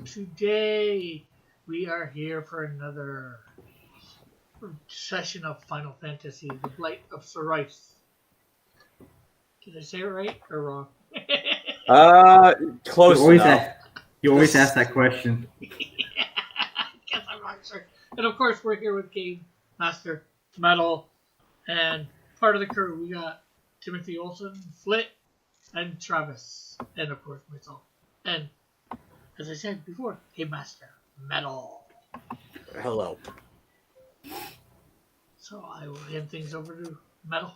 Today we are here for another session of Final Fantasy, the Blight of Serroice. Did I say it right or wrong? Close enough. You always ask that question. Guess I'm not sure. And of course, we're here with Game Master Metal, and part of the crew. We got Timothy Olsen, Flit, and Travis, and of course myself. And as I said before, Game Master Metal. Hello. So I will hand things over to Metal.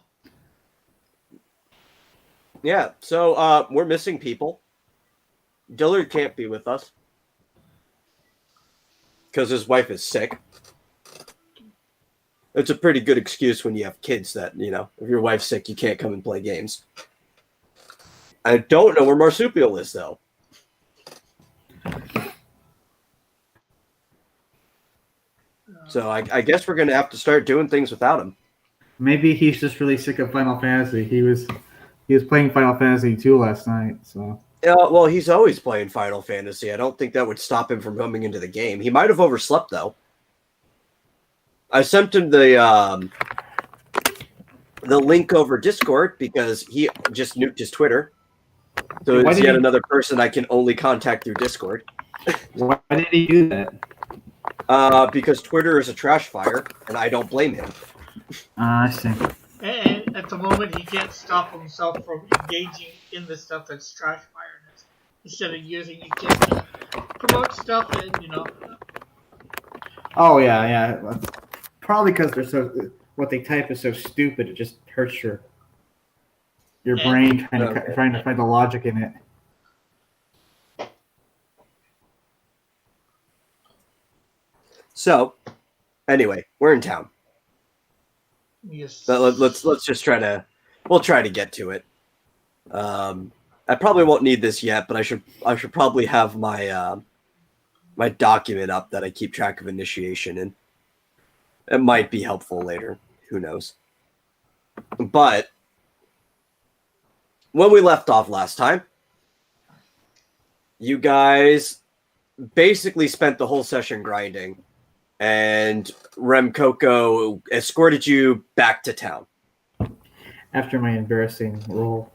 Yeah, so we're missing people. Dillard can't be with us because his wife is sick. It's a pretty good excuse when you have kids that, if your wife's sick, you can't come and play games. I don't know where Marsupial is, though. So I guess we're going to have to start doing things without him. Maybe he's just really sick of Final Fantasy. He was playing Final Fantasy 2 last night, so... Yeah, well, he's always playing Final Fantasy. I don't think that would stop him from coming into the game. He might have overslept, though. I sent him the link over Discord because he just nuked his Twitter. So it's yet another person I can only contact through Discord. Why did he do that? Because Twitter is a trash fire, and I don't blame him. I see. And at the moment, he can't stop himself from engaging in the stuff that's trash firing. Instead of using it just to promote stuff and, Oh, yeah. Probably because what they type is so stupid, it just hurts your brain trying to find the logic in it. So, anyway, we're in town. Yes. Let's just try to get to it. I probably won't need this yet, but I should probably have my my document up that I keep track of initiation in. It might be helpful later. Who knows? But when we left off last time, you guys basically spent the whole session grinding, and Rem Coco escorted you back to town. After my embarrassing roll.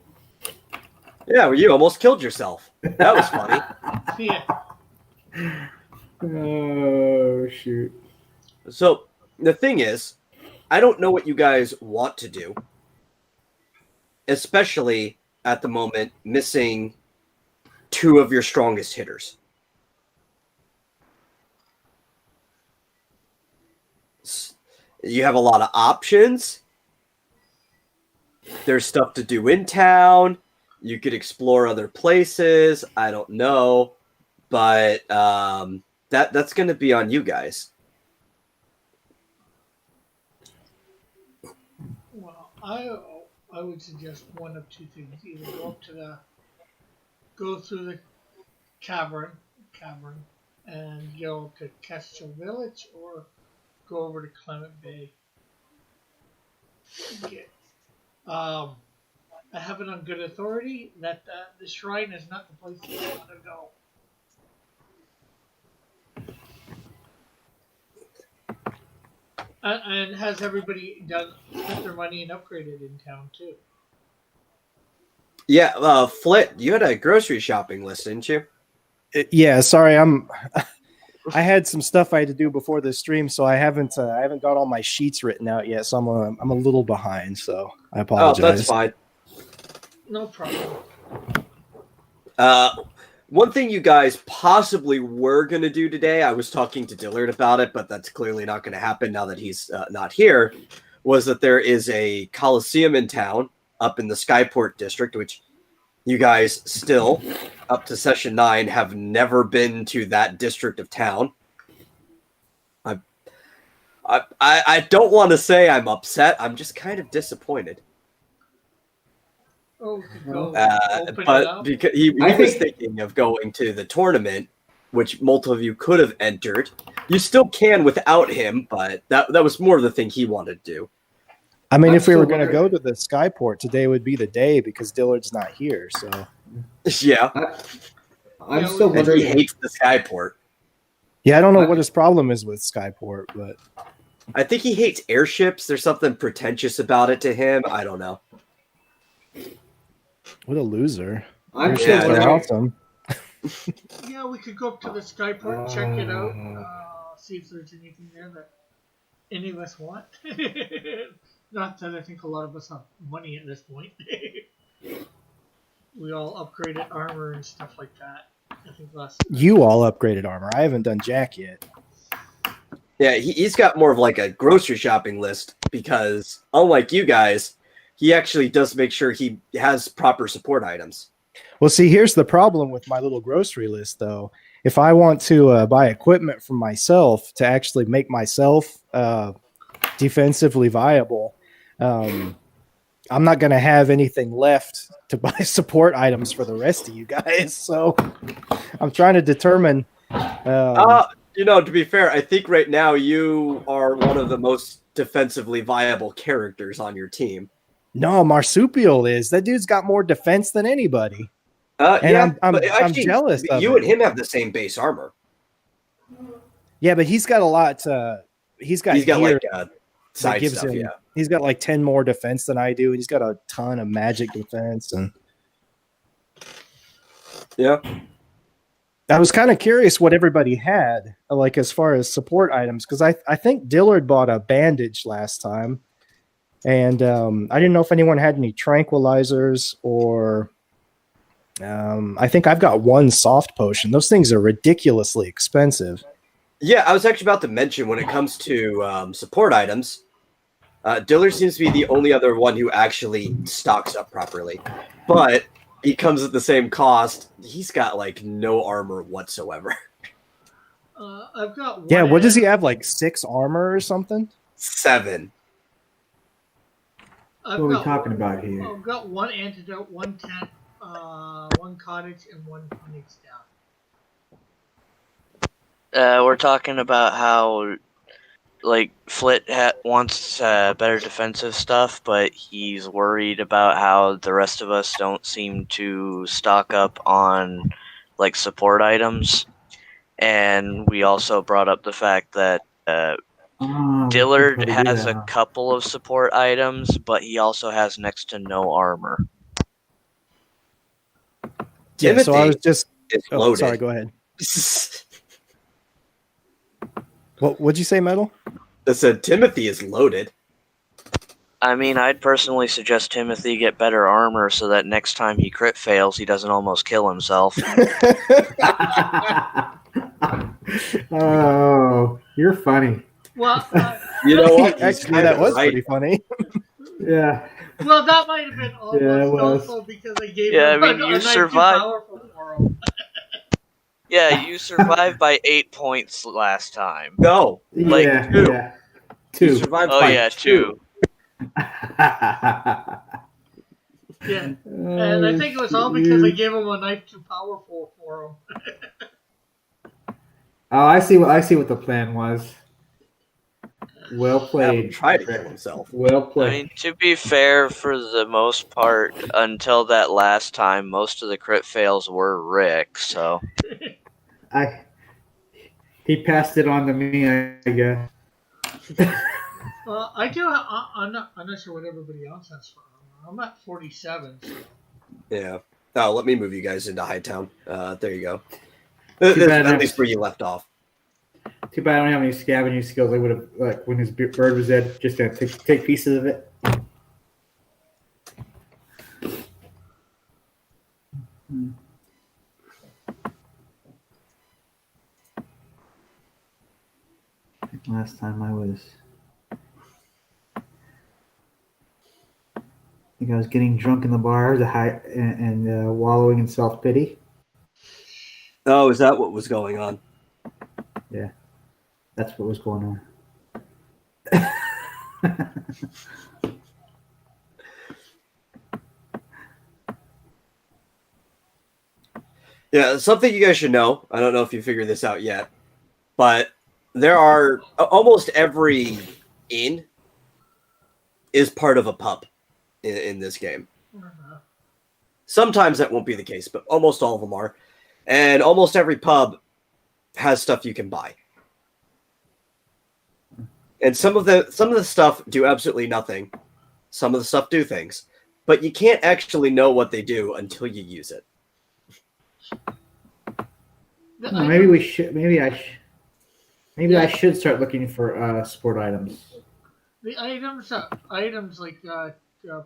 Yeah, well, you almost killed yourself. That was funny. Yeah. Oh, shoot. So, the thing is, I don't know what you guys want to do. Especially at the moment, missing two of your strongest hitters. You have a lot of options. There's stuff to do in town. You could explore other places. I don't know. But that's going to be on you guys. Well, I would suggest one of two things. Either go through the cavern, and go to Kestrel Village, or go over to Clement Bay. Okay. I have it on good authority that the shrine is not the place you want to go. And has everybody spent their money and upgraded in town too? Yeah, Flit, you had a grocery shopping list, didn't you? Yeah, sorry, I had some stuff I had to do before the stream, so I haven't got all my sheets written out yet, so I'm a little behind, so I apologize. Oh, that's fine. No problem. One thing you guys possibly were going to do today, I was talking to Dillard about it, but that's clearly not going to happen now that he's not here, was that there is a Coliseum in town up in the Skyport district, which you guys still, up to Session 9, have never been to that district of town. I don't want to say I'm upset. I'm just kind of disappointed. Oh, but because he was thinking of going to the tournament, which multiple of you could have entered. You still can without him, but that was more of the thing he wanted to do. I mean, if we were going to go to the Skyport, today would be the day because Dillard's not here. So, yeah. I'm Yeah, still And wondering. he hates the Skyport. Yeah, I don't know what his problem is with Skyport, but I think he hates airships. There's something pretentious about it to him. I don't know. what a loser. I'm Airships still are wondering. awesome. Yeah, we could go up to the Skyport, check it out, see if there's anything there that any of us want. Not that I think a lot of us have money at this point. We all upgraded armor and stuff like that. I think last. You all upgraded armor. I haven't done jack yet. Yeah, he's got more of like a grocery shopping list because, unlike you guys, he actually does make sure he has proper support items. Well, see, here's the problem with my little grocery list, though. If I want to buy equipment for myself to actually make myself defensively viable, I'm not going to have anything left to buy support items for the rest of you guys. So I'm trying to determine. To be fair, I think right now you are one of the most defensively viable characters on your team. No, Marsupial is. That dude's got more defense than anybody. I'm jealous of you it. and him have the same base armor. Yeah, but he's got a lot. He's got gear like side gives stuff. him, Yeah, he's got like 10 more defense than I do. And he's got a ton of magic defense. And yeah. I was kind of curious what everybody had, like as far as support items, because I think Dillard bought a bandage last time, and I didn't know if anyone had any tranquilizers or. I think I've got one soft potion. Those things are ridiculously expensive. Yeah, I was actually about to mention when it comes to support items, Dillard seems to be the only other one who actually stocks up properly. But he comes at the same cost. He's got like no armor whatsoever. I've got one. Yeah, what does he have? Like 6 armor or something? 7. What are we talking about here? I've got one antidote, one tent, one cottage, and one hunting staff. We're talking about how, like, Flit wants better defensive stuff, but he's worried about how the rest of us don't seem to stock up on, like, support items. And we also brought up the fact that Dillard has a couple of support items, but he also has next to no armor. Yeah, so I was just. Loaded. Sorry, go ahead. What'd you say, Metal? I said Timothy is loaded. I mean, I'd personally suggest Timothy get better armor so that next time he crit fails, he doesn't almost kill himself. Oh, you're funny. Well, You know what? Actually, that was pretty funny. Yeah. well, that might have been almost Yeah, it was. also because I gave Yeah, him I mean, a you knife too survived. powerful for him. Yeah, you survived by 8 points last time. No. Like, yeah, 2. yeah. You 2. survived Oh by yeah, 2. 2. Yeah, and I think it was all because I gave him a knife too powerful for him. Oh, I see what the plan was. Well Adam played. tried to kill himself. Well I played. mean, to be fair, for the most part, until that last time, most of the crit fails were Rick, so... He passed it on to me, I guess. Well, I do. I'm not sure what everybody else has for armor. I'm at 47. So. Yeah. Oh, let me move you guys into Hightown. There you go. Too bad At least where you left off. Too bad I don't have any scavenging skills. I would have, like, when his bird was dead, just to take pieces of it. Last time I think I was getting drunk in the bar and wallowing in self-pity. Oh, is that what was going on? Yeah, that's what was going on. Yeah, something you guys should know. I don't know if you figured this out yet, but there are almost every inn is part of a pub in this game. Sometimes that won't be the case, but almost all of them are. And almost every pub has stuff you can buy. And some of the stuff do absolutely nothing. Some of the stuff do things. But you can't actually know what they do until you use it. Well, maybe we should. Maybe I should start looking for sport items. The items like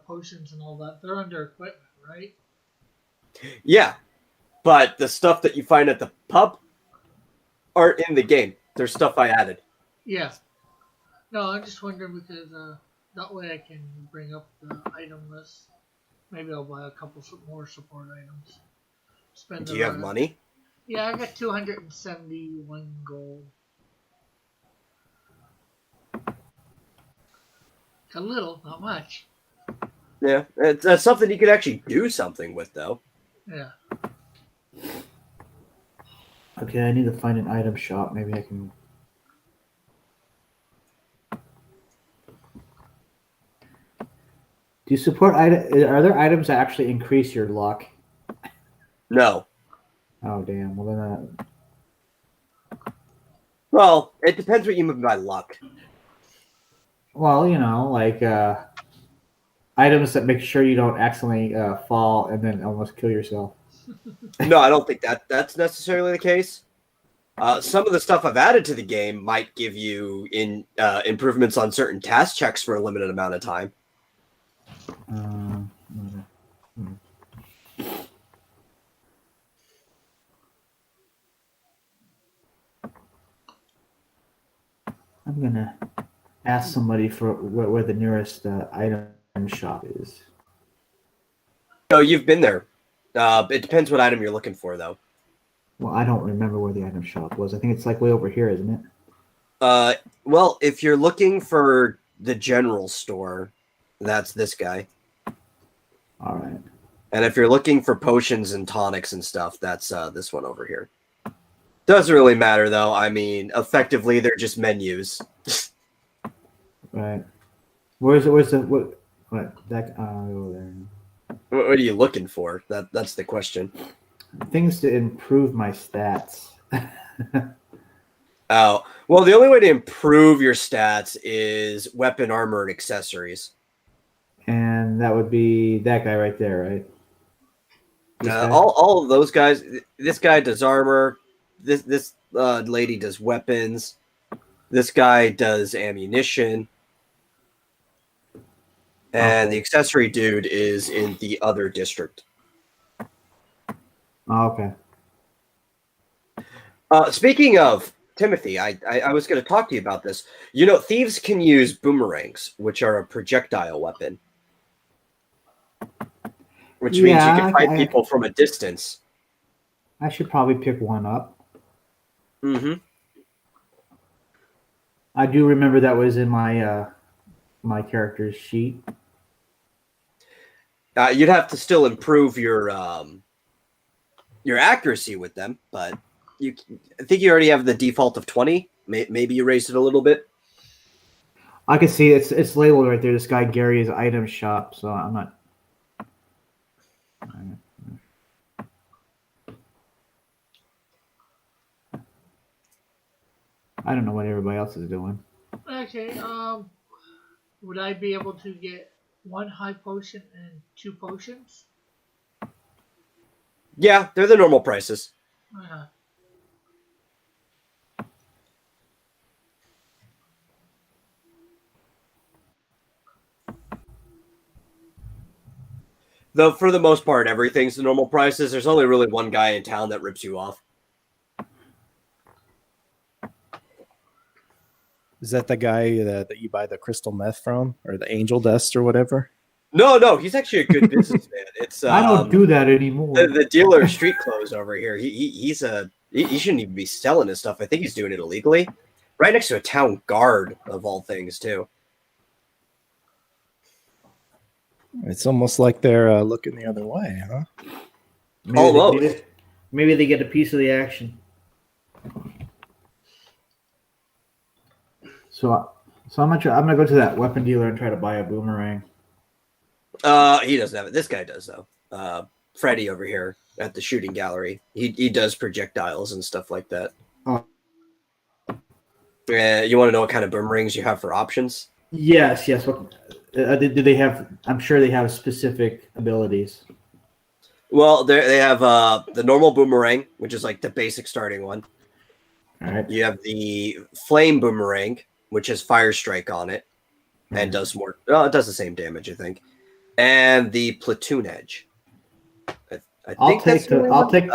potions and all that, they're under equipment, right? Yeah, but the stuff that you find at the pub aren't in the game. There's stuff I added. Yeah. No, I'm just wondering because that way I can bring up the item list. Maybe I'll buy a couple more support items. Do you have money? Yeah, I got 271 gold. A little, not much. Yeah, that's something you could actually do something with, though. Yeah. Okay, I need to find an item shop. Maybe I can. Do you support item? Are there items that actually increase your luck? No. Oh damn! Well then. Well, it depends what you mean by luck. Well, like items that make sure you don't accidentally fall and then almost kill yourself. No, I don't think that's necessarily the case. Some of the stuff I've added to the game might give you improvements on certain task checks for a limited amount of time. I'm gonna ask somebody for where the nearest item shop is. No, you've been there. It depends what item you're looking for, though. Well, I don't remember where the item shop was. I think it's like way over here, isn't it? Well, if you're looking for the general store, that's this guy. All right. And if you're looking for potions and tonics and stuff, that's this one over here. Doesn't really matter, though. I mean, effectively, they're just menus. Right. Where's the what that over there? What are you looking for? That's the question. Things to improve my stats. Oh, well, the only way to improve your stats is weapon, armor, and accessories. And that would be that guy right there, right? All of those guys. This guy does armor. This lady does weapons. This guy does ammunition. And the accessory dude is in the other district. Oh, okay. Speaking of Timothy, I was going to talk to you about this. You know, thieves can use boomerangs, which are a projectile weapon. Which means you can fight people from a distance. I should probably pick one up. Mm-hmm. I do remember that was in my my character's sheet. You'd have to still improve your accuracy with them, but I think you already have the default of 20. Maybe you raised it a little bit. I can see it's labeled right there. This guy Gary's item shop. So I'm not. I don't know what everybody else is doing. Okay. Would I be able to get one high potion and 2 potions? Yeah, they're the normal prices. Uh-huh. Though for the most part, everything's the normal prices. There's only really one guy in town that rips you off. Is that the guy that you buy the crystal meth from, or the angel dust, or whatever? No, he's actually a good businessman. It's I don't do that anymore. The dealer of street clothes over here. He shouldn't even be selling his stuff. I think he's doing it illegally. Right next to a town guard, of all things, too. It's almost like they're looking the other way, huh? Maybe they get a piece of the action. So I'm gonna go to that weapon dealer and try to buy a boomerang. He doesn't have it. This guy does, though. Freddy over here. at the shooting gallery. He does projectiles and stuff like that. Oh. You want to know what kind of boomerangs you have for options? Yes. What, do they have? I'm sure they have specific abilities. Well, they have the normal boomerang, which is like the basic starting one. All right. You have the flame boomerang, which has fire strike on it, and does more. It does the same damage, I think. And the platoon edge. I'll take.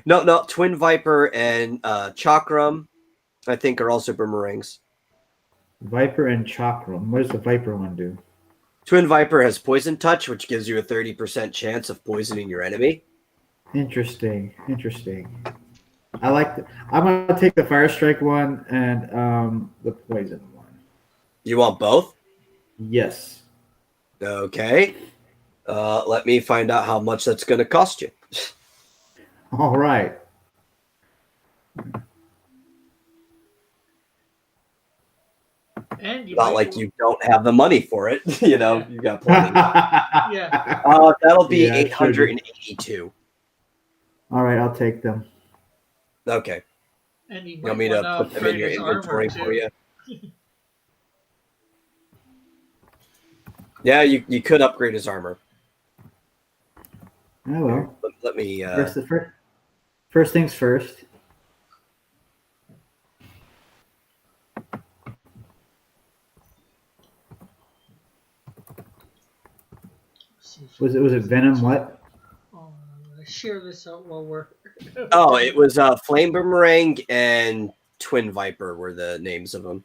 No, Twin Viper and Chakram, I think, are also boomerangs. Viper and Chakram. What does the Viper one do? Twin Viper has Poison Touch, which gives you a 30% chance of poisoning your enemy. Interesting. I like. I'm gonna take the Fire Strike one and the Poison one. You want both? Yes. Okay. Let me find out how much that's going to cost you. All right. And you Not like you don't have the money for it. You got plenty. Yeah. That'll be Yeah, 882. All right, I'll take them. Okay. And you You want me to put them in your upgrade his armor, inventory too. for you? Yeah, you could upgrade his armor. Oh well. Let me. First things first. Was it Venom? What? Oh, share this out while we're. Oh, it was Flame Boomerang and Twin Viper were the names of them.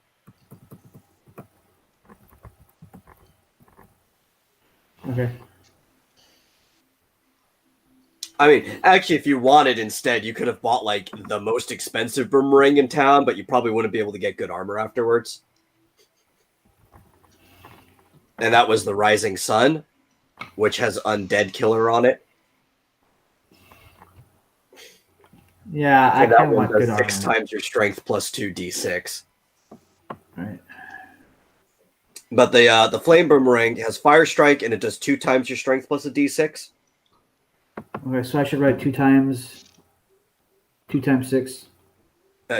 Okay. I mean, actually, if you wanted instead, you could have bought like the most expensive boomerang in town, but you probably wouldn't be able to get good armor afterwards. And that was the Rising Sun, which has Undead Killer on it. Yeah, I that kind of one want good does 6 armor. times your strength plus 2d6. Right. But the Flame Boomerang has Fire Strike, and it does 2 times your strength plus a d6. Okay, so I should write 2 times 6.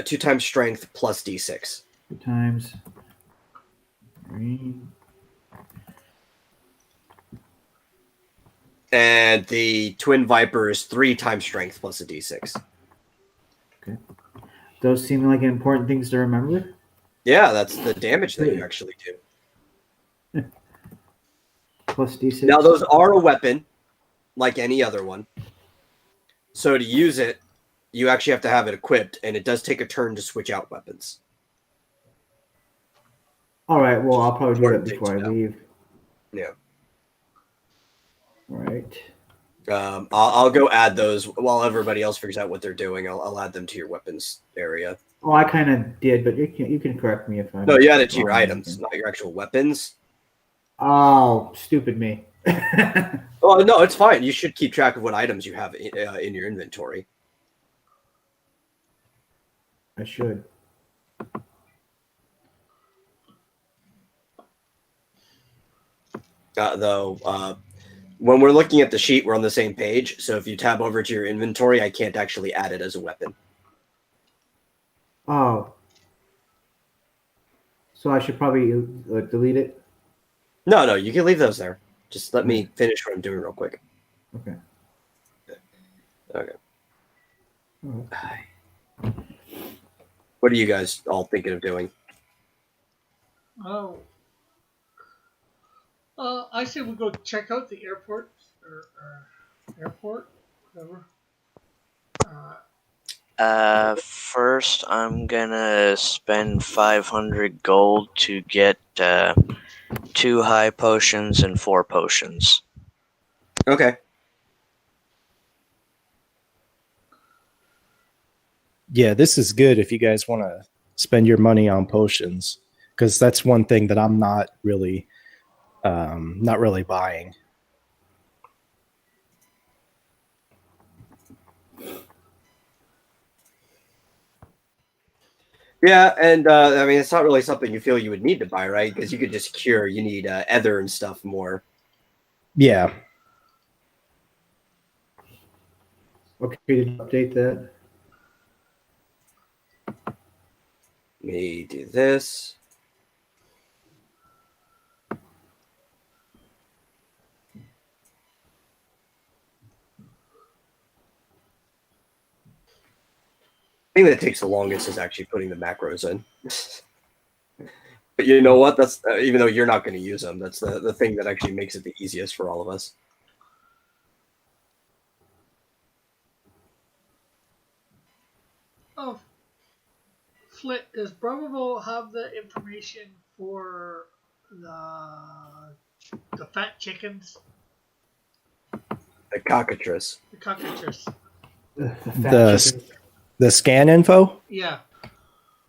2 times strength plus d6. 2 times 3. And the Twin Viper is 3 times strength plus a d6. Okay. Those seem like important things to remember. Yeah, that's the damage that you actually do. Plus d6. Now, those are a weapon, like any other one. So to use it, you actually have to have it equipped, and it does take a turn to switch out weapons. All right, well, I'll probably do that Important thing before I to know. leave. Yeah. All right. I'll go add those while everybody else figures out what they're doing. I'll add them to your weapons area. Oh, I kind of did, but you can correct me if I'm No, you add it to your wrong. items, not your actual weapons. Oh, stupid me. Oh, no, it's fine. You should keep track of what items you have in your inventory. I should. Though, when we're looking at the sheet, we're on the same page. So if you tab over to your inventory, I can't actually add it as a weapon. Oh. So I should probably delete it? No, you can leave those there. Just let me finish what I'm doing real quick. Okay. Okay. All right. What are you guys all thinking of doing? Oh. I say we go check out the airport or airport, whatever. First, I'm gonna spend 500 gold to get 2 high potions and 4 potions. Okay. Yeah, this is good if you guys want to spend your money on potions, because that's one thing that I'm not really buying. Yeah, and I mean, it's not really something you feel you would need to buy, right? Because you could just cure. You need ether and stuff more. Yeah. Okay, did you update that? Let me do this. The thing that takes the longest is actually putting the macros in. But you know what? That's even though you're not going to use them, that's the thing that actually makes it the easiest for all of us. Oh, Flit, does Bravo have the information for the fat chickens? The cockatrice. The cockatrice. The scan info. Yeah.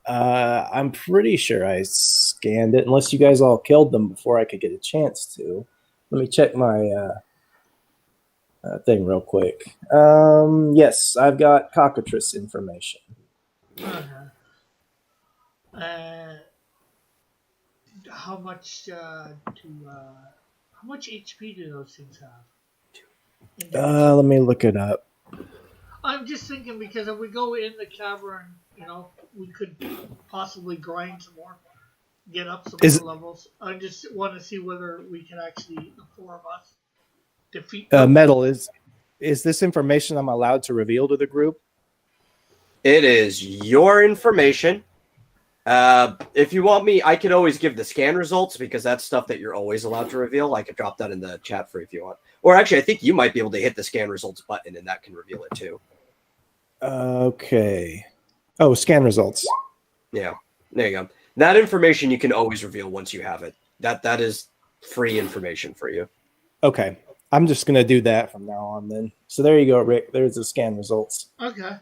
I'm pretty sure I scanned it, unless you guys all killed them before I could get a chance to. Let me check my thing real quick. Yes, I've got cockatrice information. Uh-huh. How much how much HP do those things have? Let me look it up. I'm just thinking because if we go in the cavern, we could possibly grind some more, get up some more levels. I just want to see whether we can actually, the four of us, defeat them. Metal, is this information I'm allowed to reveal to the group? It is your information. If you want me, I could always give the scan results because that's stuff that you're always allowed to reveal. I could drop that in the chat for you if you want. Or actually, I think you might be able to hit the scan results button and that can reveal it too. Okay. Oh, scan results. Yeah, there you go. That information you can always reveal once you have it. That is free information for you. Okay. I'm just going to do that from now on then. So there you go, Rick. There's the scan results. Okay.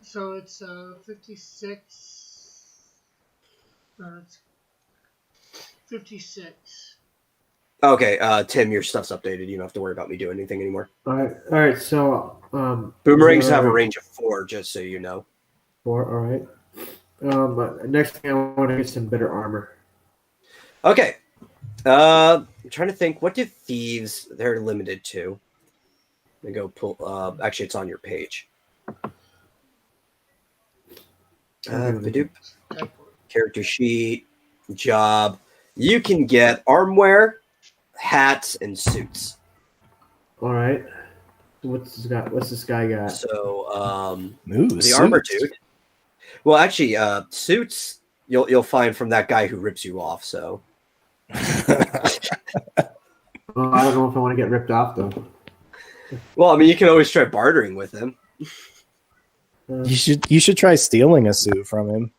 So it's 56. It's 56. Okay, Tim, your stuff's updated. You don't have to worry about me doing anything anymore. All right. So Boomerangs have a range of 4, just so you know. 4. All right. But next thing I want to get some better armor. Okay. I'm trying to think. What do thieves? They're limited to. Let me go pull. Actually, it's on your page. Character sheet, job. You can get armware, hats, and suits. All right. What's this guy got? So, the suits. Armor dude. Well, actually, suits you'll find from that guy who rips you off. So. Well, I don't know if I want to get ripped off though. Well, I mean, you can always try bartering with him. You should try stealing a suit from him.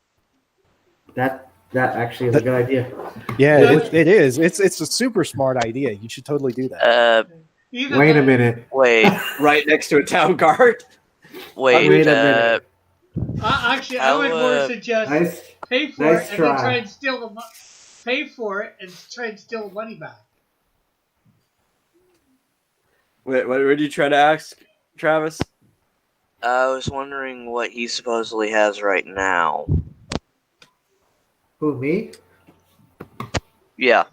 That actually is a good idea. Yeah, it is. It's a super smart idea. You should totally do that. Wait a minute. Wait. Right next to a town guard. Wait. Wait a minute. Actually, I would more suggest pay for it and then try and steal the money. Pay for it and try and steal the money back. Wait, what were you trying to ask, Travis? I was wondering what he supposedly has right now. Who, me? Yeah.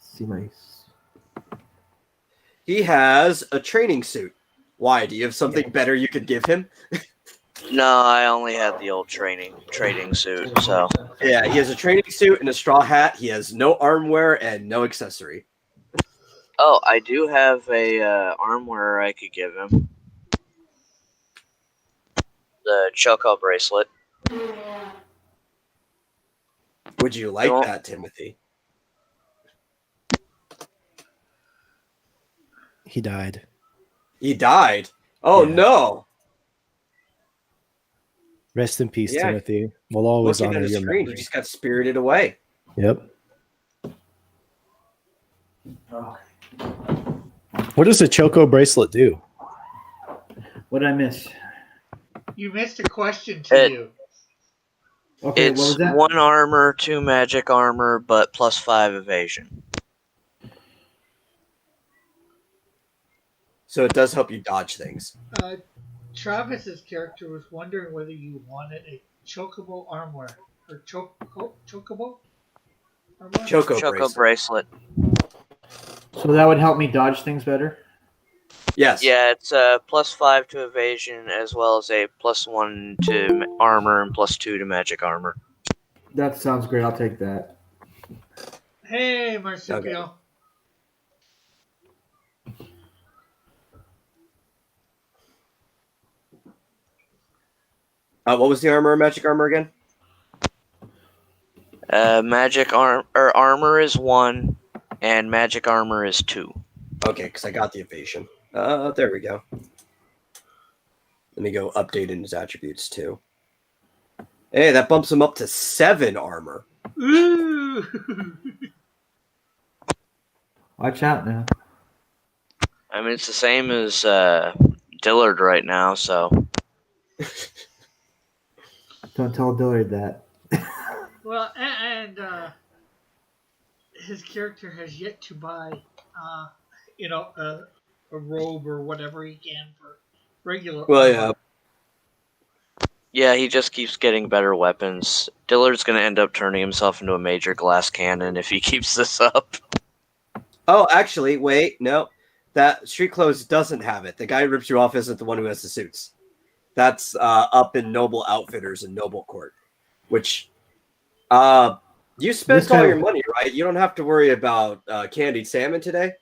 See my. He has a training suit. Why? Do you have something better you could give him? No, I only had the old trading suit, so. Yeah, he has a training suit and a straw hat. He has no armware and no accessory. Oh, I do have a armwear I could give him. The Choco bracelet. Would you like that, Timothy? He died. He died? Oh, Yeah. no. Rest in peace, Yeah. Timothy. We'll always Looking honor at his your screen, memory. he just got spirited away. Yep. What does a Choco bracelet do? What did I miss? You missed a question to you. Okay, what was It's that? 1 armor, 2 magic armor, but plus 5 evasion. So it does help you dodge things. Travis's character was wondering whether you wanted a chocobo armor or chocobo armor? Choco Choco bracelet. bracelet. So that would help me dodge things better? Yes. Yeah, it's a +5 to evasion as well as a +1 to armor and +2 to magic armor. That sounds great. I'll take that. Hey, Marsupial. What was the armor? Magic armor again? Armor is 1, and magic armor is 2. Okay, because I got the evasion. There we go. Let me go update in his attributes too. Hey, that bumps him up to 7 armor. Ooh. Watch out now. I mean, it's the same as Dillard right now, so. Don't tell Dillard that. Well, and his character has yet to buy, a robe or whatever he can for regular. Well, armor. yeah. Yeah, he just keeps getting better weapons. Dillard's going to end up turning himself into a major glass cannon if he keeps this up. Oh, actually, wait, no. That Street Clothes doesn't have it. The guy who rips you off isn't the one who has the suits. That's up in Noble Outfitters in Noble Court, which you spent all your money, right? You don't have to worry about candied salmon today.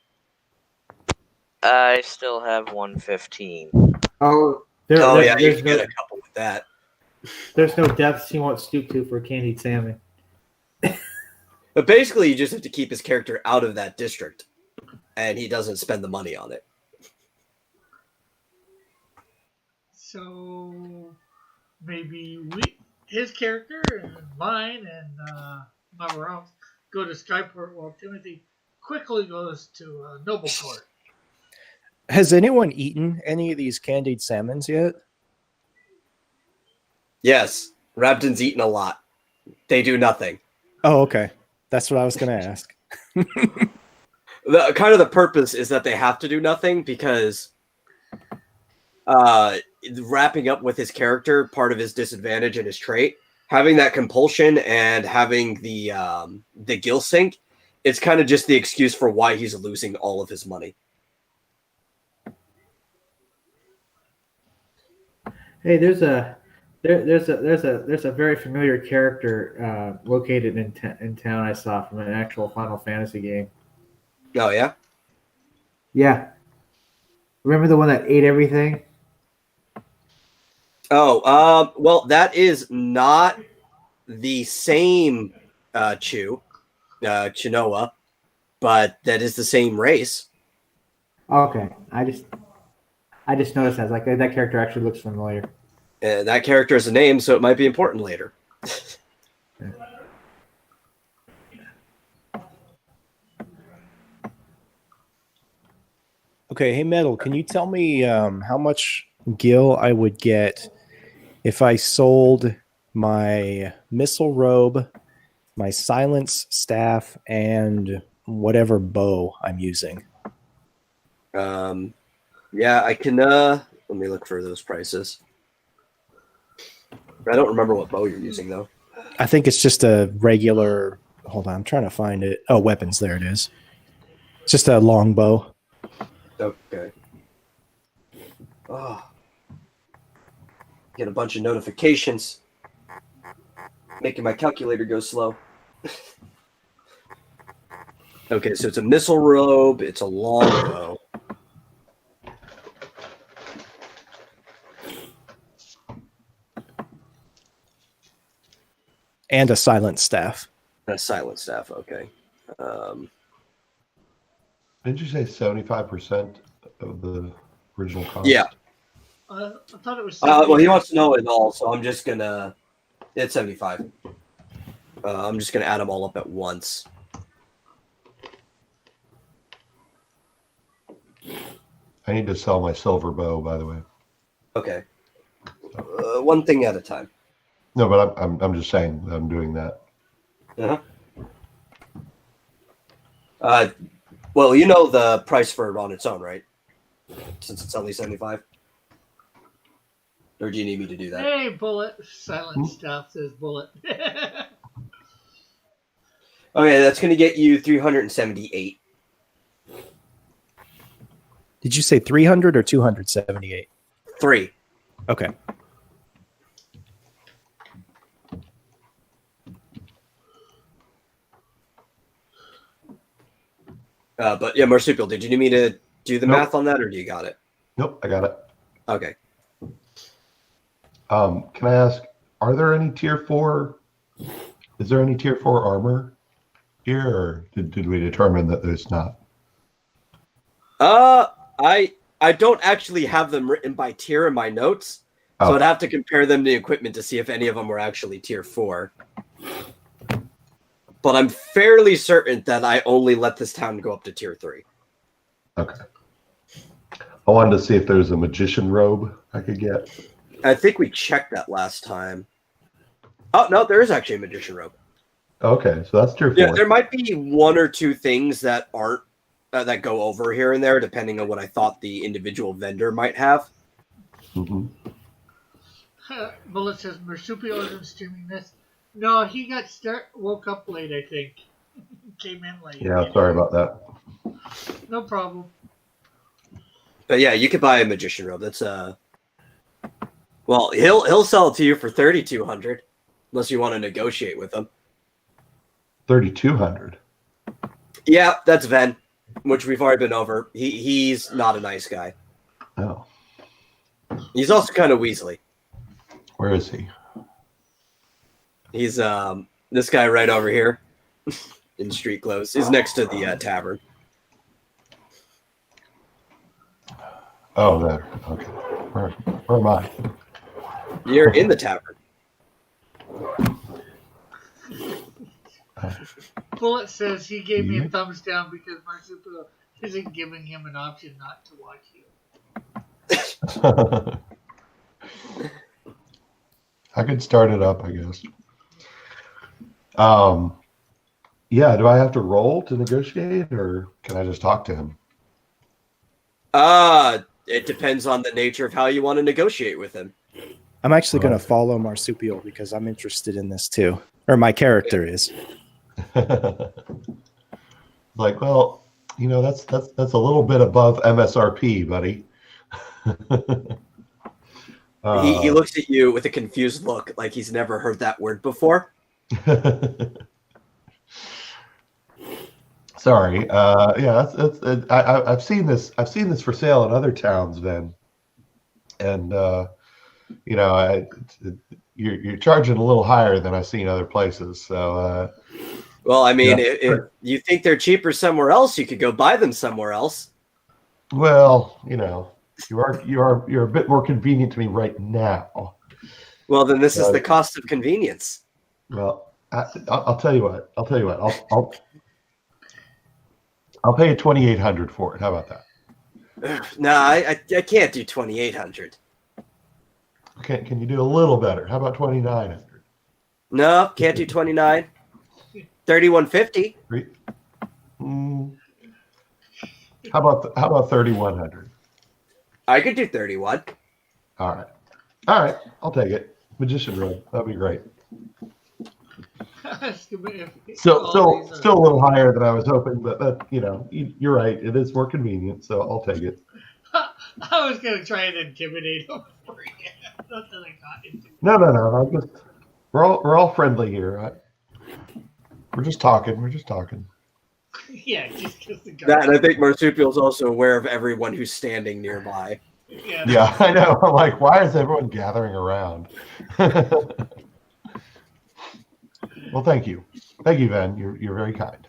I still have 115. Oh, Yeah, you can get a couple with that. There's no depths he won't stoop to for candied salmon. But basically, you just have to keep his character out of that district, and he doesn't spend the money on it. So maybe his character and mine and whoever else go to Skyport while Timothy quickly goes to Noble Court. Has anyone eaten any of these candied salmons yet? Yes, Rabden's eaten a lot. They do nothing. Oh, okay. That's what I was going to ask. The purpose is that they have to do nothing because wrapping up with his character, part of his disadvantage and his trait, having that compulsion and having the gill sink, it's kind of just the excuse for why he's losing all of his money. Hey, there's a very familiar character located in town I saw from an actual Final Fantasy game. Oh yeah? Yeah. Remember the one that ate everything? Oh, well, that is not the same Chinoa, but that is the same race. Okay. I just noticed that. Like that character actually looks familiar. That character has a name, so it might be important later. Okay, hey Metal, can you tell me how much gil I would get if I sold my missile robe, my silence staff, and whatever bow I'm using? Yeah, I can. Let me look for those prices. I don't remember what bow you're using though. I think it's just a regular. Hold on, I'm trying to find it. Oh, weapons. There it is. It's just a long bow. Okay. Oh. Get a bunch of notifications. Making my calculator go slow. Okay, so it's a missile robe. It's a long bow. And a silent staff. A silent staff, okay. Didn't you say 75% of the original cost? Yeah. I thought it was. Well, he wants to know it all, so I'm just gonna. It's 75. I'm just gonna add them all up at once. I need to sell my silver bow, by the way. Okay. One thing at a time. No, but I'm just saying I'm doing that. Well, you know the price for it on its own, right? Since it's only 75. Or do you need me to do that? Hey, Bullet. Silent stuff says Bullet. Okay, that's going to get you 378. Did you say 300 or 278? 3. Okay. But yeah, Marsupial, did you need me to do the Nope. math on that, or do you got it? Nope, I got it. Okay. Can I ask, are there any tier 4? Is there any tier 4 armor here, or did we determine that there's not? I don't actually have them written by tier in my notes, so Oh. I'd have to compare them to the equipment to see if any of them were actually tier 4. But I'm fairly certain that I only let this town go up to tier 3. Okay. I wanted to see if there's a magician robe I could get. I think we checked that last time. Oh, no, there is actually a magician robe. Okay, so that's tier 4. Yeah, there might be 1 or 2 things that aren't that go over here and there, depending on what I thought the individual vendor might have. Mm-hmm. Bullet says Marsupial isn't streaming this. No, he woke up late, I think. Came in late. Yeah, sorry about that. No problem. But yeah, you could buy a magician robe. That's well, he'll sell it to you for 3,200, unless you want to negotiate with him. 3,200. Yeah, that's Ven, which we've already been over. He's not a nice guy. Oh, He's also kind of weaselly. where is he? He's this guy right over here in street clothes. He's next to the tavern. Oh, there. Okay. Where am I? You're in the tavern. Bullet says he gave me a Mhm. thumbs down because Marsupial isn't giving him an option not to watch you. I could start it up, I guess. Yeah, do I have to roll to negotiate, or can I just talk to him? It depends on the nature of how you want to negotiate with him. I'm actually going to Right. follow Marsupial because I'm interested in this too. Or my character is. Like, well, that's a little bit above MSRP, buddy. He looks at you with a confused look, like he's never heard that word before. Sorry. Yeah, I've seen this. I've seen this for sale in other towns, then, and you're charging a little higher than I've seen other places. So, Well, I mean, Yeah. if you think they're cheaper somewhere else, you could go buy them somewhere else. well, you're a bit more convenient to me right now. Well, then this is Right. the cost of convenience. Well, I'll tell you what. I'll pay you 2,800 for it. How about that? No, I can't do 2,800. Okay, can you do a little better? How about 2,900? No, can't do 29. 3,150. How about 3,100? I could do 31. All right, I'll take it. Magician robe, that'd be great. Still a little higher than I was hoping, but that you're right. It is more convenient, so I'll take it. I was gonna try and intimidate him for you. Not that I got into. No. We're all friendly here. Right? We're just talking. Yeah, just because the guy. That, and I think Marsupial's also aware of everyone who's standing nearby. Yeah, I know. I'm like, why is everyone gathering around? Well, thank you, Van. You're very kind.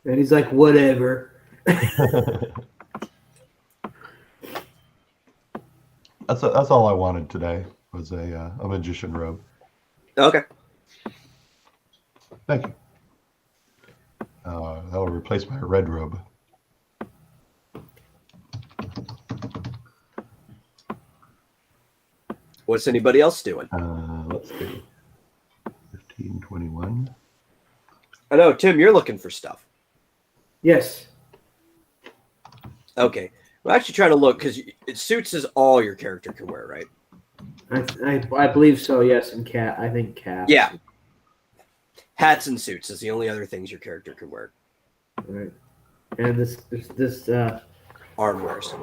And he's like, whatever. That's all I wanted today was a magician robe. Okay. Thank you. That will replace my red robe. What's anybody else doing? Let's see. 15, 21. I know, Tim, you're looking for stuff. Yes. Okay. I'm actually trying to look because suits is all your character can wear, right? I believe so, yes, and I think cap. Yeah. Hats and suits is the only other things your character can wear. Right. And this Armwares.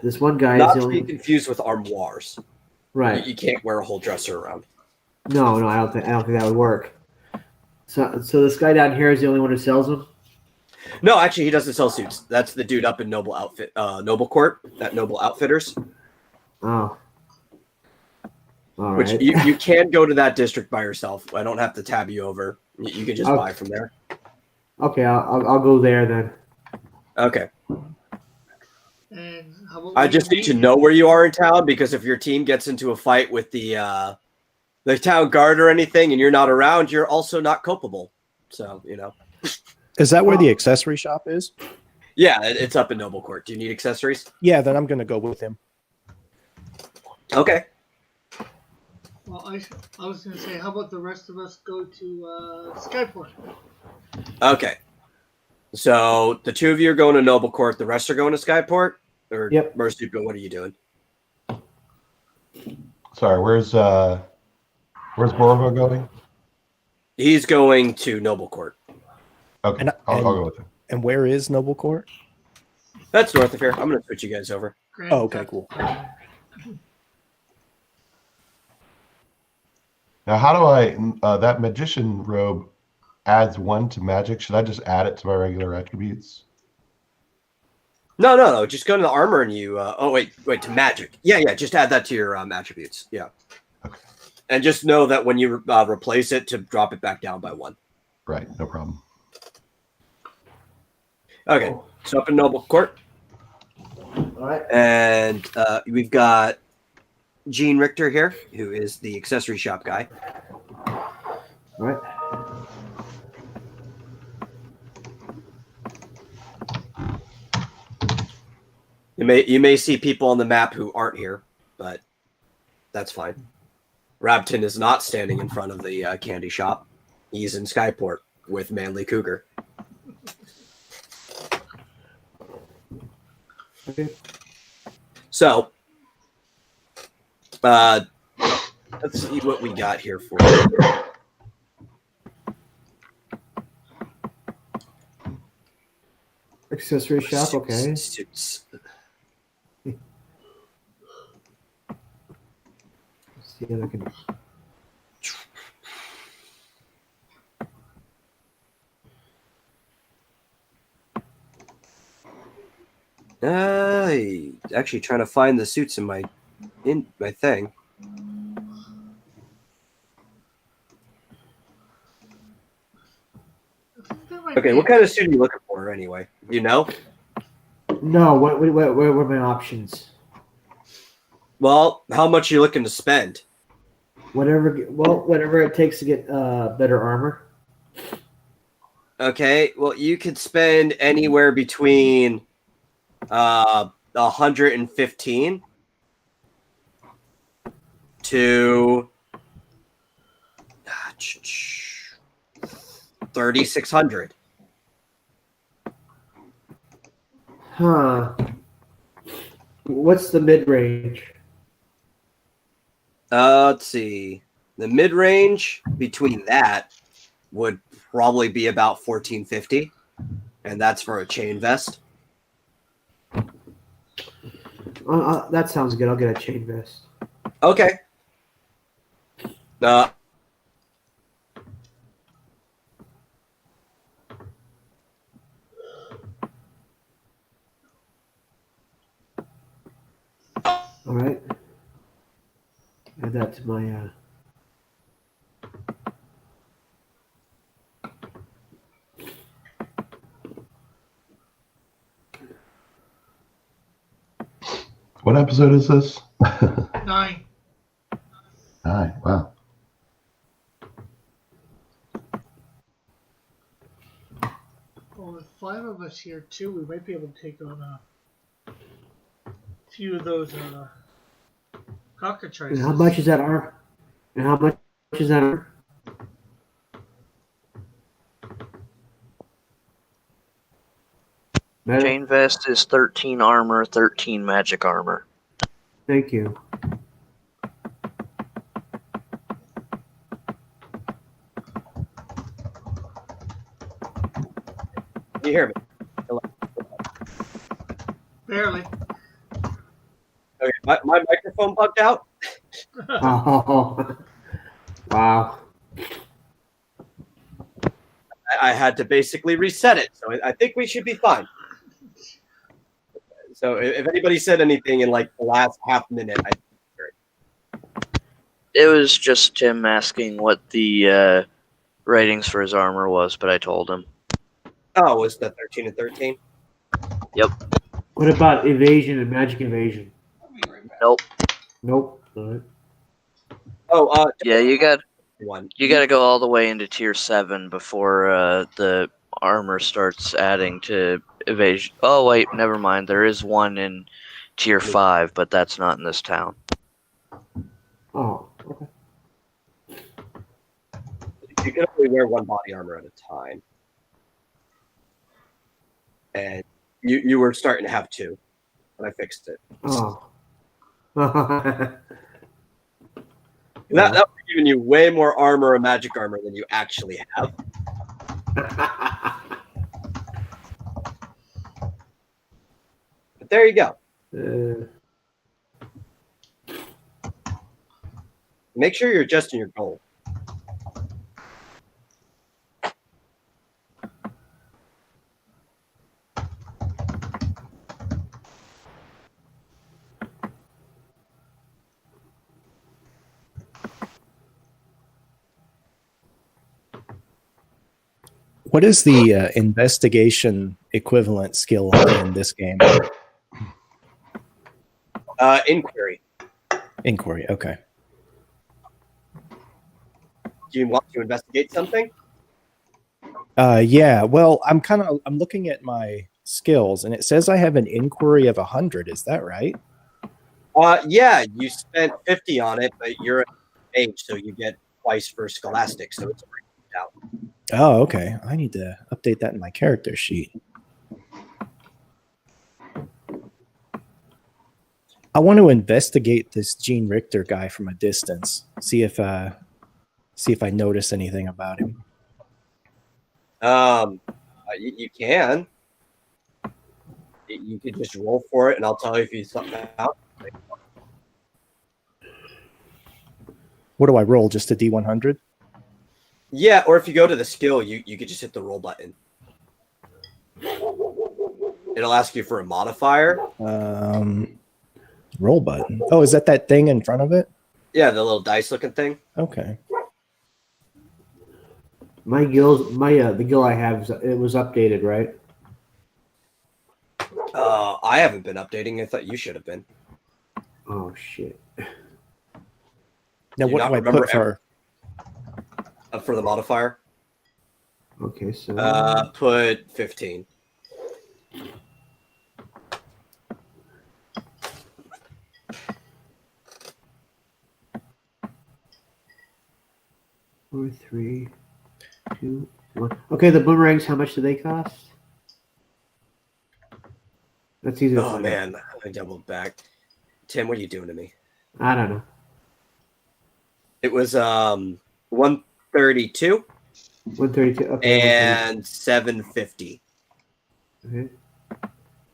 this one guy Not is to the be only confused with armoires. right. You can't wear a whole dresser around. No, I don't think that would work. So this guy down here is the only one who sells them. No, actually, he doesn't sell suits. That's the dude up in Noble Court, at Noble Outfitters. Oh, all Which right. you can go to that district by yourself. I don't have to tab you over. You can just Okay. buy from there. Okay, I'll go there then. Okay. And how about I just need to know where you are in town, because if your team gets into a fight with the town guard or anything and you're not around, you're also not culpable. So, Is that where the accessory shop is? Yeah, it's up in Noble Court. Do you need accessories? Yeah, then I'm going to go with him. Okay. Well, I was going to say, how about the rest of us go to Skyport? Okay. So the two of you are going to Noble Court. The rest are going to Skyport? Or Yep. Marsupial, what are you doing? Sorry, where's Borvo going? He's going to Noble Court. Okay, And- I'll and- go with him. And where is Noble Court? That's north of here. I'm going to switch you guys over. Grand Oh, okay, Theft cool. Auto. Now, how do I that magician robe adds 1 to magic? Should I just add it to my regular attributes? No. Just go to the armor and you. Wait, to magic. Yeah. Just add that to your attributes. Yeah. Okay. And just know that when you replace it, to drop it back down by 1. Right, no problem. Okay. So up in Noble Court, All right. and we've got Gene Richter here, who is the accessory shop guy. All right. You may see people on the map who aren't here, but that's fine. Rabton is not standing in front of the candy shop. He's in Skyport with Manly Cougar. Okay. So, let's see what we got here for you. Accessory shop. Okay. Suits. Let's see if I can. Actually trying to find the suits in my thing. Okay, what kind of suit are you looking for anyway? You know? No. What are my options? Well, how much are you looking to spend? Whatever it takes to get better armor. Okay, well, you could spend anywhere between 115 to 3,600. Huh. What's the mid range? Let's see. The mid range between that would probably be about 1450, and that's for a chain vest. That sounds good. I'll get a chain vest. Okay. All right. Add that to my. What episode is this? 9. 9. Wow. Well, with 5 of us here too, we might be able to take on a few of those cockatrices. And how much is that armor? And how much is that armor? Chain vest is 13 armor, 13 magic armor. Thank you. you hear me? Barely. Okay, my microphone bugged out. Oh, wow. I had to basically reset it, so I think we should be fine. So if anybody said anything in like the last half minute, It was just Tim asking what the ratings for his armor was, but I told him. oh, was that 13 and 13? What about evasion and magic evasion? Nope. Nope. All right. Oh, Yeah, you got one. to go all the way into tier 7 before the armor starts adding to evasion. Oh wait, never mind. There is one in tier 5, but that's not in this town. Oh, okay. You can only wear one body armor at a time, and you were starting to have two, and I fixed it. Oh. That was giving you way more armor and magic armor than you actually have. But there you go. Make sure you're adjusting your goal. What is the investigation equivalent skill in this game? Inquiry. Inquiry. Okay. Do you want to investigate something? Yeah. Well, I'm looking at my skills, and it says I have an inquiry of 100. Is that right? Yeah, you spent 50 on it, but you're at age, so you get twice for scholastic, so it's out. Oh, okay. I need to update that in my character sheet. I want to investigate this Gene Richter guy from a distance. See if I notice anything about him. You can. You could just roll for it, and I'll tell you if you something out. What do I roll? Just a D100? Yeah, or if you go to the skill, you could just hit the roll button. It'll ask you for a modifier. Roll button. Oh, is that thing in front of it? Yeah, the little dice looking thing. Okay. My guild, the guild I have, it was updated, right? I haven't been updating. I thought you should have been. Oh shit. Now, Do you what not do I remember put for? For the modifier? Okay, so Put 15. four, 3, 2, 1. Okay, the boomerangs. How much do they cost? That's easy. Oh man, I doubled back. Tim, what are you doing to me? I don't know. It was 132 132. Okay. and 750. Okay.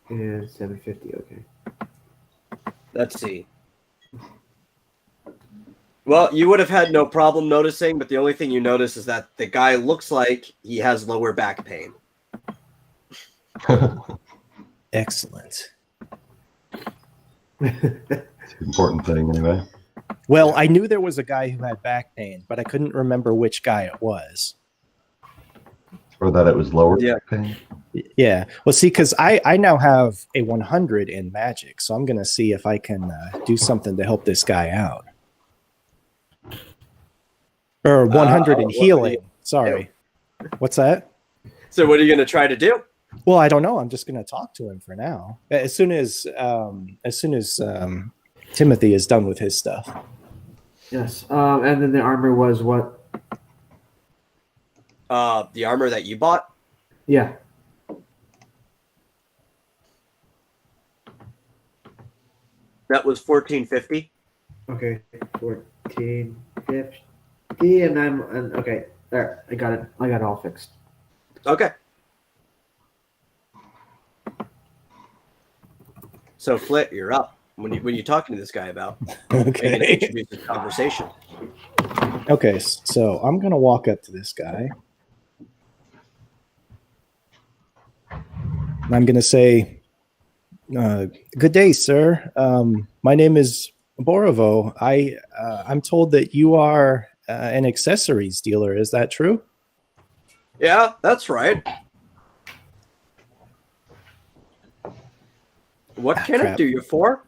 And 750. Okay. Let's see. Well, you would have had no problem noticing, but the only thing you notice is that the guy looks like he has lower back pain. Excellent. It's an important thing, anyway. Well, I knew there was a guy who had back pain, but I couldn't remember which guy it was. Or that it was lower. Yeah. Pain. Yeah. Well, see, because I now have a 100 in magic, so I'm going to see if I can do something to help this guy out. Or 100 in healing. Sorry. What's that? So what are you going to try to do? Well, I don't know. I'm just going to talk to him for now. As soon as Timothy is done with his stuff. Yes. And then the armor was what? The armor that you bought? Yeah. That was 1450. Okay. 1450. And okay. There. I got it. I got it all fixed. Okay. So, Flit, you're up. When you talking to this guy about? Okay. Introduce the conversation. Okay, so I'm gonna walk up to this guy. And I'm gonna say, "Good day, sir. My name is Borovo. I'm told that you are an accessories dealer. Is that true?" Yeah, that's right. What can I crap. do you for?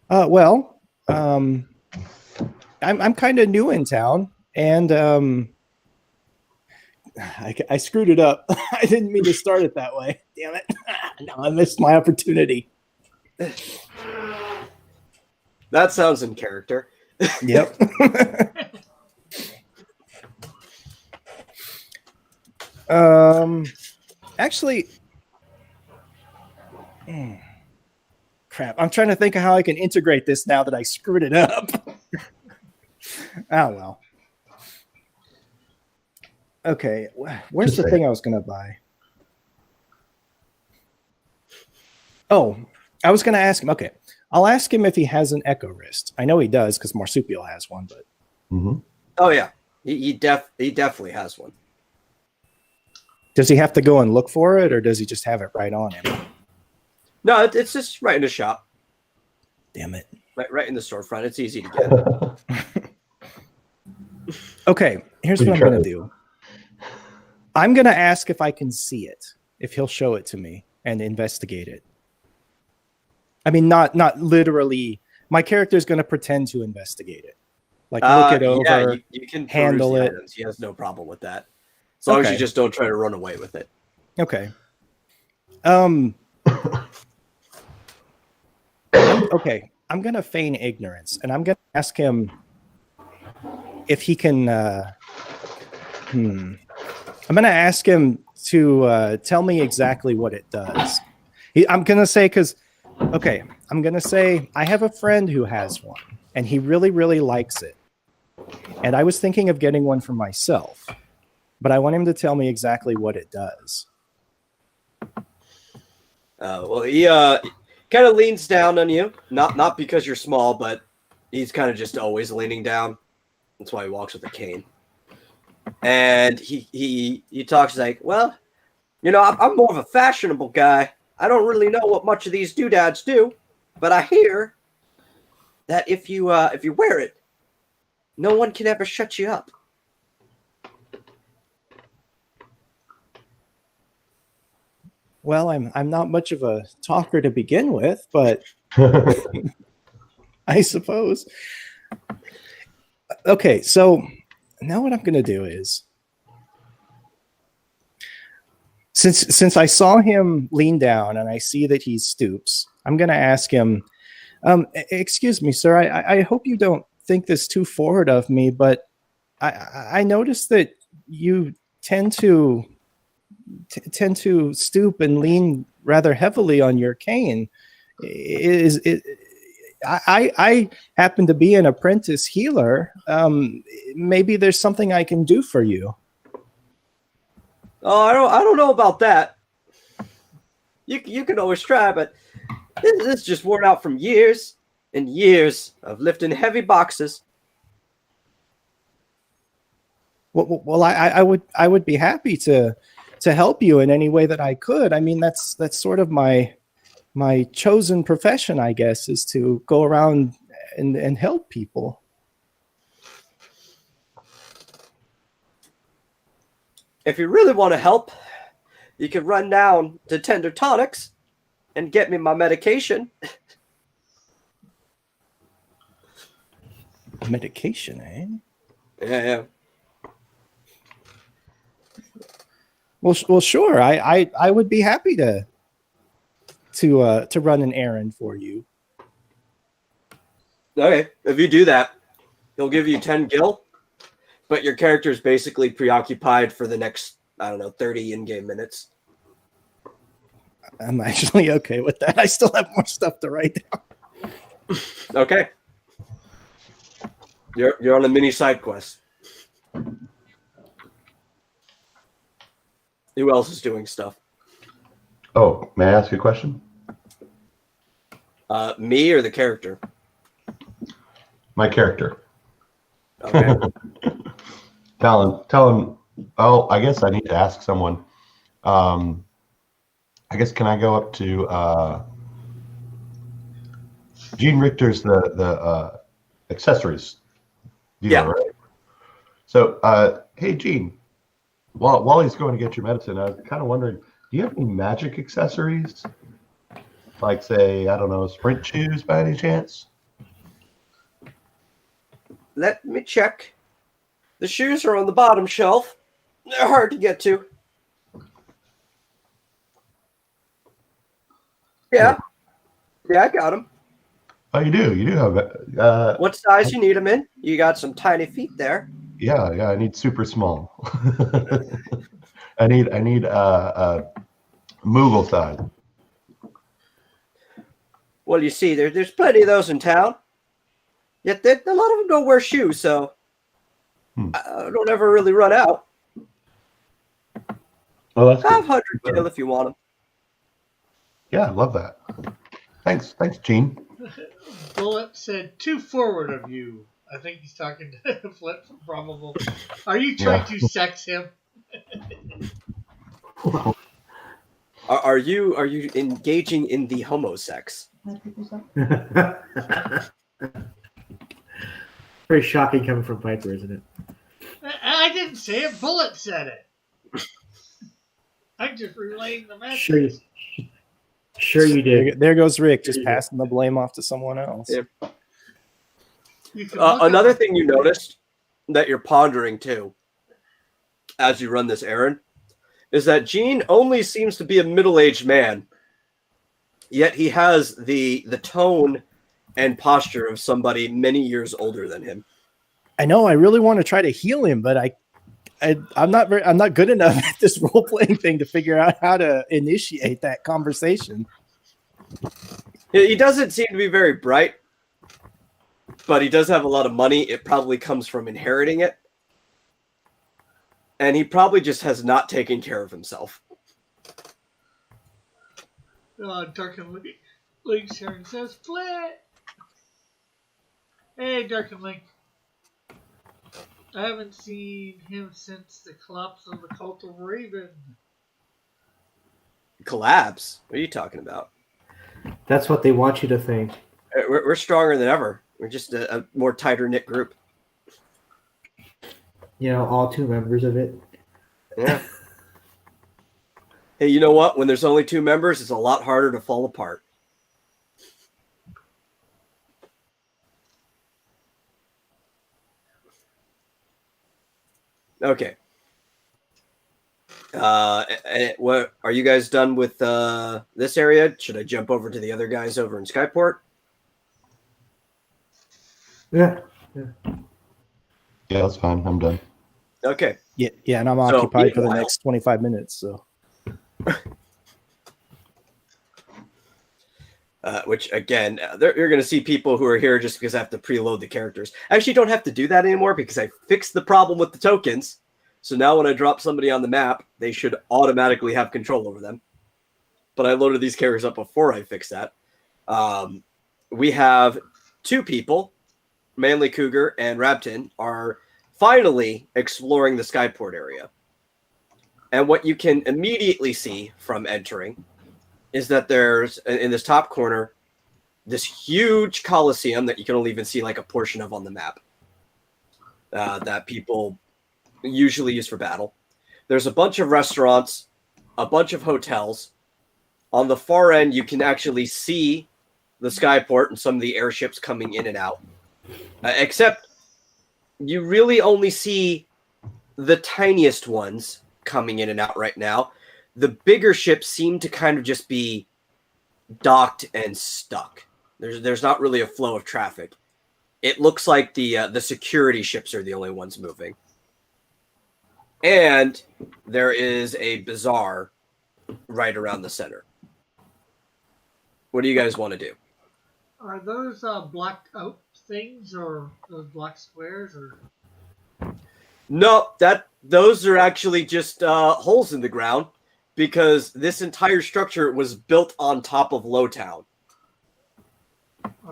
Well, I'm kind of new in town, and I screwed it up. I didn't mean to start it that way. Damn it! No, I missed my opportunity. That sounds in character. Yep. Actually, crap. I'm trying to think of how I can integrate this now that I screwed it up. Oh well. Okay, where's Just the say thing it. I was gonna buy? Oh, I was gonna ask him. Okay, I'll ask him if he has an Echo Wrist. I know he does because Marsupial has one, but Mhm. Oh yeah, he definitely has one. does he have to go and look for it, or does he just have it right on him? No, it's just right in the shop, Damn it. right in the storefront. It's easy to get. Okay, here's what I'm gonna do. I'm gonna ask if I can see it, if he'll show it to me and investigate it. I mean, not literally. My character's gonna pretend to investigate it, like look it over. Yeah, you can handle peruse the it. items. He has no problem with that, as long as you Okay. just don't try to run away with it. Okay. Okay. I'm gonna feign ignorance, and I'm gonna ask him if he can. I'm gonna ask him to tell me exactly what it does. I'm gonna say I'm gonna say I have a friend who has one, and he really, really likes it. And I was thinking of getting one for myself, but I want him to tell me exactly what it does. Well, he kind of leans down on you, not because you're small, but he's kind of just always leaning down. That's why he walks with a cane. And he talks like, well, I'm more of a fashionable guy. I don't really know what much of these doodads do, but I hear that if you wear it, no one can ever shut you up. Well, I'm not much of a talker to begin with, but I suppose. Okay, so now what I'm going to do is, since I saw him lean down and I see that he stoops, I'm going to ask him, excuse me, sir, I hope you don't think this too forward of me, but I noticed that you tend to stoop and lean rather heavily on your cane. I happen to be an apprentice healer. Maybe there's something I can do for you. Oh, I don't know about that. You can always try, but this is just worn out from years and years of lifting heavy boxes. Well, I would be happy to help you in any way that I could. I mean, that's sort of my chosen profession, I guess, is to go around and help people. If you really want to help, you can run down to Tender Tonics and get me my medication. Medication, eh? Yeah. Well, sure. I would be happy to run an errand for you. Okay, if you do that, he'll give you 10 gil, but your character is basically preoccupied for the next, 30 in-game minutes. I'm actually okay with that. I still have more stuff to write down. Okay. You're on a mini side quest. Who else is doing stuff? Oh, may I ask a question? Me or the character? My character. Okay. Tell him. Oh, I guess I need to ask someone. I guess can I go up to Gene Richter's the accessories dealer, Yeah. right? So, hey Gene, while he's going to get your medicine, I was kind of wondering, do you have any magic accessories? Like, say, I don't know, sprint shoes by any chance? Let me check. The shoes are on the bottom shelf. They're hard to get to. Yeah. Yeah, I got them. Oh, you do. You do have. What size you need them in? You got some tiny feet there. Yeah. I need super small. I need Moogle size. Well, you see, there's plenty of those in town. Yet a lot of them don't wear shoes, so I don't ever really run out. Oh, that's 500 gil if you want them. Yeah, I love that. Thanks, Gene. Bullet said, too forward of you. I think he's talking to Flip from Probable. Are you trying to sex him? Are you engaging in the homosex? Very shocking coming from Piper, isn't it? I didn't say it. Bullet said it. I'm just relaying the message. Sure you did. There goes Rick, just passing the blame off to someone else. Yeah. Another Another thing you noticed that you're pondering too, as you run this errand, is that Gene only seems to be a middle-aged man, yet he has the tone and posture of somebody many years older than him. I know. I really want to try to heal him, but I'm not good enough at this role playing thing to figure out how to initiate that conversation. He doesn't seem to be very bright, but he does have a lot of money. It probably comes from inheriting it. And he probably just has not taken care of himself. Dark and Link Sharon says, Flit! Hey, Dark and Link. I haven't seen him since the collapse of the Cult of Raven. Collapse? What are you talking about? That's what they want you to think. We're stronger than ever. We're just a more tighter knit group. You know, all 2 members of it. Yeah. Hey, you know what? When there's only 2 members, it's a lot harder to fall apart. Okay. What are you guys done with this area? Should I jump over to the other guys over in Skyport? Yeah. Yeah, that's fine. I'm done. Okay. Yeah, and I'm So, occupied for the meanwhile- next 25 minutes. So Which, again, you're going to see people who are here just because I have to preload the characters. I actually don't have to do that anymore because I fixed the problem with the tokens. So now when I drop somebody on the map, they should automatically have control over them. But I loaded these characters up before I fixed that. We have 2 people, Manly Cougar and Rabtin, are finally exploring the Skyport area. And what you can immediately see from entering is that there's, in this top corner, this huge coliseum that you can only even see like a portion of on the map that people usually use for battle. There's a bunch of restaurants, a bunch of hotels. On the far end, you can actually see the Skyport and some of the airships coming in and out. Except you really only see the tiniest ones coming in and out right now. The bigger ships seem to kind of just be docked and stuck. There's not really a flow of traffic. It looks like the security ships are the only ones moving. And there is a bazaar right around the center. What do you guys want to do? Are those blacked out things or those black squares or? No, those are actually just holes in the ground because this entire structure was built on top of Lowtown.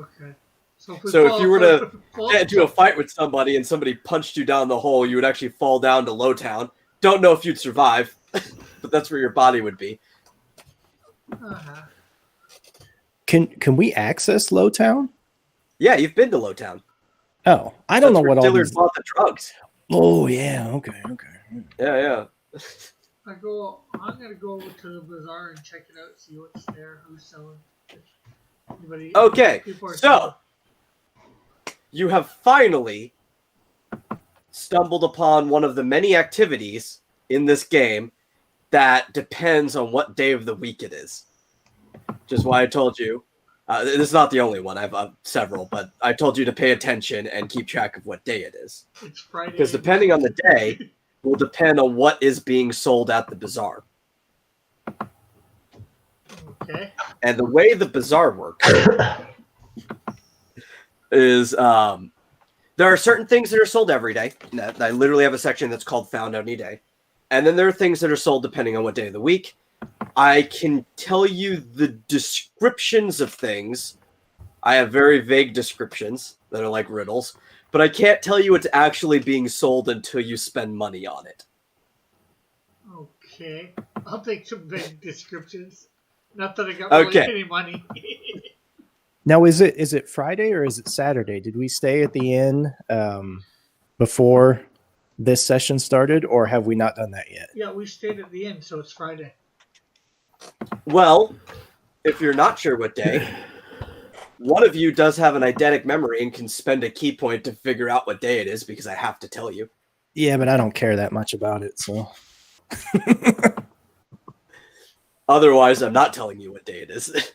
Okay. So So if you were to get into a fight with somebody and somebody punched you down the hole, you would actually fall down to Lowtown. Don't know if you'd survive, but that's where your body would be. Uh-huh. Can we access Lowtown? Yeah, you've been to Lowtown. Oh, I don't know what all Dillard these. bought the drugs. Oh yeah, okay. Yeah. I'm gonna go over to the bazaar and check it out, see what's there, who's selling. Anybody? Okay, People are so you have finally stumbled upon one of the many activities in this game that depends on what day of the week it is. Which is why I told you. This is not the only one. I have several, but I told you to pay attention and keep track of what day it is. It's Friday. Because depending on the day will depend on what is being sold at the bazaar. Okay. And the way the bazaar works is there are certain things that are sold every day. I literally have a section that's called Found Any Day. And then there are things that are sold depending on what day of the week. I can tell you the descriptions of things. I have very vague descriptions that are like riddles, but I can't tell you what's actually being sold until you spend money on it. Okay. I'll take some big descriptions. Not that I got really any money. Now, is it Friday or is it Saturday? Did we stay at the inn before this session started, or have we not done that yet? Yeah, we stayed at the inn, so it's Friday. Well, if you're not sure what day, one of you does have an eidetic memory and can spend a key point to figure out what day it is, because I have to tell you. Yeah, but I don't care that much about it, so. Otherwise, I'm not telling you what day it is.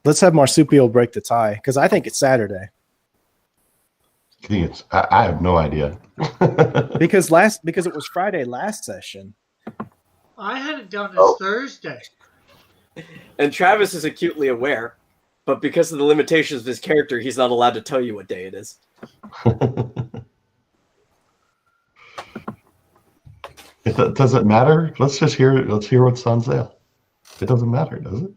Let's have Marsupial break the tie, because I think it's Saturday. I have no idea. because it was Friday last session. I had it down as Thursday. And Travis is acutely aware, but because of the limitations of his character, he's not allowed to tell you what day it is. Does it matter? Let's hear what's on sale. It doesn't matter, does it?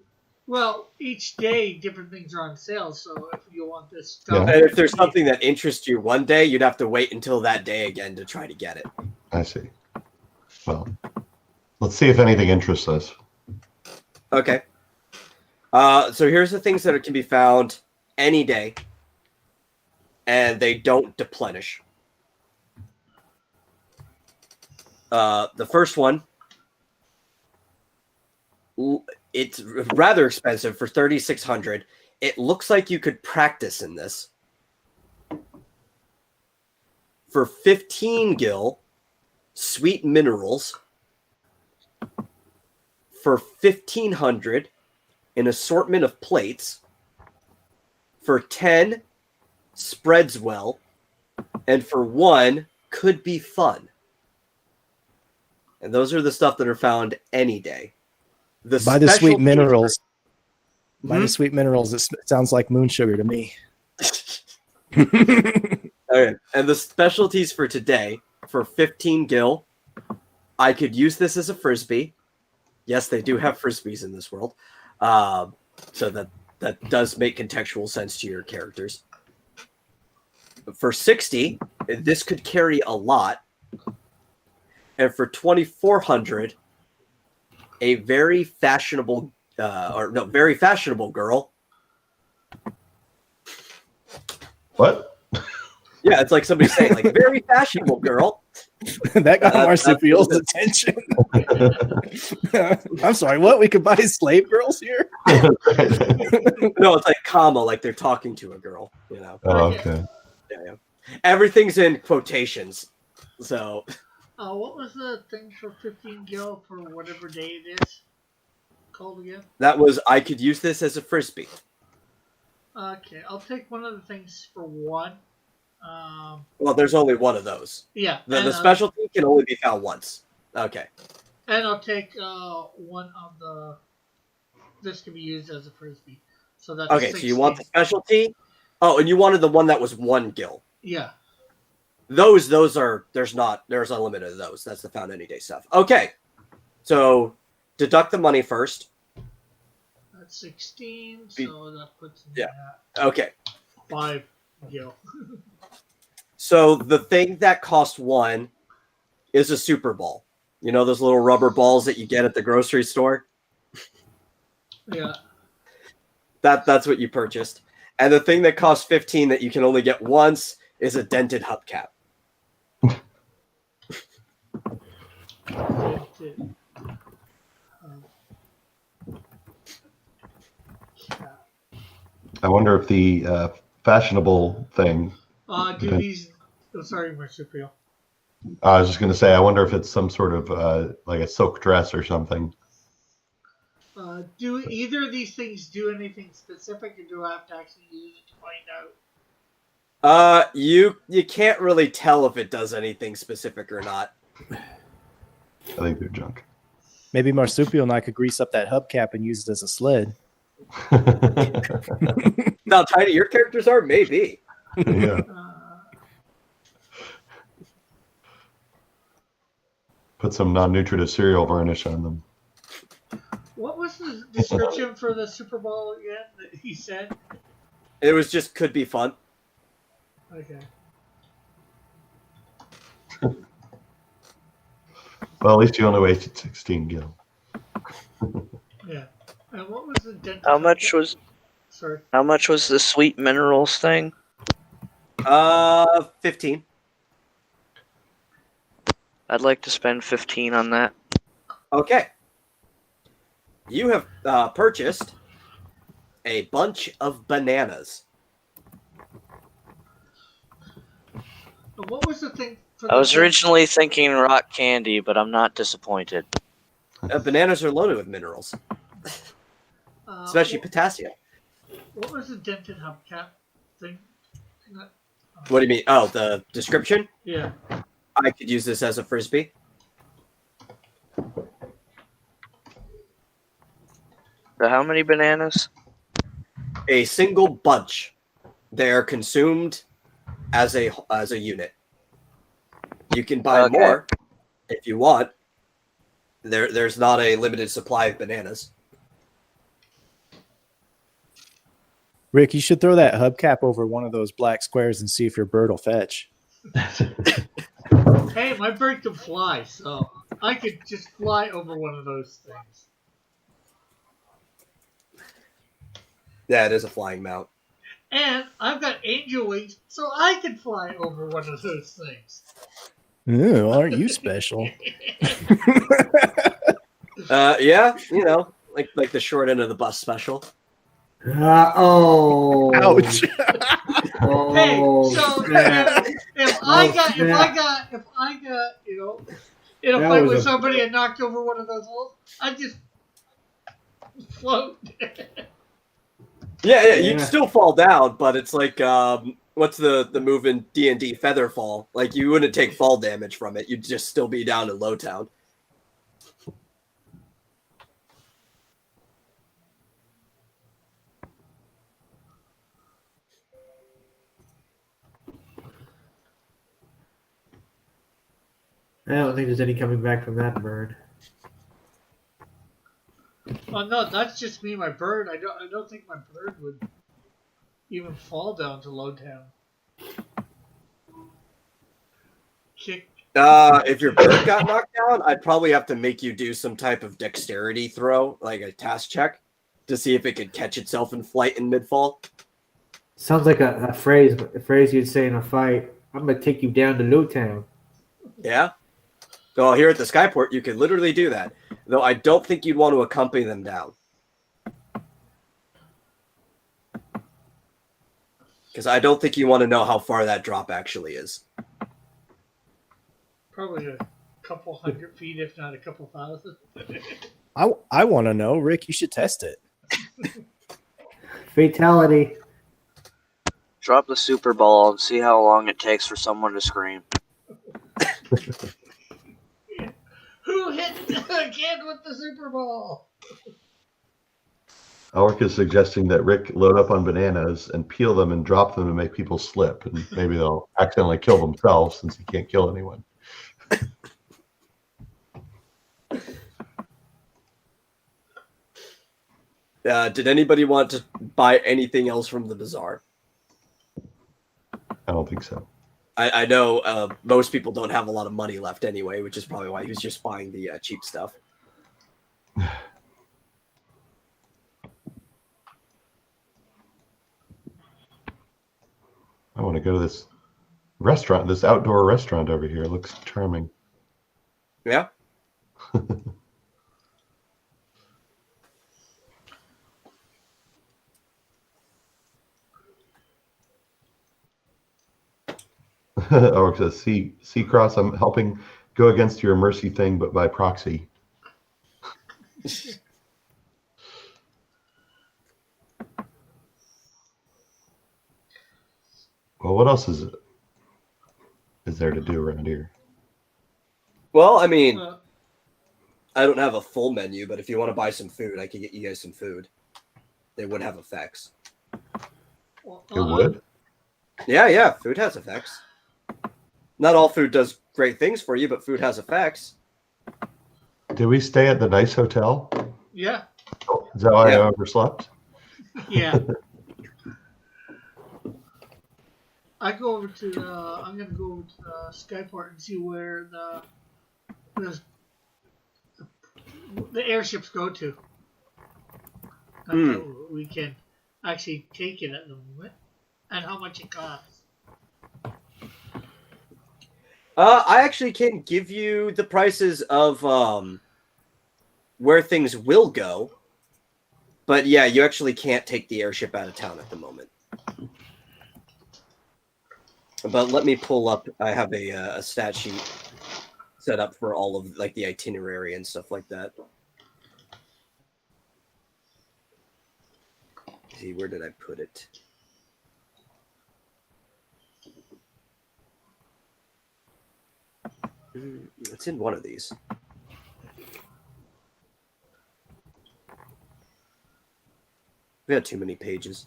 Well, each day different things are on sale, so if you want this stuff... Yeah. And if there's something that interests you one day, you'd have to wait until that day again to try to get it. I see. Well, let's see if anything interests us. Okay. So here's the things that can be found any day, and they don't deplenish. The first one, it's rather expensive for 3,600. It looks like you could practice in this. For 15 gil, sweet minerals. For 1,500, an assortment of plates. For 10, spreads well. And for 1, could be fun. And those are the stuff that are found any day. By the sweet minerals. By the sweet minerals, it sounds like moon sugar to me. Okay. And the specialties for today, for 15 gil, I could use this as a frisbee. Yes, they do have frisbees in this world. So that does make contextual sense to your characters. For 60, this could carry a lot. And for 2,400, a very fashionable, very fashionable girl. What? Yeah, it's like somebody saying, like, very fashionable girl. That got Marsupial's attention. I'm sorry, what? We could buy slave girls here? No, it's like comma, like they're talking to a girl, you know. Oh, okay. Yeah. Everything's in quotations. So what was the thing for 15 gil for whatever day it is called again? that was, I could use this as a frisbee. Okay, I'll take one of the things for 1. Well, there's only one of those. Yeah. The specialty can only be found once. Okay. And I'll take one of the... This can be used as a frisbee. So that's Okay, 16. so you want the specialty? Oh, and you wanted the one that was 1 gil. Yeah. Those are, there's unlimited of those. That's the found any day stuff. Okay. So deduct the money first. That's 16, so that puts in Yeah. that. Okay. 5 gil. So the thing that costs 1 is a super ball. You know those little rubber balls that you get at the grocery store? Yeah. That's what you purchased. And the thing that costs 15 that you can only get once is a dented hubcap. I wonder if the fashionable thing. Do these... Oh, sorry, Marsupial. I was just going to say, I wonder if it's some sort of like a silk dress or something. Do either of these things do anything specific, or do I have to actually use it to find out? You can't really tell if it does anything specific or not. I think they're junk. Maybe Marsupial and I could grease up that hubcap and use it as a sled. Now, tiny your characters are? Maybe. Yeah. Put some non-nutritive cereal varnish on them. What was the description for the Super Bowl again that he said? It was just could be fun. Okay. Well, at least you only wasted 16 gil. Yeah. And what was the dental? How much was? Sorry. How much was the sweet minerals thing? 15. I'd like to spend 15 on that. Okay. You have purchased a bunch of bananas. What was the thing? For I was originally thinking rock candy, but I'm not disappointed. Bananas are loaded with minerals, especially potassium. What was the dented hubcap thing? What do you mean? Oh, the description? Yeah. I could use this as a frisbee. So how many bananas? A single bunch. They are consumed as a unit. You can buy more if you want. There's not a limited supply of bananas. Rick, you should throw that hubcap over one of those black squares and see if your bird will fetch. Hey, my bird can fly, so I could just fly over one of those things. Yeah, it is a flying mount. And I've got angel wings, so I can fly over one of those things. Ooh, aren't you special? Yeah, you know, like the short end of the bus special. Oh. Ouch. Oh, Hey, so snap. if I got, you know, in a That fight was with a- somebody and knocked over one of those holes, I just float. Yeah, you'd Yeah. still fall down, but it's like what's the move in D&D feather fall? Like you wouldn't take fall damage from it. You'd just still be down in low town. I don't think there's any coming back from that bird. Oh no, that's just me, my bird. I don't think my bird would even fall down to low town. Kick. If your bird got knocked down, I'd probably have to make you do some type of dexterity throw, like a task check, to see if it could catch itself in flight in mid-fall. Sounds like a phrase you'd say in a fight. I'm gonna take you down to Low Town. Yeah? Well, here at the Skyport, you can literally do that. Though I don't think you'd want to accompany them down. Because I don't think you want to know how far that drop actually is. Probably a couple 100 feet, if not a couple thousand. I want to know, Rick. You should test it. Fatality. Drop the super ball and see how long it takes for someone to scream. Who hit the kid with the Super Bowl? Alric is suggesting that Rick load up on bananas and peel them and drop them to make people slip, and maybe they'll accidentally kill themselves since he can't kill anyone. Did anybody want to buy anything else from the bazaar? don't think so. I know most people don't have a lot of money left anyway, which is probably why he was just buying the cheap stuff. I want to go to this restaurant, this outdoor restaurant over here. It looks charming. Yeah. Or it says C cross. I'm helping go against your mercy thing, but by proxy. Well, what else is there to do around here? Well, I mean, Uh, I don't have a full menu, but if you want to buy some food, I can get you guys some food. They would have effects. well, It would. Yeah, food has effects. Not all food does great things for you, but food has effects. Did we stay at the nice hotel? Yeah, Is that why Yeah. I overslept? yeah. I'm gonna go over to the skyport and see where the airships go to. We can actually take it at the moment, and how much it costs. I actually can give you the prices of where things will go, but yeah, you actually can't take the airship out of town at the moment. But let me pull up. I have a stat sheet set up for all of like the itinerary and stuff like that. Let's see, where did I put it? It's in one of these. We had too many pages.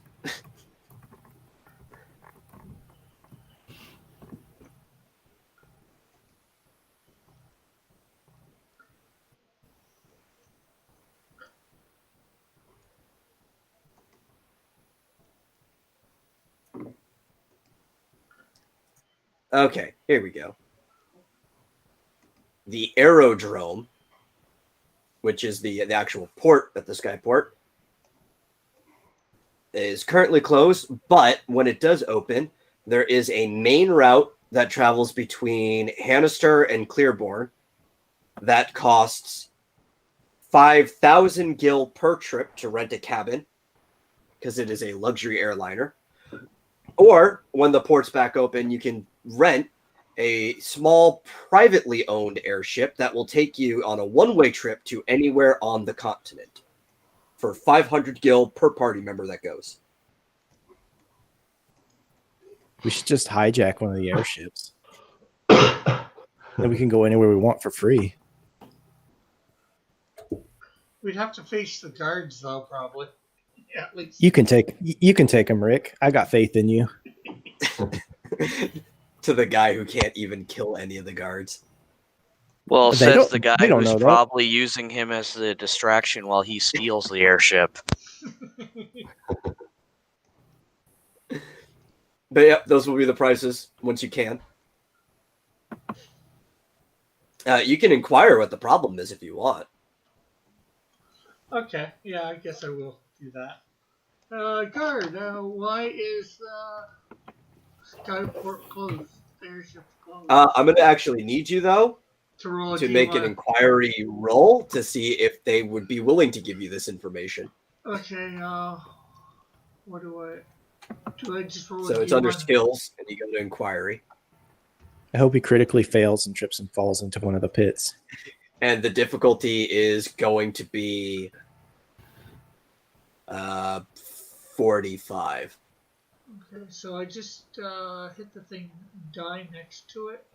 Okay, here we go. The aerodrome, which is the actual port at the skyport, is currently closed, but when it does open, there is a main route that travels between Hannister and Clearborn that costs 5,000 gil per trip to rent a cabin, because it is a luxury airliner. Or when the port's back open, you can rent a small privately owned airship that will take you on a one-way trip to anywhere on the continent for 500 gil per party member that goes. We should just hijack one of the airships. Then we can go anywhere we want for free. We'd have to face the guards, though, probably. Yeah, at least. You can take them, Rick. I got faith in you. To the guy who can't even kill any of the guards. Well, They says don't- the guy they don't who's know that. probably using him as the distraction while he steals the airship. But yeah, those will be the prices once you can. You can inquire what the problem is if you want. Okay, yeah, I guess I will do that. Guard, why is Skyport closed? Airship's closed. I'm going to actually need you, though, to roll a to make an D1. inquiry roll to see if they would be willing to give you this information. Okay, what do I just roll a So it's D1? under skills, and you go to inquiry. I hope he critically fails and trips and falls into one of the pits. And the difficulty is going to be 45. Okay, so I just hit the thing, die next to it.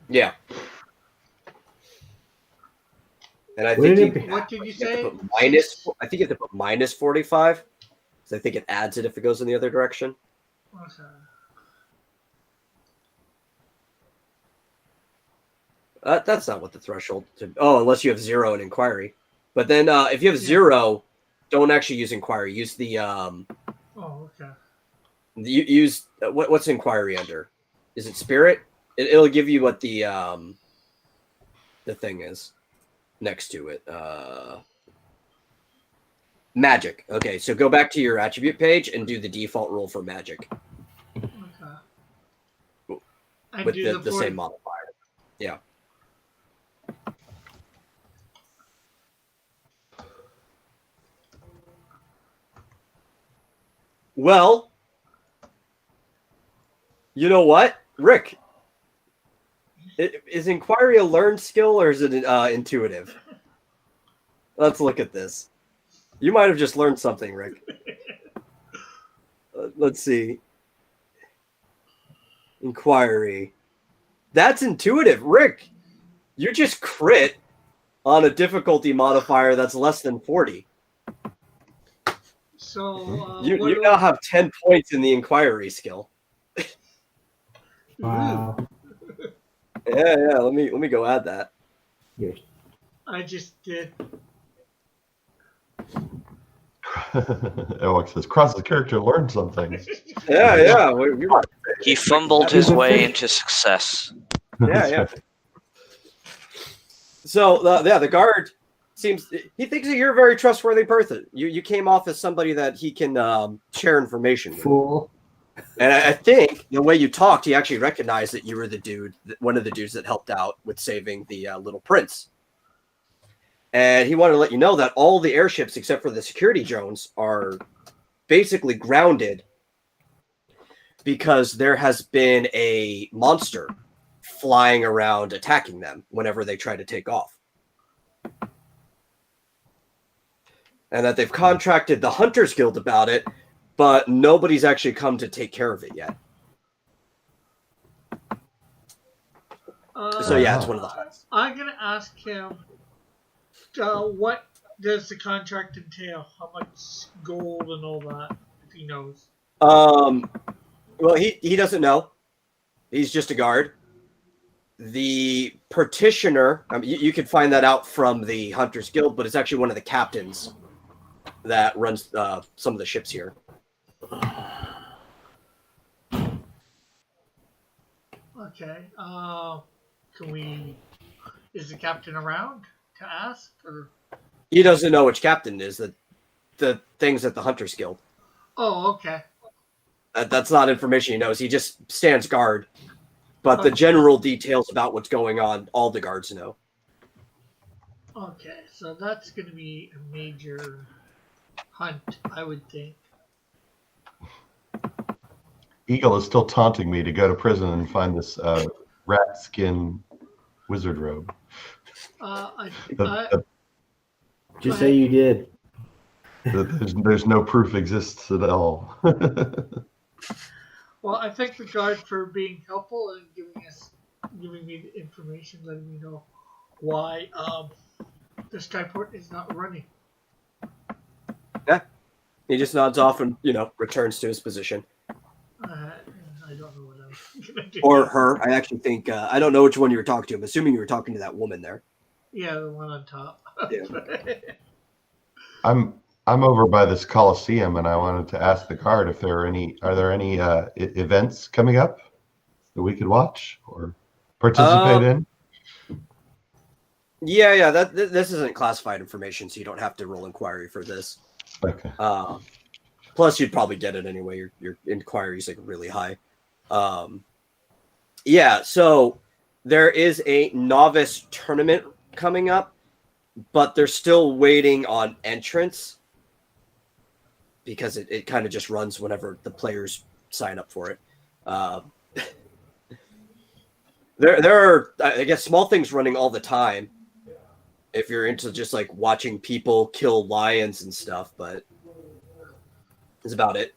Yeah. And I What think did you, it What did you you have say? to put minus. I think you have to put minus 45. So I think it adds it if it goes in the other direction. Okay. That's not what the threshold. Unless you have 0 in inquiry. But then if you have 0, don't actually use inquiry. Use the Oh, okay. You use what's inquiry under? Is it spirit? It'll give you what the thing is next to it. Magic. Okay, so go back to your attribute page and do the default roll for magic. Okay. With the same modifier. Yeah. Well, you know what, Rick? Is inquiry a learned skill or is it intuitive? Let's look at this. You might have just learned something, Rick. Let's see. Inquiry. That's intuitive, Rick. You just crit on a difficulty modifier that's less than 40. So you now have 10 points in the inquiry skill. Wow. Yeah. Let me go add that. Yes. I just did. Alex says, Cross's character learned something. Yeah. He fumbled his way into success. Yeah. So the guard he thinks that you're a very trustworthy person. You came off as somebody that he can share information with. Fool. And I think the way you talked, he actually recognized that you were one of the dudes that helped out with saving the little prince. And he wanted to let you know that all the airships, except for the security drones, are basically grounded because there has been a monster flying around attacking them whenever they try to take off. And that they've contracted the Hunters Guild about it, but nobody's actually come to take care of it yet. So yeah, it's one of the hunts. I'm gonna ask him, what does the contract entail? How much gold and all that, if he knows. Well, he doesn't know. He's just a guard. The petitioner, you can find that out from the Hunters Guild, but it's actually one of the captains that runs some of the ships here. Okay. Is the captain around to ask? Or? He doesn't know which captain is. The things at the Hunters Guild. Oh, okay. That's not information he knows. He just stands guard. But the general details about what's going on, all the guards know. Okay, so that's going to be a major hunt, I would think. Eagle is still taunting me to go to prison and find this rat skin wizard robe. Just say you did. There's no proof exists at all. Well, I thank the guard for being helpful and giving me the information, letting me know why the skyport is not running. Yeah. He just nods off and, returns to his position. I don't know what I'm going to do. Or her. I actually think, I don't know which one you were talking to. I'm assuming you were talking to that woman there. Yeah, the one on top. Yeah. I'm over by this Coliseum, and I wanted to ask the guard if are there any events coming up that we could watch or participate in? Yeah. This isn't classified information, so you don't have to roll inquiry for this. Okay. Plus, you'd probably get it anyway. Your inquiry is really high. Yeah. So there is a novice tournament coming up, but they're still waiting on entrance. Because it kind of just runs whenever the players sign up for it. There are, I guess, small things running all the time if you're into just watching people kill lions and stuff, but that's about it.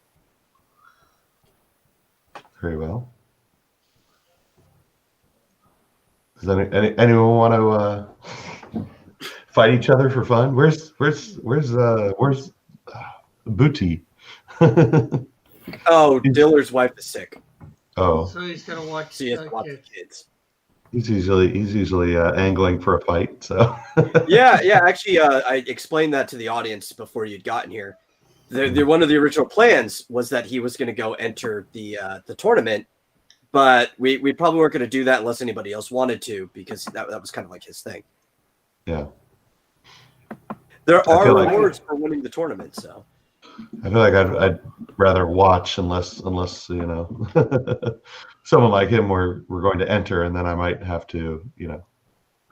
Very well. Does anyone want to fight each other for fun? Where's Booty? Oh, Diller's wife is sick. Oh, So he's going to watch So he has to watch kids. the kids. he's usually angling for a fight. So Yeah. Actually, I explained that to the audience before you'd gotten here. one of the original plans was that he was going to go enter the tournament, but we probably weren't going to do that unless anybody else wanted to, because that was kind of like his thing. Yeah. There I are feel like- rewards for winning the tournament, so. I feel like I'd rather watch unless you know someone like him we're going to enter, and then I might have to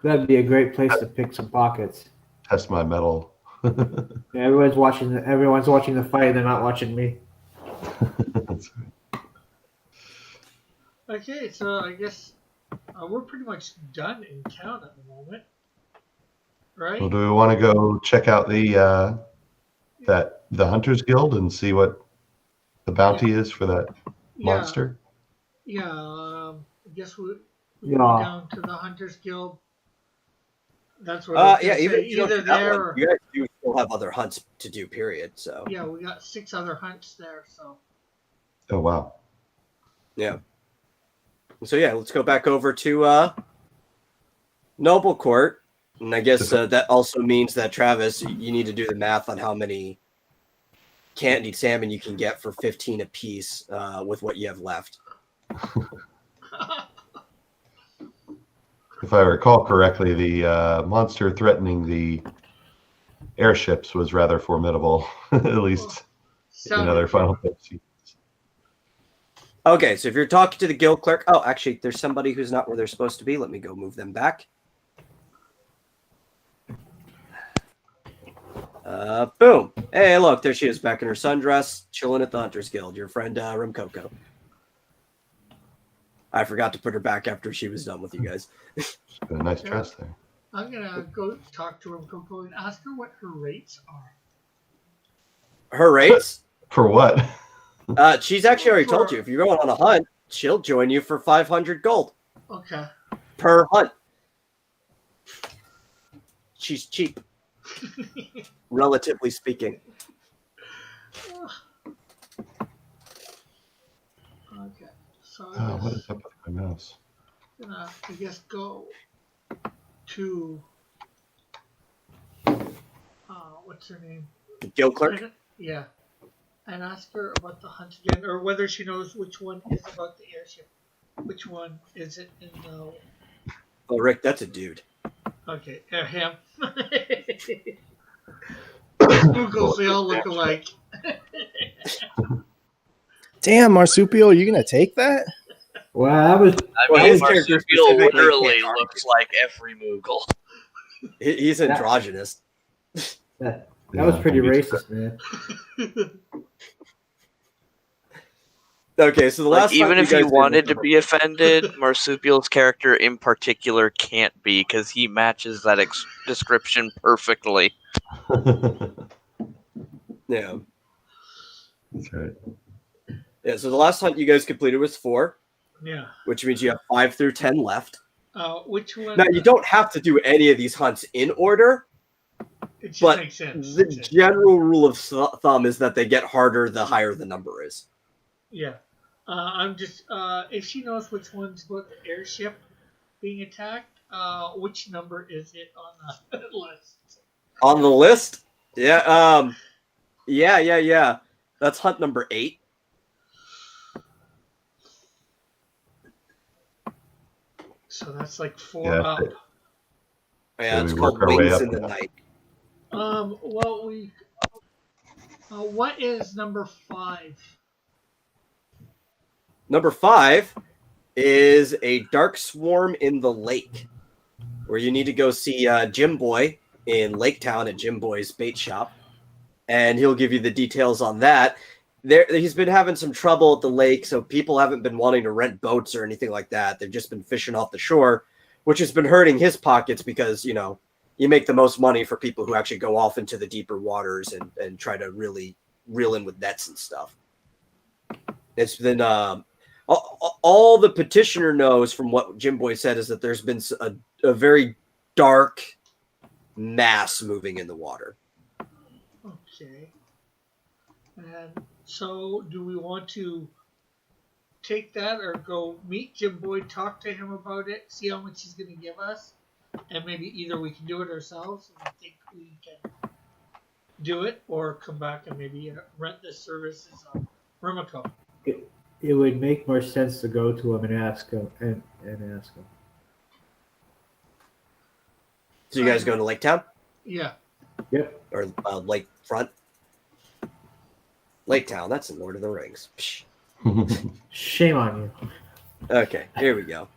That'd be a great place to pick some pockets. test my metal. Yeah, everyone's watching the fight. They're not watching me. That's right. Okay, so I guess we're pretty much done in town at the moment, right? Well, do we want to go check out the Hunters Guild and see what the bounty is for that monster? Yeah, I guess we Yeah. go down to the Hunters Guild. That's what I was gonna say. Even if you don't Either do that there one, or you guys do still have other hunts to do, period. So yeah, we got 6 other hunts there. So Oh wow. yeah. So yeah, let's go back over to Noble Court, and I guess that also means that Travis, you need to do the math on how many candied salmon you can get for 15 apiece with what you have left. If I recall correctly, the monster threatening the airships was rather formidable, at least in other Final Fantasy. Okay, so if you're talking to the guild clerk, oh, actually, there's somebody who's not where they're supposed to be. Let me go move them back. Boom. Hey, look, there she is back in her sundress, chilling at the Hunters Guild. Your friend, Rimcoco. I forgot to put her back after she was done with you guys. She's got a nice dress there. I'm gonna go talk to Coco and ask her what her rates are. Her rates? For what? She's actually already told you. If you're going on a hunt, she'll join you for 500 gold Okay. per hunt. She's cheap, relatively speaking. Okay. So Oh, what is up with my mouse? I guess go to what's her name? The guild clerk? Yeah. And ask her about the hunt again, or whether she knows which one is about the airship. Which one is it in the... Oh, Rick, that's a dude. Okay, him. Googles, they all look alike. Damn, Marsupial, are you gonna take that? Well, that was Well, I mean, his character Marsupial specifically literally can't looks like every Moogle. He's androgynous. that was pretty me too. racist, man. Okay, so the last Like, even time if you he guys wanted to be offended, Marsupial's character in particular can't be, because he matches that description perfectly. Yeah. That's right. Yeah, so the last hunt you guys completed was 4, Yeah. which means you have 5 through 10 left. Which one? Now, you don't have to do any of these hunts in order, It just but makes sense. the general rule of thumb is that they get harder the higher the number is. Yeah. I'm just if she knows which one's about the airship being attacked, which number is it on the list? On the list? Yeah, yeah. That's hunt number 8. So that's like 4 Yeah, up. Yeah, So it's we called work our way Wings up in the now. Night. Well, we. What is number 5? Number 5 is a dark swarm in the lake, where you need to go see Jim Boy in Lake Town at Jim Boy's bait shop, and he'll give you the details on that. He's been having some trouble at the lake, so people haven't been wanting to rent boats or anything like that. They've just been fishing off the shore, which has been hurting his pockets because, you know, you make the most money for people who actually go off into the deeper waters and try to really reel in with nets and stuff. It's been all the petitioner knows from what Jim Boy said is that there's been a very dark mass moving in the water. Okay. And so, do we want to take that or go meet Jim Boy, talk to him about it, see how much he's going to give us, and maybe either we can do it ourselves, and I think we can. do it, or come back and maybe rent the services of Rumiko. It would make more sense to go to him and ask him and ask him. So you guys going to Lake Town Yeah. Yep. or Lake Front? Lake Town. That's in Lord of the Rings. Psh. Shame on you. Okay, here we go.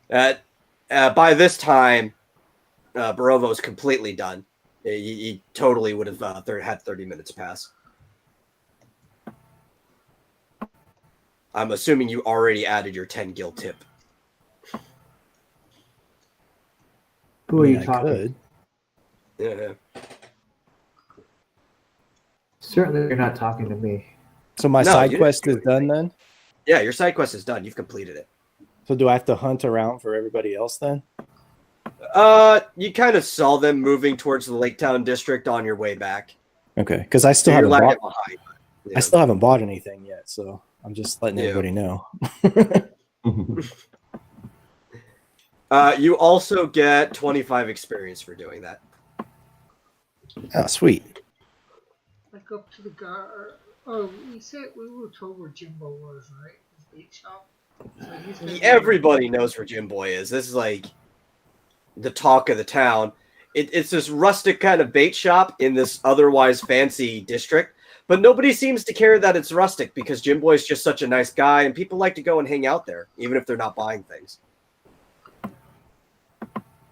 By this time, Barovo's completely done. He totally would have had 30 minutes pass. I'm assuming you already added your 10 gil tip. Who are you I talking? could. Yeah. Certainly, you're not talking to me. So my No, side you quest didn't is do done then? Yeah, your side quest is done. You've completed it. So do I have to hunt around for everybody else then? You kind of saw them moving towards the Lake Town district on your way back. Okay, because I So still you're haven't lagging bought. behind. Yeah. I still haven't bought anything yet, so I'm just letting Yeah. everybody know. You also get 25 experience for doing that. Oh, sweet. Like up to the guard. Oh, we said we were told where Jimbo was, right? His bait shop. So he's gonna be- Everybody knows where Jim Boy is. This is like the talk of the town. It's this rustic kind of bait shop in this otherwise fancy district, but nobody seems to care that it's rustic because Jim Boy's just such a nice guy, and people like to go and hang out there, even if they're not buying things.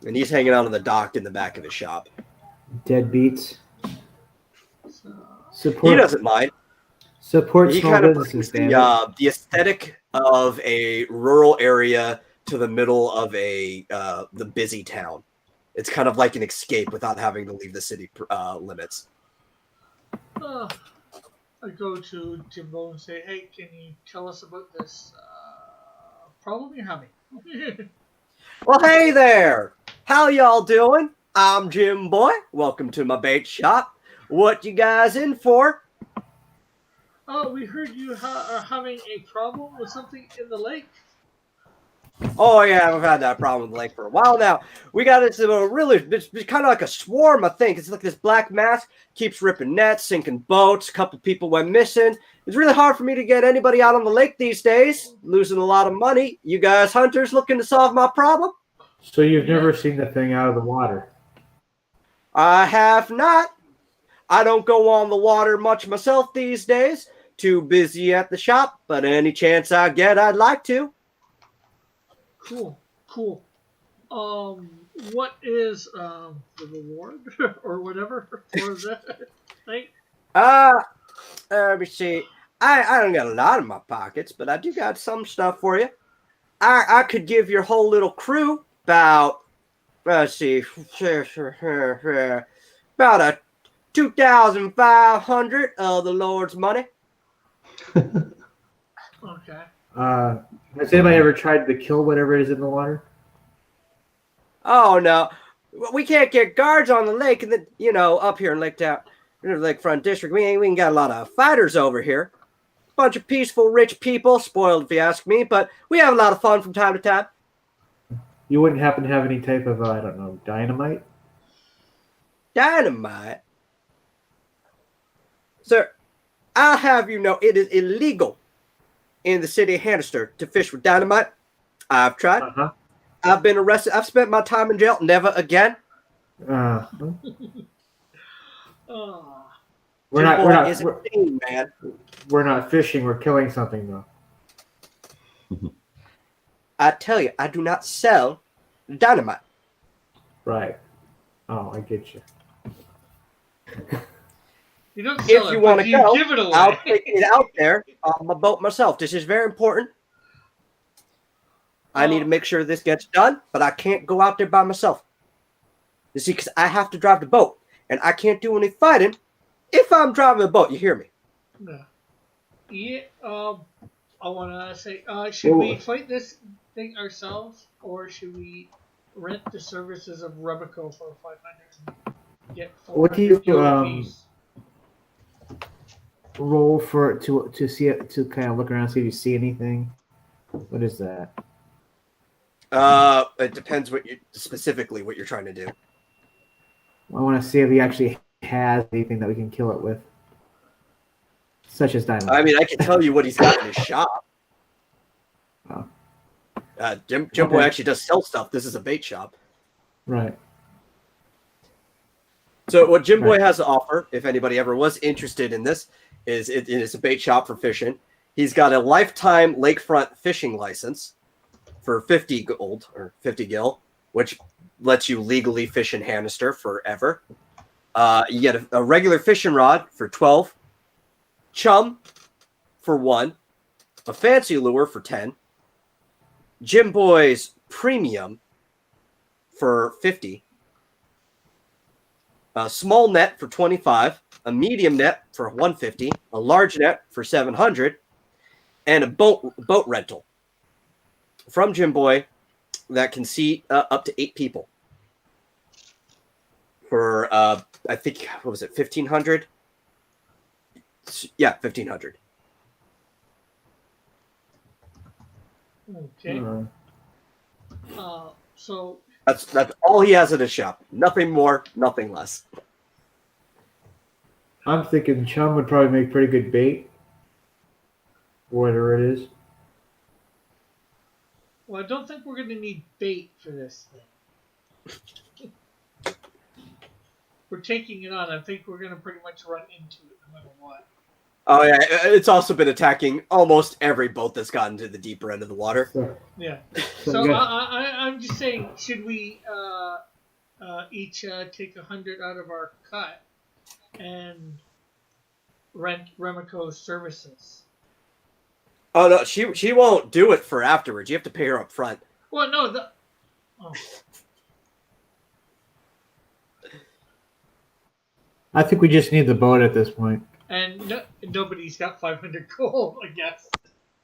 And he's hanging out on the dock in the back of his shop. Deadbeats. So, Support. He doesn't mind. Support He small kind of businesses, brings damn it. the aesthetic of a rural area to the middle of the busy town. It's kind of like an escape without having to leave the city limits. I go to Jimbo and say, "Hey, can you tell us about this problem you're having?" Well, hey there! How y'all doing? I'm Jim Boy. Welcome to my bait shop. What you guys in for? Oh, we heard you are having a problem with something in the lake. Oh yeah, we've had that problem with the lake for a while now. We got this it's kind of like a swarm, I think. It's like this black mass keeps ripping nets, sinking boats. A couple people went missing. It's really hard for me to get anybody out on the lake these days. Losing a lot of money. You guys hunters looking to solve my problem? So you've never seen the thing out of the water? I have not. I don't go on the water much myself these days. Too busy at the shop, but any chance I get, I'd like to. Cool. What is the reward or whatever for that thing? Let me see. I don't got a lot in my pockets, but I do got some stuff for you. I could give your whole little crew about, let's see, about a 2,500 of the Lord's money. Okay. Has anybody ever tried to kill whatever is in the water? Oh no, we can't get guards on the lake, and up here in Lake Town, Lakefront District, we ain't got a lot of fighters over here. Bunch of peaceful, rich people, spoiled if you ask me, but we have a lot of fun from time to time. You wouldn't happen to have any type of, I don't know, dynamite? Dynamite? Sir, I'll have you know it is illegal in the city of Hannister to fish with dynamite. I've tried. Uh-huh. I've been arrested. I've spent my time in jail. Never again. Oh, We're Jim not. Boy We're not. is We're, insane, man. we're not fishing. We're killing something, though. I tell you, I do not sell dynamite. Right. Oh, I get you. you don't If sell you it, want but to you go, give it away. I'll take it out there on my boat myself. This is very important. I need to make sure this gets done, but I can't go out there by myself. You see, because I have to drive the boat, and I can't do any fighting if I'm driving the boat. You hear me? No. Yeah. I want to say, should we fight this thing ourselves, or should we rent the services of Rubico for 500? Get 400 What do you apiece? roll for to see it, to kind of look around, see if you see anything? What is that? It depends specifically what you're trying to do. I want to see if he actually has anything that we can kill it with, such as dynamite. I mean, I can tell you what he's got in his shop. Oh. Jim Boy actually does sell stuff. This is a bait shop. Right. So what Jim Boy has to offer, if anybody ever was interested in this, is it is a bait shop for fishing. He's got a lifetime lakefront fishing license for 50 gold or 50 gil, which lets you legally fish in Hanister forever. You get a regular fishing rod for 12, chum for 1, a fancy lure for 10, Jim Boy's premium for 50, a small net for 25, a medium net for 150, a large net for 700, and a boat rental from Jim Boy that can seat up to 8 people for I think, what was it, 1,500? Yeah, 1,500. Okay. So That's all he has at his shop. Nothing more, nothing less. I'm thinking chum would probably make pretty good bait, whatever it is. well, I don't think we're going to need bait for this thing. We're taking it on. I think we're going to pretty much run into it no matter what. Oh yeah, it's also been attacking almost every boat that's gotten to the deeper end of the water. Yeah. So So good. I'm just saying, should we each take 100 out of our cut and rent Remiko's services? Oh no, she won't do it for afterwards. You have to pay her up front. Well, no. I think we just need the boat at this point. And nobody's got 500 gold, I guess.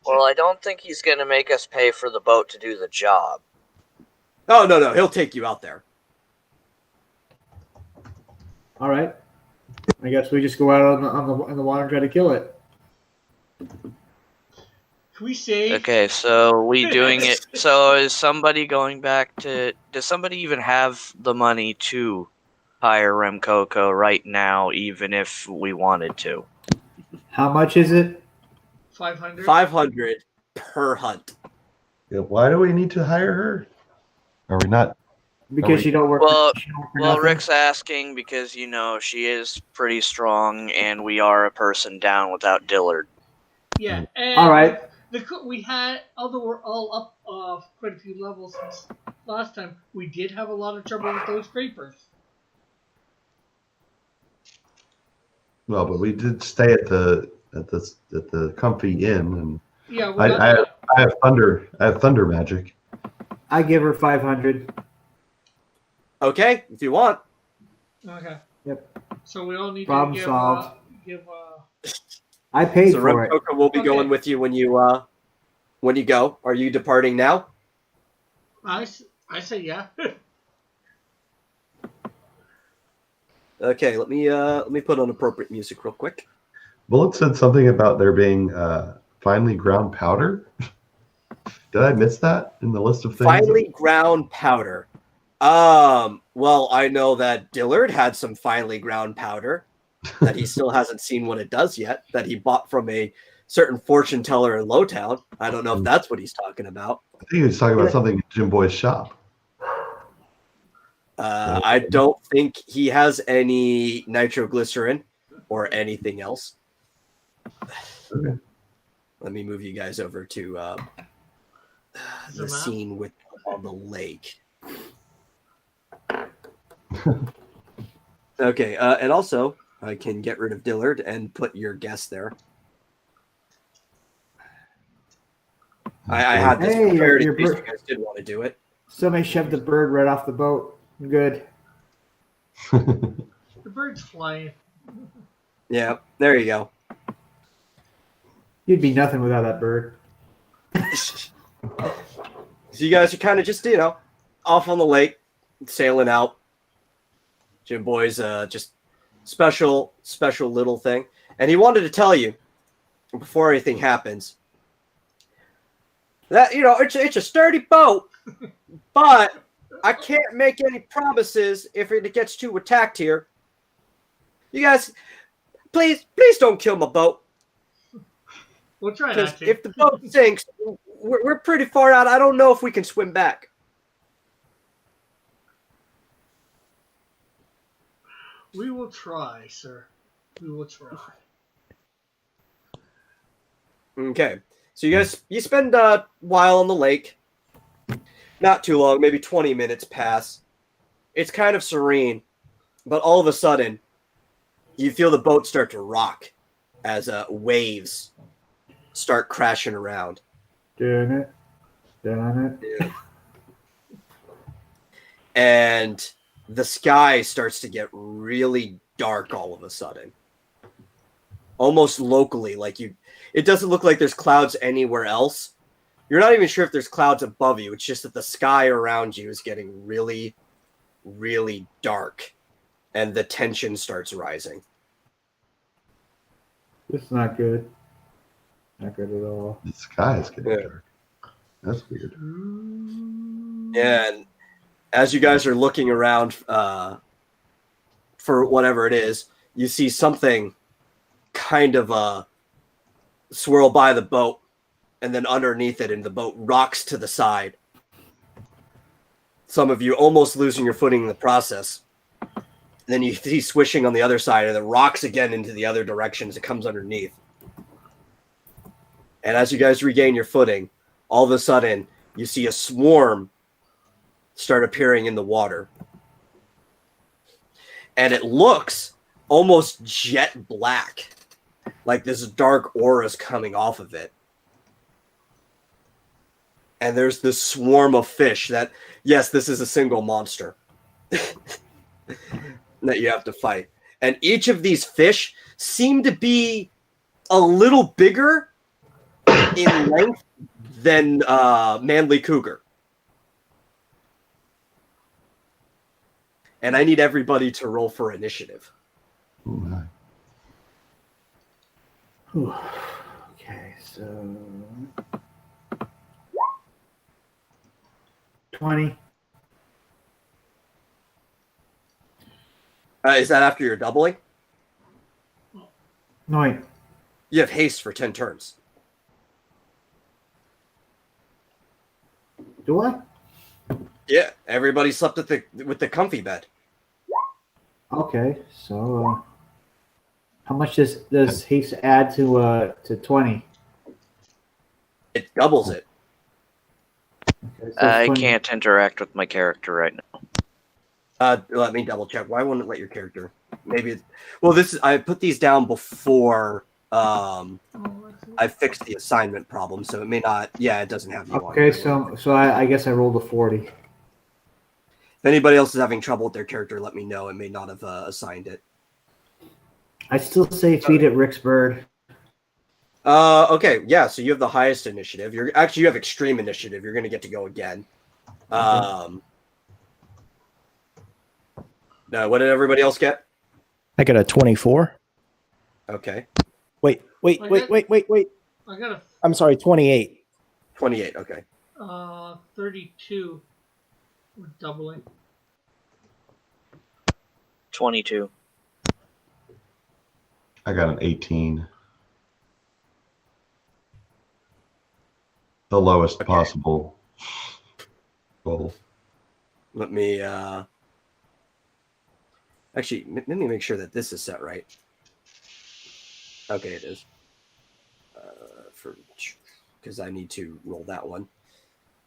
Well, I don't think he's going to make us pay for the boat to do the job. Oh no, he'll take you out there. All right. I guess we just go out on the water and try to kill it. Can we save? Okay, so we doing it. So is somebody going back to? Does somebody even have the money to hire Remcoco right now, even if we wanted to? How much is it? 500? 500 per hunt. Yeah, why do we need to hire her? Are we not? Because you don't work. Well, you don't work for Well, nothing? Rick's asking because she is pretty strong, and we are a person down without Dillard. Yeah. And All right. We had, although we're all up quite a few levels since last time, we did have a lot of trouble with those scrapers. Well, but we did stay at the comfy inn, and Yeah. I have thunder magic. I give her 500. Okay, if you want. Okay. Yep. So we all need Problem to solved. give I paid So for it. Remcoco will be Okay. going with you when you go. Are you departing now? I say yeah. Okay, let me put on appropriate music real quick. Bullet said something about there being finely ground powder. Did I miss that in the list of things? Finely ground powder. Well, I know that Dillard had some finely ground powder that he still hasn't seen what it does yet, that he bought from a certain fortune teller in Lowtown. I don't know if that's what he's talking about. I think he was talking about something in Jim Boy's shop. I don't think he has any nitroglycerin or anything else. Okay. Let me move you guys over to the scene with on the lake. Okay, and also I can get rid of Dillard and put your guest there. I had this Hey, prepared in your case you bird- guys did want to do it. Somebody shoved the bird right off the boat. I'm good. The bird's flying. Yeah, there you go. You'd be nothing without that bird. So you guys are kind of just, off on the lake, sailing out. Jim Boy's just special little thing. And he wanted to tell you, before anything happens, that, it's a sturdy boat, but I can't make any promises if it gets too attacked here. You guys, please don't kill my boat. We'll try Because not to. if the boat sinks, we're pretty far out. I don't know if we can swim back. We will try, sir. We will try. Okay. So you spend a while on the lake. Not too long, maybe 20 minutes pass. It's kind of serene, but all of a sudden, you feel the boat start to rock as waves start crashing around. Doing it. And the sky starts to get really dark all of a sudden. Almost locally, it doesn't look like there's clouds anywhere else. You're not even sure if there's clouds above you. It's just that the sky around you is getting really, really dark. And the tension starts rising. This is not good. Not good at all. The sky is getting dark. That's weird. And as you guys are looking around for whatever it is, you see something kind of swirl by the boat. And then underneath it, and the boat rocks to the side. Some of you almost losing your footing in the process. Then you see swishing on the other side, and it rocks again into the other direction as it comes underneath. And as you guys regain your footing, all of a sudden, you see a swarm start appearing in the water. And it looks almost jet black, like this dark aura is coming off of it. And there's this swarm of fish that, yes, this is a single monster that you have to fight. And each of these fish seem to be a little bigger in length than Manly Cougar. And I need everybody to roll for initiative. Ooh, Okay, so 20. Is that after you're doubling? 9. You have haste for 10 turns. Do I? Yeah, everybody slept with the comfy bed. Okay, so how much does haste add to 20? It doubles it. Okay, so I 20. can't interact with my character right now. Let me double check. Why won't it let your character? Maybe I put these down before I fixed the assignment problem, so it may not. Yeah, it doesn't have you on. Okay, so I guess I rolled a 40. If anybody else is having trouble with their character, let me know. It may not have assigned it. I still say feed it Rick's bird. Okay, yeah. So you have the highest initiative. You have extreme initiative. You're going to get to go again. No, what did everybody else get? I got a 24. Okay, Wait. I got I'm sorry, 28. 28. Okay. 32. We're doubling. 22. I got an 18. The lowest possible goal. Let me actually let me make sure that this is set right. Okay, it is. Because I need to roll that one.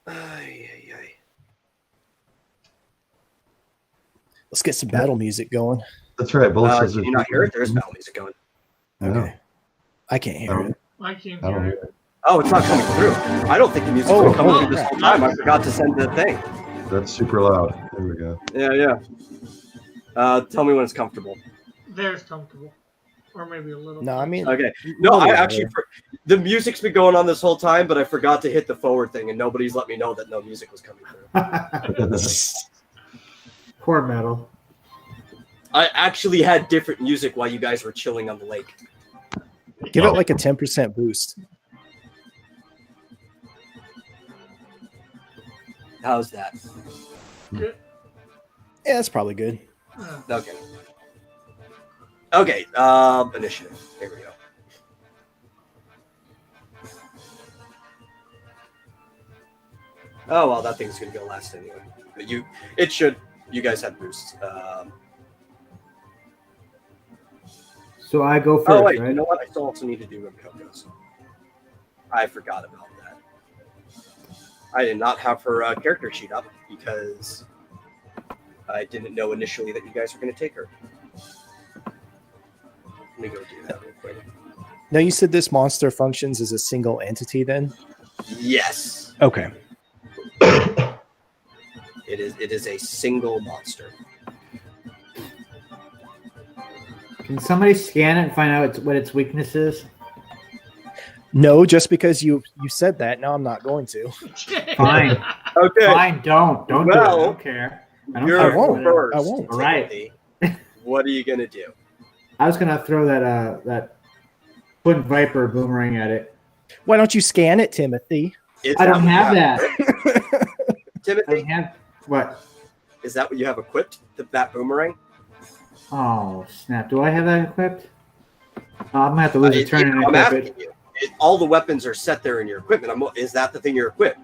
Let's get some battle music going. That's right. Can you not hear it? There's battle music going. Okay. I can't hear it. I can't I don't hear hear it. it. Oh, it's not coming through. I don't think the music's been coming through this whole time. I forgot to send the thing. That's super loud. There we go. Yeah. Tell me when it's comfortable. There's comfortable. Or maybe a little. No, I mean, Okay. No, I actually the music's been going on this whole time, but I forgot to hit the forward thing, and nobody's let me know that no music was coming through. Poor metal. I actually had different music while you guys were chilling on the lake. give it like a 10% boost. How's that? Good. Yeah, that's probably good. Okay. Okay. Initiative. There we go. Oh well, that thing's gonna go last anyway. But you guys have boosts. So I go first, Oh wait, right? you know what? I still also need to do Coco's. I forgot about that. I did not have her character sheet up because I didn't know initially that you guys were going to take her. Let me go do that real quick. Now you said this monster functions as a single entity, then? Yes, Okay. it is a single monster. Can somebody scan it and find out what its weakness is? No, just because you said that, no, I'm not going to. Fine. Okay, Fine, don't do it. I don't care. I don't you're care. I won't. first. I won't. All right. Timothy. What are you going to do? I was gonna throw that Twin Viper boomerang at it. Why don't you scan it, Timothy? Is I don't what you have that. I Timothy, don't have what? is that what you have equipped? That boomerang? Oh snap! Do I have that equipped? I'm gonna have to lose a turn and I'm equip asking it. you. All the weapons are set there in your equipment. Is that the thing you're equipped?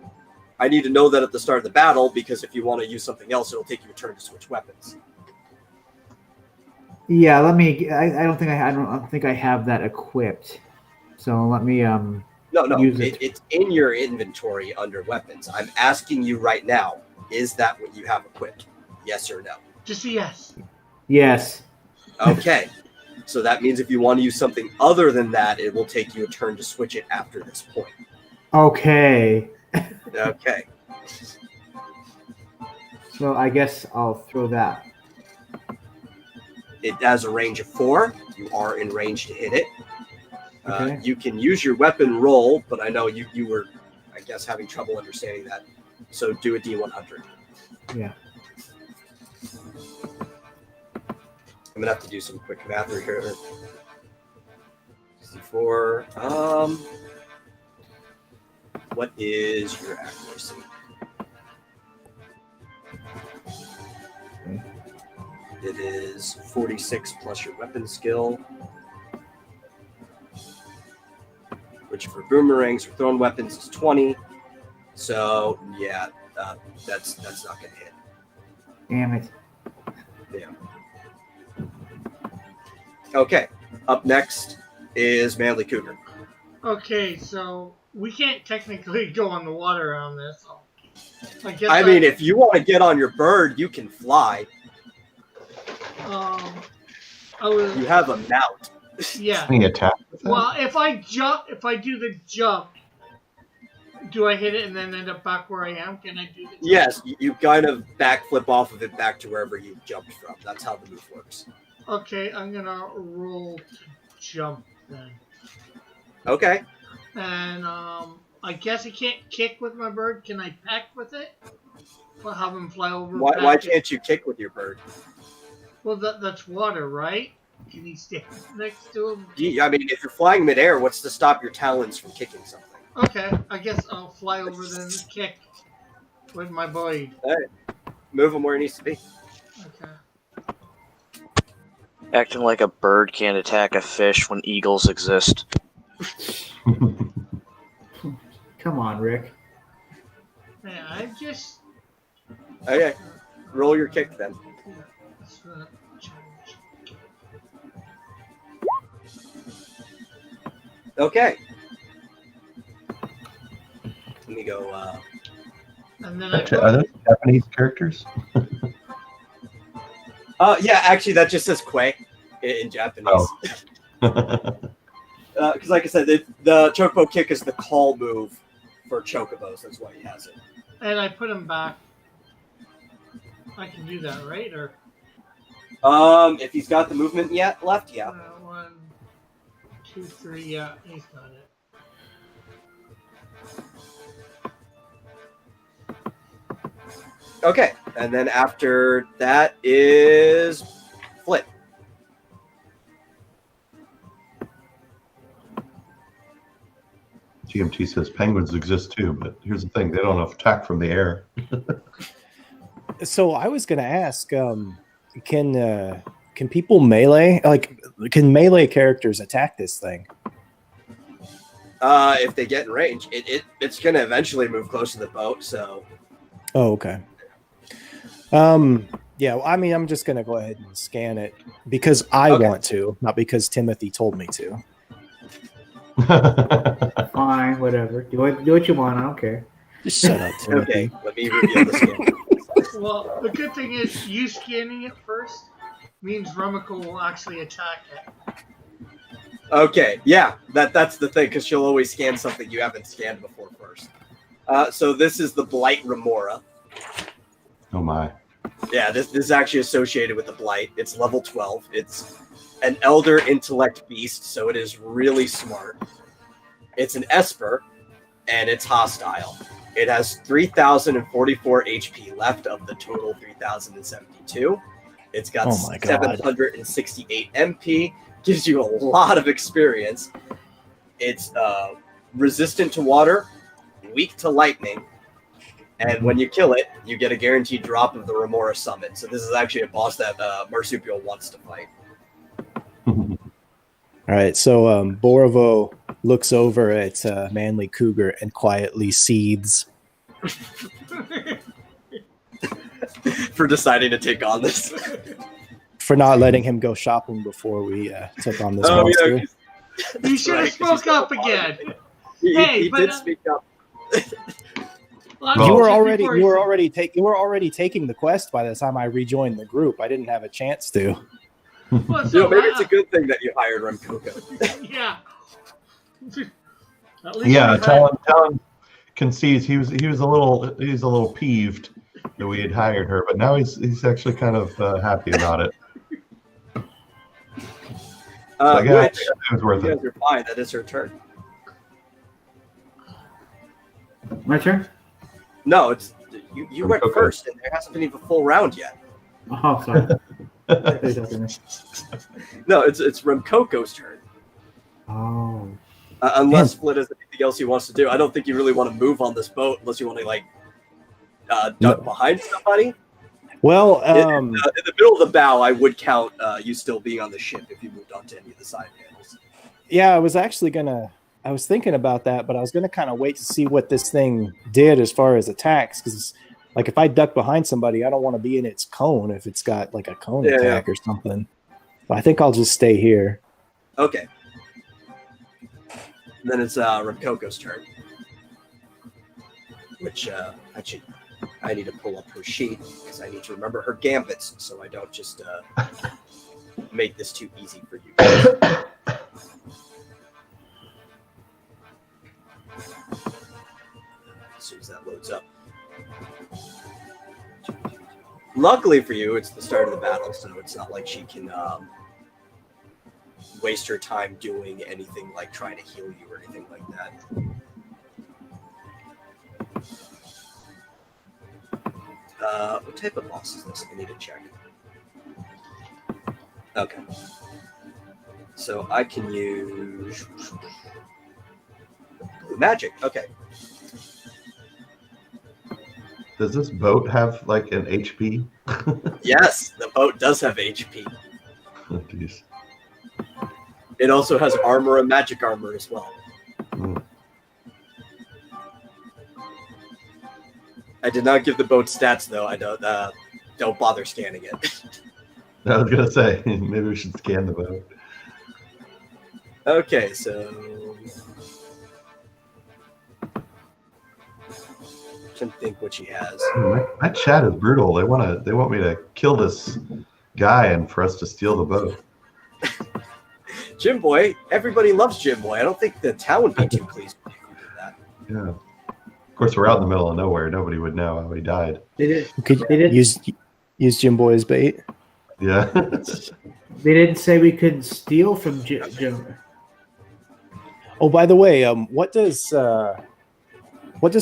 I need to know that at the start of the battle because if you want to use something else, it'll take you a turn to switch weapons. Yeah, let me. I don't think I don't think I have that equipped. So let me No, use it. it's in your inventory under weapons. I'm asking you right now: is that what you have equipped? Yes or no? Just a yes. Yes. Okay. So that means if you want to use something other than that, it will take you a turn to switch it after this point. Okay. Okay. So I guess I'll throw that. It has a range of 4. You are in range to hit it. Okay. You can use your weapon roll, but I know you were, I guess, having trouble understanding that. So do a D100. Yeah. I'm gonna have to do some quick math here. 64. What is your accuracy? Okay. It is 46 plus your weapon skill, which for boomerangs or thrown weapons is 20. So yeah, that's not gonna hit. Damn it. Yeah. Okay. Up next is Manly Cougar. Okay, so we can't technically go on the water on this. So I guess I mean, if you want to get on your bird, you can fly. I was You have a mount. yeah. Any attack with that? Well, if I do the jump, do I hit it and then end up back where I am? Can I do the jump? Yes, you kind of backflip off of it back to wherever you jumped from. That's how the move works. Okay, I'm gonna roll to jump then. Okay. And I guess I can't kick with my bird. Can I peck with it? Well, have him fly over. Why can't you kick with your bird? Well, that's water, right? Can he stand next to him? I mean, if you're flying midair, what's to stop your talons from kicking something? Okay, I guess I'll fly over then and kick with my blade. Move him where he needs to be. Okay. Acting like a bird can't attack a fish when eagles exist. Come on, Rick. Yeah, I just. Okay. Roll your kick then. Okay. Let me go. And then Are those Japanese characters? Yeah, actually, that just says "kwe" in Japanese. Oh. Because, like I said, the chocobo kick is the call move for chocobos. That's why he has it. And I put him back. I can do that, right? Or If he's got the movement left, yeah. 1, 2, 3. Yeah, he's got it. Okay, and then after that is Flit. GMT says penguins exist too, but here's the thing: they don't attack from the air. So I was going to ask, can people melee? Like, can melee characters attack this thing? If they get in range, it's going to eventually move close to the boat. So. Oh, okay. Yeah, well, I mean, I'm just going to go ahead and scan it because I want to, not because Timothy told me to. Fine, whatever. Do what you want. I don't care. Just shut up, Timothy. Okay, let me reveal the scan. Well, the good thing is you scanning it first means Rumiko will actually attack it. Okay, yeah, that's the thing, because she'll always scan something you haven't scanned before first. So this is the Blight Remora. Oh my. Yeah, this is actually associated with the Blight. It's level 12. It's an Elder Intellect Beast, so it is really smart. It's an Esper, and it's hostile. It has 3,044 HP left of the total 3,072. It's got 768 MP, gives you a lot of experience. It's resistant to water, weak to lightning, and when you kill it, you get a guaranteed drop of the Remora Summon. So this is actually a boss that Marsupial wants to fight. All right, so Borovo looks over at Manly Cougar and quietly seethes. For deciding to take on this. For not letting him go shopping before we took on this monster. Yeah, you should have spoke up again. He did speak up. Well, you were already taking the quest by the time I rejoined the group. I didn't have a chance to. Well, so maybe it's a good thing that you hired Remcoco. Yeah. Yeah, Talon concedes he was a little peeved that we had hired her, but now he's actually kind of happy about it. Which, it was worth it. You're fine. That is her turn. My turn? No, it's you went first, and there hasn't been even a full round yet. Oh, sorry. No, it's Remcoco's turn. Oh. Unless Flit has anything else he wants to do. I don't think you really want to move on this boat unless you want to duck behind somebody. Well, in the middle of the bow, I would count you still being on the ship if you moved onto any of the side panels. Yeah, I was thinking about that, but I was gonna kind of wait to see what this thing did as far as attacks, because like if I duck behind somebody, I don't want to be in its cone if it's got like a cone attack or something. But I think I'll just stay here. Okay. Then it's Remcoco's turn. Which actually I need to pull up her sheet because I need to remember her gambits so I don't just make this too easy for you. As soon as that loads up. Luckily for you, it's the start of the battle, so it's not like she can waste her time doing anything like trying to heal you or anything like that. What type of boss is this? I need to check. Okay. So I can use blue magic. Okay. Does this boat have like an HP? Yes, the boat does have HP. Oh, geez. It also has armor and magic armor as well. I did not give the boat stats though. I don't bother scanning it. I was gonna say maybe we should scan the boat. Okay, so I think what she has. My chat is brutal. They want me to kill this guy and for us to steal the boat. Jim Boy, everybody loves Jim Boy. I don't think the town would be too pleased with you with that. Yeah. Of course, we're out in the middle of nowhere. Nobody would know how he died. Could use Jim Boy as bait? Yeah. They didn't say we could steal from Jim. Oh, by the way, what does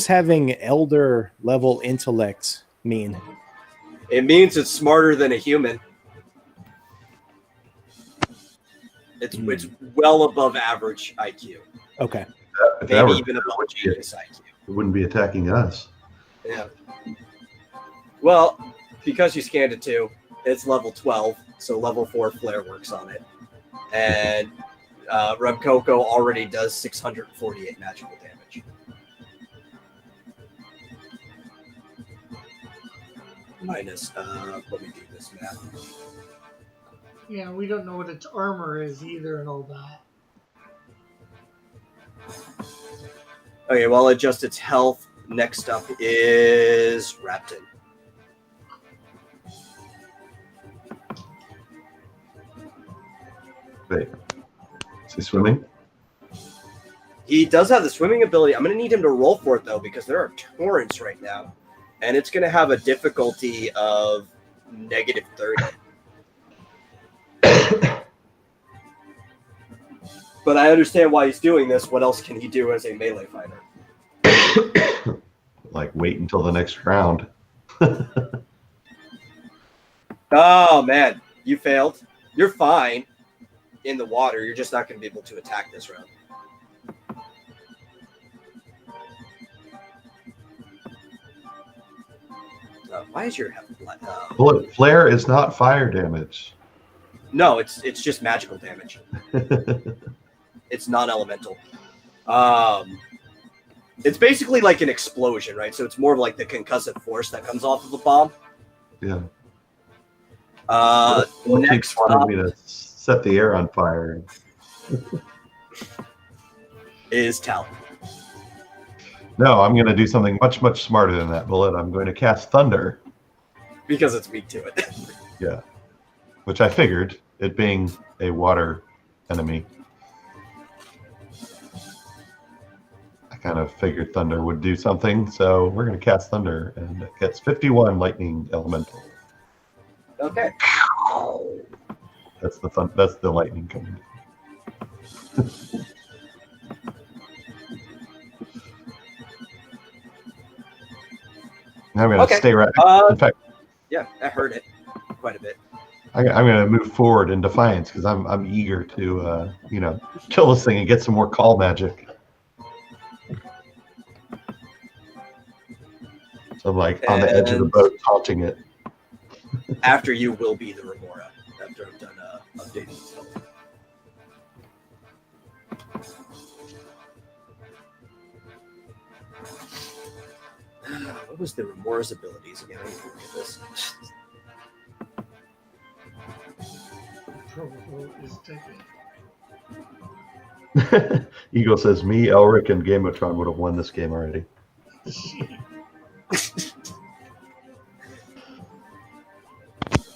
having elder level intellect mean? It means it's smarter than a human. It's well above average IQ. Okay. Maybe even above genius IQ. It wouldn't be attacking us. Yeah. Well, because you scanned it too, it's level 12, so level 4 flare works on it. And Rub Coco already does 648 magical damage. Minus, let me do this math. Yeah, we don't know what its armor is either and all that. Okay, well, adjust its health. Next up is Raptin. Wait. Is he swimming? He does have the swimming ability. I'm going to need him to roll for it, though, because there are torrents right now. And it's going to have a difficulty of -30. But I understand why he's doing this. What else can he do as a melee fighter? Like, wait until the next round. Oh, man. You failed. You're fine in the water. You're just not going to be able to attack this round. Why is your Bullet flare is not fire damage. No, it's just magical damage. It's non-elemental. It's basically like an explosion, right? So it's more of like the concussive force that comes off of a bomb. Yeah. Next wanted me to set the air on fire. Is Talon. No, I'm going to do something much, much smarter than that, Bullet. I'm going to cast Thunder. Because it's weak to it. Yeah. Which I figured, it being a water enemy. I kind of figured Thunder would do something, so we're going to cast Thunder, and it gets 51 lightning elemental. Okay. That's the lightning coming. I'm going to stay right. In fact, yeah, I heard it quite a bit. I'm going to move forward in defiance because I'm eager to kill this thing and get some more call magic. So I'm like on the edge of the boat, taunting it. After you will be the Remora. After I've done updating stuff. What was the Remora's abilities again? I need to look at this. Eagle says, me, Elric, and Gameotron would have won this game already.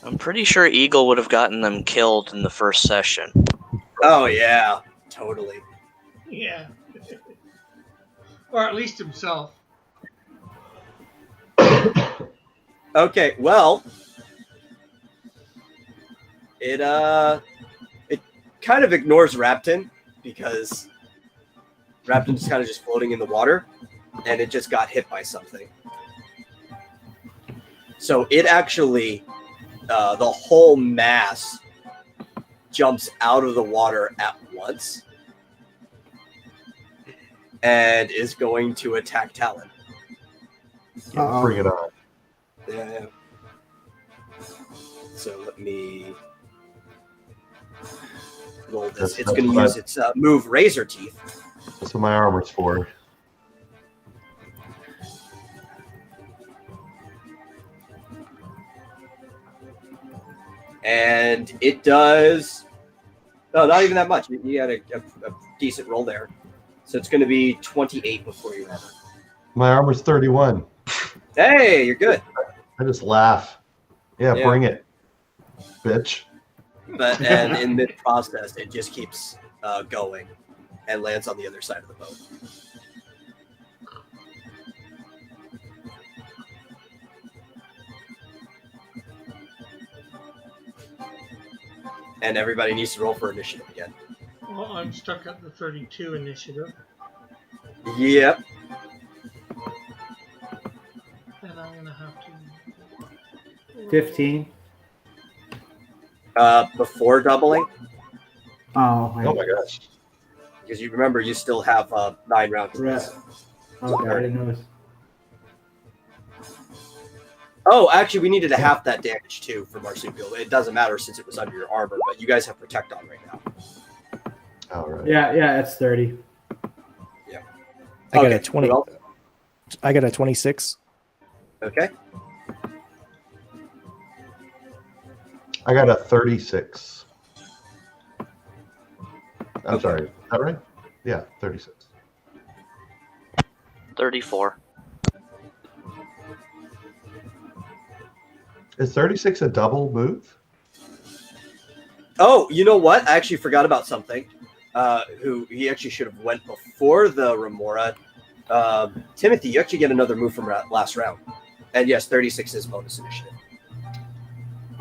I'm pretty sure Eagle would have gotten them killed in the first session. Oh, yeah. Totally. Yeah. Or at least himself. Okay, well, it kind of ignores Raptin because Raptin's kind of just floating in the water, and it just got hit by something. So it actually, the whole mass jumps out of the water at once and is going to attack Talon. Bring it on. Yeah. So let me roll this. It's going to use its move Razor Teeth. That's what my armor's for. And it does... No, not even that much. You had a decent roll there. So it's going to be 28 before your armor. My armor's 31. Hey, you're good. I just laugh. Yeah, bring it, bitch. But and in mid-process, it just keeps going and lands on the other side of the boat. And everybody needs to roll for initiative again. Well, I'm stuck at the 32 initiative. Yep. And I'm going to have to... 15. Before doubling, Oh Oh my gosh. because you remember you still have 9 rounds. Right. Okay, I didn't notice. Oh, actually, we needed to half that damage too for Marsupial. It doesn't matter since it was under your armor, but you guys have Protect on right now. All right. Yeah, it's 30. I got Okay, a 20. who else? I got a 26. Okay. I got a 36. I'm Okay. sorry. Is that right? Yeah, 36. 34. Is 36 a double move? Oh, you know what? I actually forgot about something. Who he actually should have went before the Remora. Timothy, you actually get another move from last round. And yes, 36 is bonus initiative.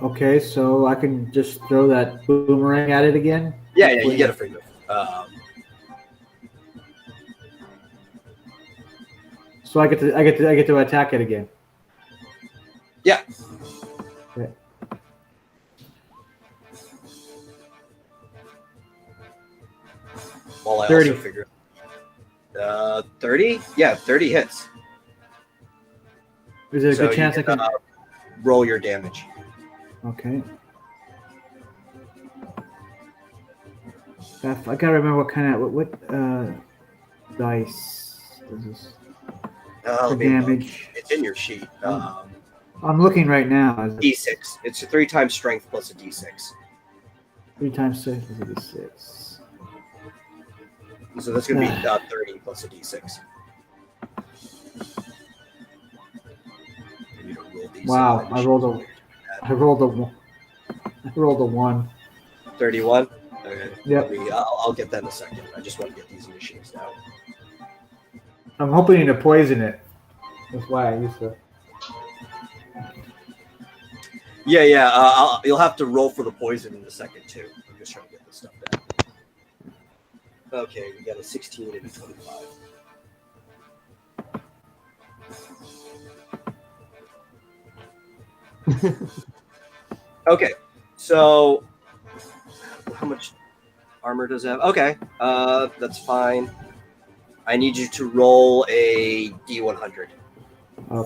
Okay, so I can just throw that boomerang at it again? Yeah, you get a free move. So I get to attack it again. Yeah. Okay. While I 30. also figure 30? Yeah, 30 hits. Is there a So good chance you I can? roll your damage. Okay. I gotta remember what kind of what dice is this for Let me look. damage. It's in your sheet. I'm looking right now. Is it D6. It's a 3 times strength plus a D6. 3 times 6 is it 6? So that's going to be 30 plus a D6. You need to roll these. Wow, I rolled a 1. 31. Okay. Yep. I'll get that in a second. I just want to get these initiatives down. I'm hoping to poison it. That's why I used to. Yeah. You'll have to roll for the poison in a second too. I'm just trying to get this stuff down. Okay, we got a 16 and a 25. Okay, so how much armor does it have? Okay, that's fine. I need you to roll a D100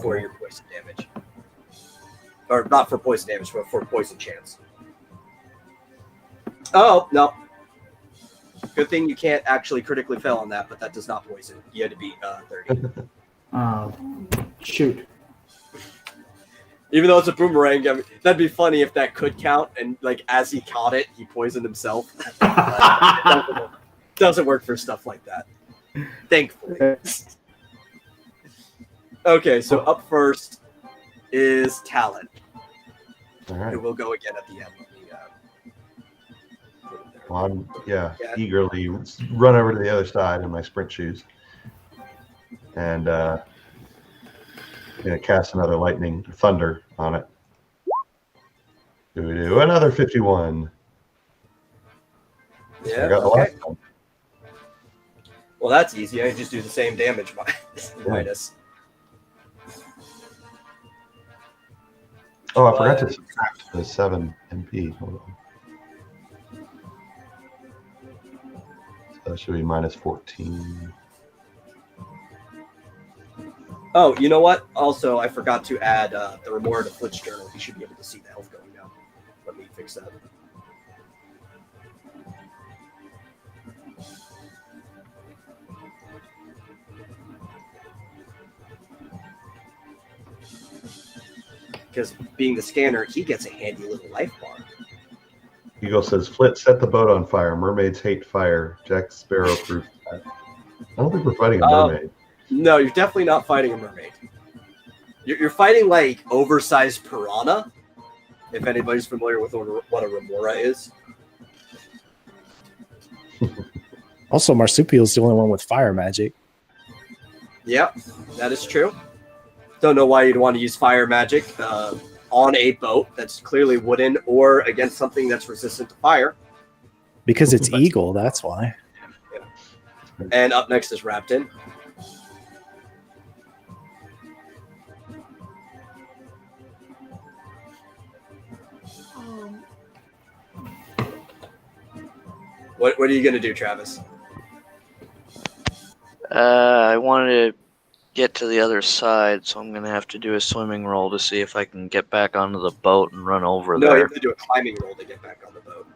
for your poison damage. Or not for poison damage, but for poison chance. Oh, no. Good thing you can't actually critically fail on that, but that does not poison. You had to beat 30. Shoot. Even though it's a boomerang, I mean, that'd be funny if that could count, and like as he caught it, he poisoned himself. It doesn't work for stuff like that. Thankfully. Okay, so up first is Talon, All right. who will go again at the end. Well, I'm eagerly run over to the other side in my sprint shoes, and gonna cast another lightning thunder on it. Do another 51. Yeah. So I got the Okay. last one. Well, that's easy. I just do the same damage minus. Oh, I forgot to subtract the 7 MP. Hold on. So that should be minus 14. Oh, you know what? Also, I forgot to add the Remora to Flit's journal. You should be able to see the health going down. Let me fix that. Because being the scanner, he gets a handy little life bar. Eagle says, Flit, set the boat on fire. Mermaids hate fire. Jack Sparrow proof that. I don't think we're fighting a mermaid. No, you're definitely not fighting a mermaid. You're fighting like oversized piranha. If anybody's familiar with what a remora is. Also, Marsupial's the only one with fire magic. Yep, that is true. Don't know why you'd want to use fire magic on a boat that's clearly wooden or against something that's resistant to fire. Because it's eagle, that's why. And up next is Raptin. What are you going to do, Travis? I wanted to get to the other side, so I'm gonna have to do a swimming roll to see if I can get back onto the boat and run over No, you there. have to do a climbing roll to get back on the boat.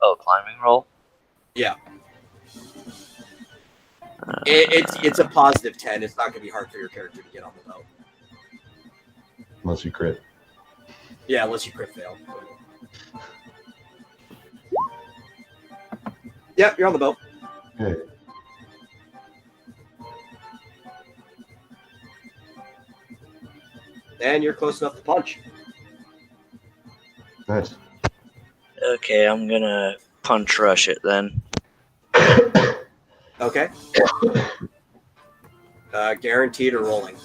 Oh, climbing roll? Yeah. It's a positive 10. It's not going to be hard for your character to get on the boat. Unless you crit. Yeah, unless you crit fail. Yep, you're on the boat. Okay. And you're close enough to punch. Nice. Okay, I'm gonna punch rush it then. Okay. Guaranteed or rolling?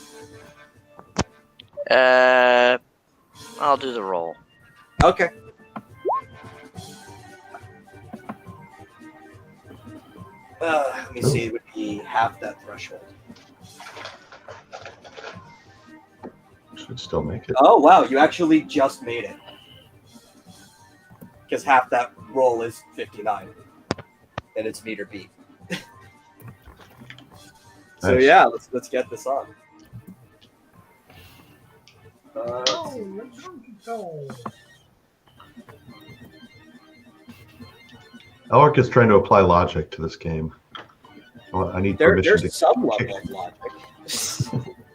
I'll do the roll. Okay. Let me see. It would be half that threshold. Should still make it. Oh, wow. You actually just made it. Because half that roll is 59. And it's meter beat. So, Nice. yeah, let's get this on. Elric is trying to apply logic to this game. Well, I need permission There's to some level of logic.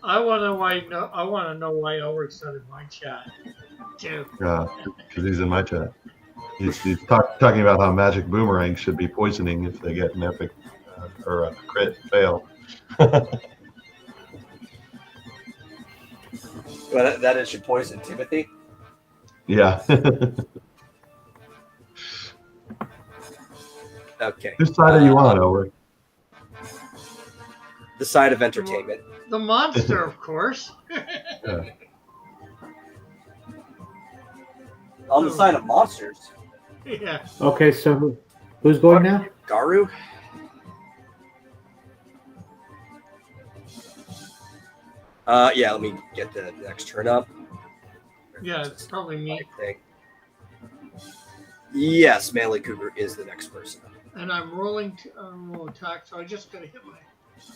I want to know why Ulrich's not in my chat, too. because he's in my chat. He's talking about how magic boomerangs should be poisoning if they get an epic or a crit fail. Well, that is should poison Timothy. Yeah. Okay. Whose side are you on, Elric? The side of entertainment. The monster, of course. Yeah. On the side of monsters. Yeah. Okay, so who's going now? Garu? Yeah, let me get the next turn up. Yeah, it's probably me. Yes, Manly Cougar is the next person. And I'm rolling to attack, so I just gotta hit my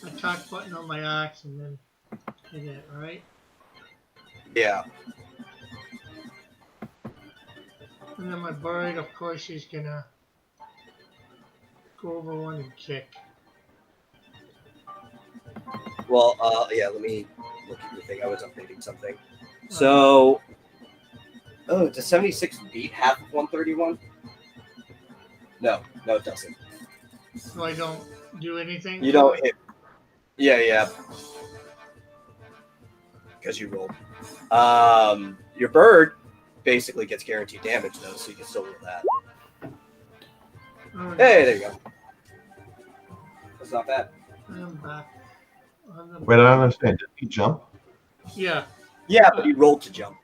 attack button on my axe and then hit it, right? Yeah. And then my bird, of course, he's gonna go over one and kick. Well, yeah, let me look at your thing. I was updating something. So, does 76 beat half of 131? No, it doesn't. So I don't do anything? You don't hit. Yeah. Because you rolled. Your bird basically gets guaranteed damage, though, so you can still roll that. Oh, Hey, there you go. That's not bad. I'm back. Wait, I don't understand. Did he jump? Yeah. Yeah, but he rolled to jump.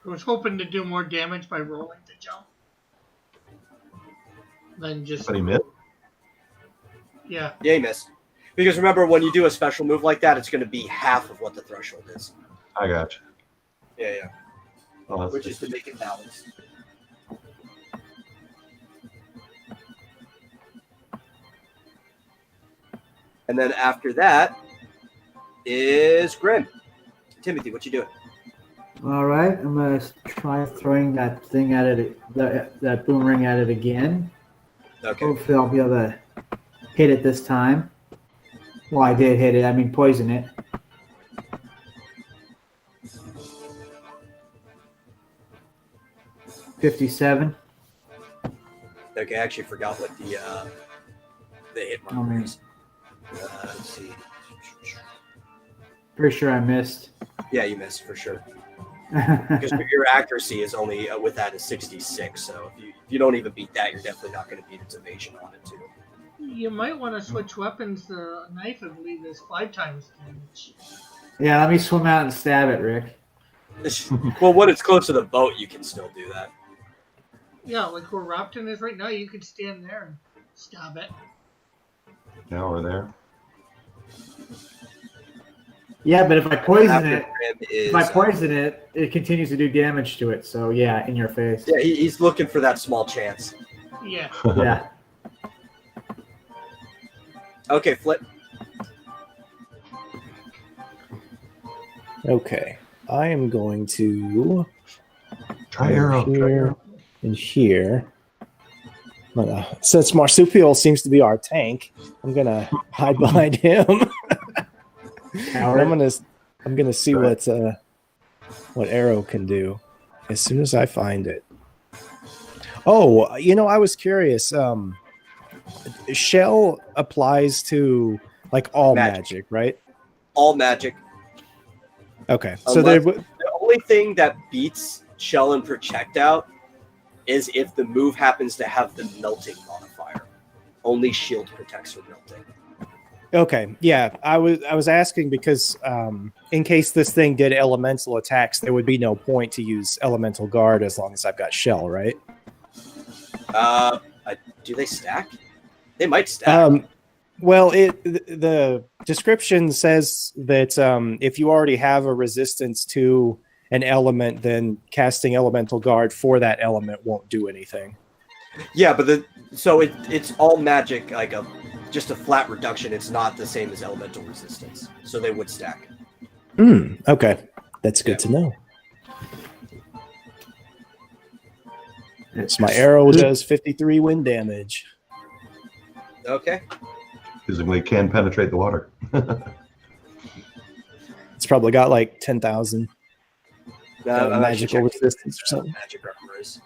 I was hoping to do more damage by rolling to jump. Than just... But he missed? Yeah, he missed. Because remember, when you do a special move like that, it's going to be half of what the threshold is. I got you. Yeah. Oh, Which is to make it balanced. And then after that is Grim. Timothy, what you doing? All right, I'm gonna try throwing that thing at it, that boomerang at it again. Okay. Hopefully, I'll be able to hit it this time. Well, I did hit it. I mean, poison it. $57. Okay, I actually forgot what the hit marker is. Let's see. Pretty sure I missed. Yeah, you missed for sure. Because your accuracy is only with that is 66. So if you don't even beat that, you're definitely not going to beat its evasion on it too. You might want to switch weapons. The knife, I believe, is 5 times damage. Yeah, let me swim out and stab it, Rick. Well, when it's close to the boat, you can still do that. Yeah, like where Rapton is right now, you could stand there and stab it. Now we're there. Yeah, but if I poison it, Grim is, it continues to do damage to it. So yeah, in your face. Yeah, he's looking for that small chance. Yeah. Yeah. Okay, Flip. Okay. I am going to Try arrow. Try here arrow. and here. Since Marsupial seems to be our tank, I'm gonna hide behind him. Howard. I'm gonna see what arrow can do as soon as I find it. Oh, I was curious. Shell applies to like all magic, right? All magic. Okay, Unless, the only thing that beats Shell and Projectile is if the move happens to have the melting modifier. Only shield protects from melting. Okay, yeah, I was asking because in case this thing did elemental attacks, there would be no point to use elemental guard as long as I've got Shell, right? Do they stack? They might stack. Well, the description says that if you already have a resistance to an element, then casting elemental guard for that element won't do anything. Yeah, but it's all magic, like just a flat reduction. It's not the same as elemental resistance, so they would stack. Okay, that's good to know. So my arrow does 53 wind damage. Okay. Physically can penetrate the water. It's probably got like 10,000 magical resistance or something. Magic armor is.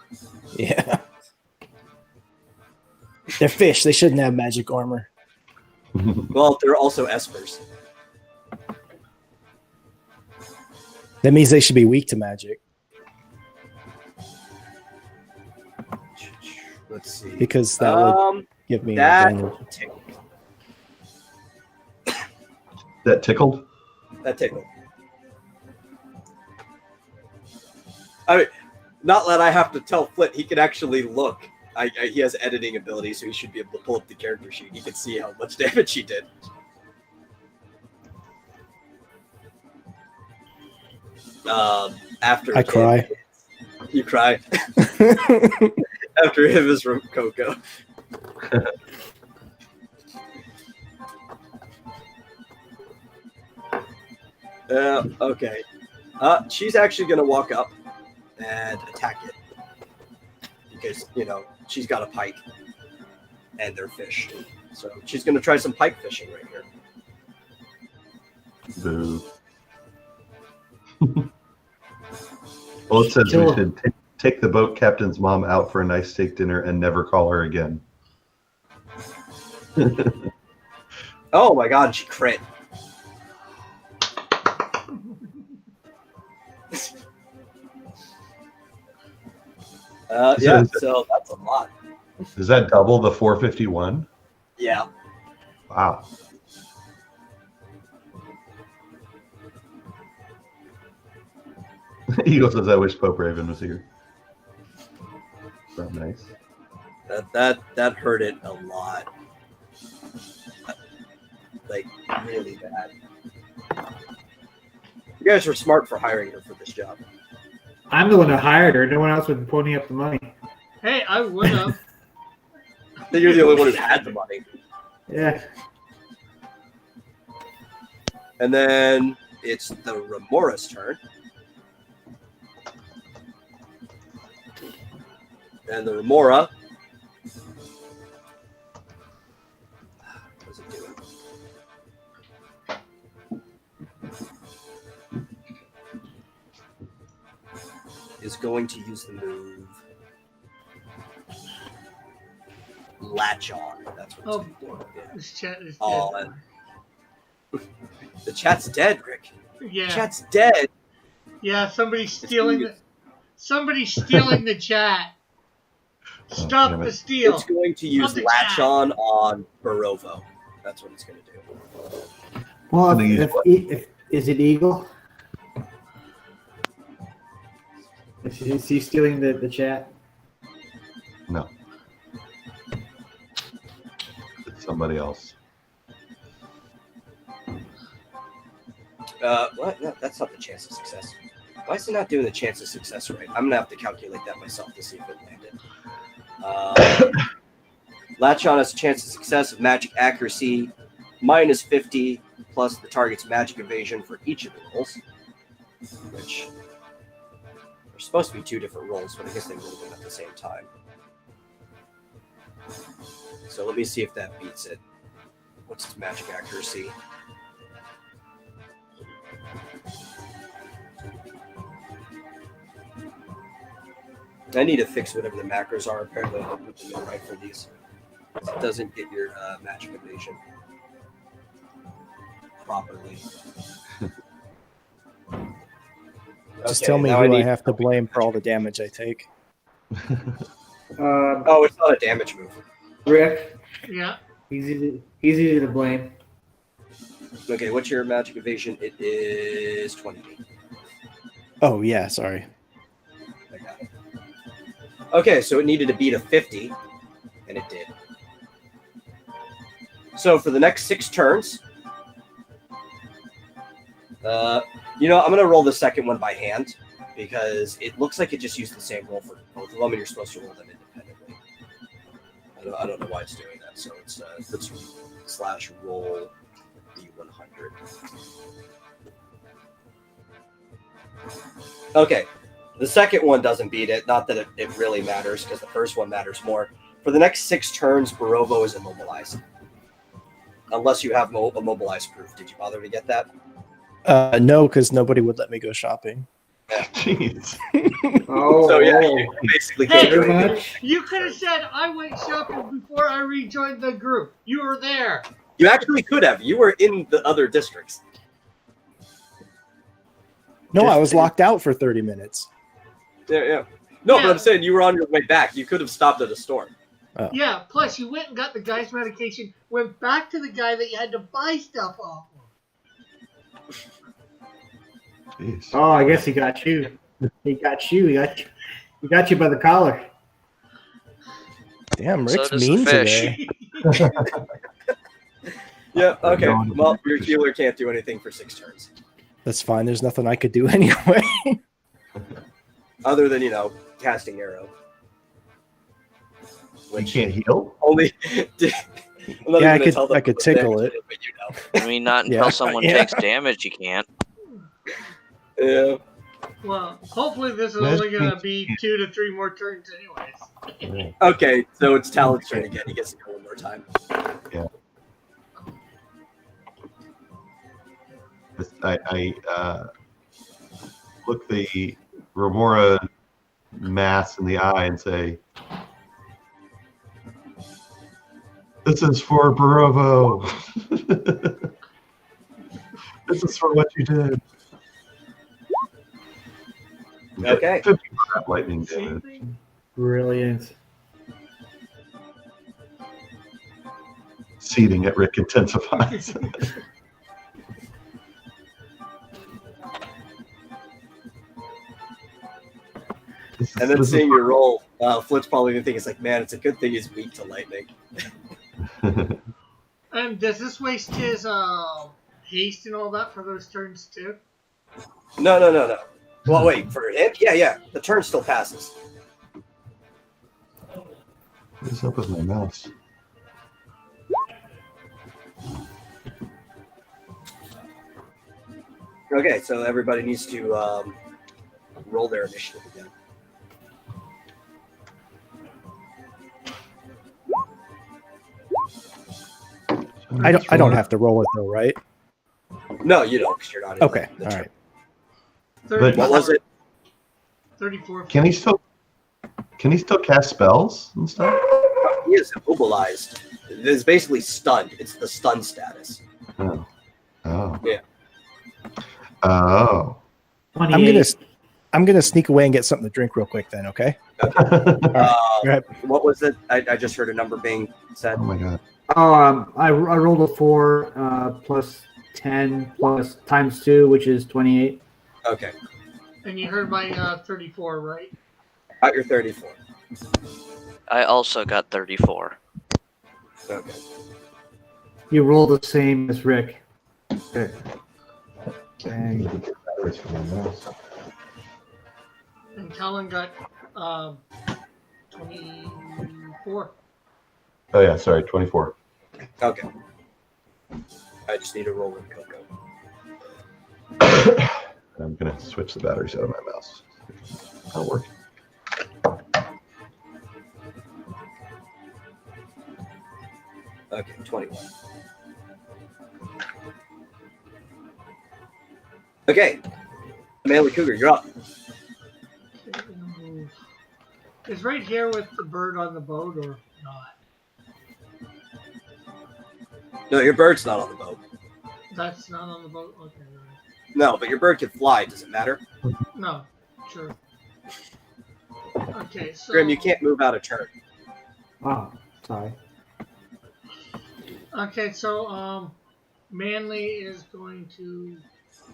Yeah. They're fish. They shouldn't have magic armor. Well, they're also espers. That means they should be weak to magic. Let's see. Because that would give me that tickled. That tickled? That tickled. I mean, not that I have to tell Flit, he can actually look. He has editing ability, so he should be able to pull up the character sheet. He can see how much damage he did. After I cry. You cry. After him is from Coco. Okay. She's actually going to walk up and attack it. Because, she's got a pike. And they're fish. So she's going to try some pike fishing right here. Boo. Well, it says we should take the boat captain's mom out for a nice steak dinner and never call her again. Oh my god, she crit. Yeah, so that's a lot. Does that double the 451? Yeah. Wow. Eagle says, I wish Pope Raven was here. That's nice. That hurt it a lot. Like, really bad. You guys were smart for hiring her for this job. I'm the one who hired her. No one else would be ponying up the money. Hey, I would have. Then you're the only one who had the money. Yeah. And then it's the Remora's turn. And the Remora. What's it doing? Is going to use the move Latch On. That's what it's going to do. This chat is Oh, the chat's dead, Rick. yeah. The chat's dead. Yeah, somebody's stealing the chat. Stop the steal. It's going to use Stop the Latch chat. On Barovo. That's what it's going to do. Well, if is it Eagle? Is he stealing the chat? No. It's somebody else. What? No, that's not the chance of success. Why is it not doing the chance of success right? I'm going to have to calculate that myself to see if it landed. Latch On has a chance of success of magic accuracy minus 50 plus the target's magic evasion for each of the rolls. which there's supposed to be 2 different rolls, but I guess they rolled them at the same time. So let me see if that beats it. What's its magic accuracy? I need to fix whatever the macros are. Apparently, I don't put them in right for these. It doesn't get your magic evasion properly. Just Okay, tell me now who I need- have to blame for all the damage I take. Oh, it's not a damage move. Rick, Yeah. he's easy to blame. Okay, what's your magic evasion? It is 20. Oh yeah, sorry. I got it. Okay, so it needed to beat a 50, and it did. So for the next 6 turns, I'm going to roll the second one by hand because it looks like it just used the same roll for both of them, and you're supposed to roll them independently. I don't know why it's doing that. So it's let's /roll D100. Okay, the second one doesn't beat it. Not that it really matters because the first one matters more. For the next 6 turns, Barovo is immobilized. Unless you have immobilized proof. Did you bother to get that? No, because nobody would let me go shopping. Jeez. Oh, So yeah, you basically can't do very anything. much. You could have said I went shopping before I rejoined the group. You were there. You actually could have. You were in the other districts. No, I was locked out for 30 minutes. Yeah. No, Yeah. but I'm saying you were on your way back. You could have stopped at a store. Yeah, plus you went and got the guy's medication, went back to the guy that you had to buy stuff off of. Jeez. Oh, I guess he got you. He got you. He got you by the collar. Damn, So Rick's does the mean fish. today. Yeah, okay. Going to Well, the your fish. healer can't do anything for 6 turns. That's fine. There's nothing I could do anyway. Other than, casting arrow. You can't heal? Only... I'm not Yeah, even gonna tell them I could what tickle damage it. but you know. I mean, not Yeah. until someone Yeah. takes damage, you can't. Yeah. Well, hopefully this is That's only going to pretty- be 2 to 3 more turns anyways. Okay, so it's Talon's turn again. He gets to go one more time. I look the Remora mass in the eye and say, "This is for Barovo. This is for what you did." Okay. 55 lightning Same damage. thing. Brilliant. Seething at Rick intensifies. And then seeing your roll, Flip's probably going to think it's like, man, it's a good thing he's weak to lightning. And does this waste his haste and all that for those turns too? No. Well, wait, for him? Yeah. The turn still passes. What is up with my mouse? Okay, so everybody needs to roll their initiative again. I don't have to roll it though, right? No, you don't, because you're not in Okay, the all turn. right. 34. What was it? 34. Can he still cast spells and stuff? He is immobilized. It's basically stunned. It's the stun status. Oh. Yeah. Oh. I'm gonna sneak away and get something to drink real quick then, okay? Right. What was it? I just heard a number being said. Oh my god. I rolled a 4 plus 10 plus times 2, which is 28. Okay, And you heard my 34, right? got your 34. I also got 34. Okay. You rolled the same as Rick. Okay. Dang. And Talon got 24. Oh yeah, sorry, 24. Okay. I just need to roll in Coco. I'm I'm gonna switch the batteries out of my mouse. That'll work. Okay, 21. Okay, Manly Cougar, you're up. Okay, gonna move. Is right here with the bird on the boat or not? No, your bird's not on the boat. That's not on the boat? Okay, right. No, but your bird can fly. Does it matter? No, sure. Okay, so... Grim, you can't move out of turn. Oh, sorry. Okay, so, Manly is going to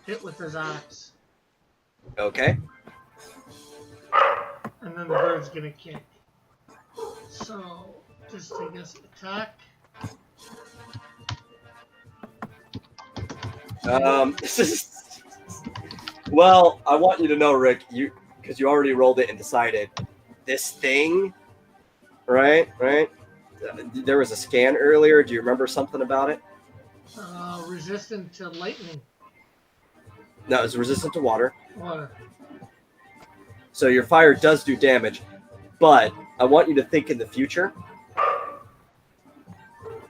hit with his axe. Okay. And then the bird's gonna kick. So, just I guess attack. Well, I want you to know, Rick, because you already rolled it and decided this thing, right? There was a scan earlier. Do you remember something about it? Resistant to lightning. No, it's resistant to water. Water. So your fire does do damage, but I want you to think in the future,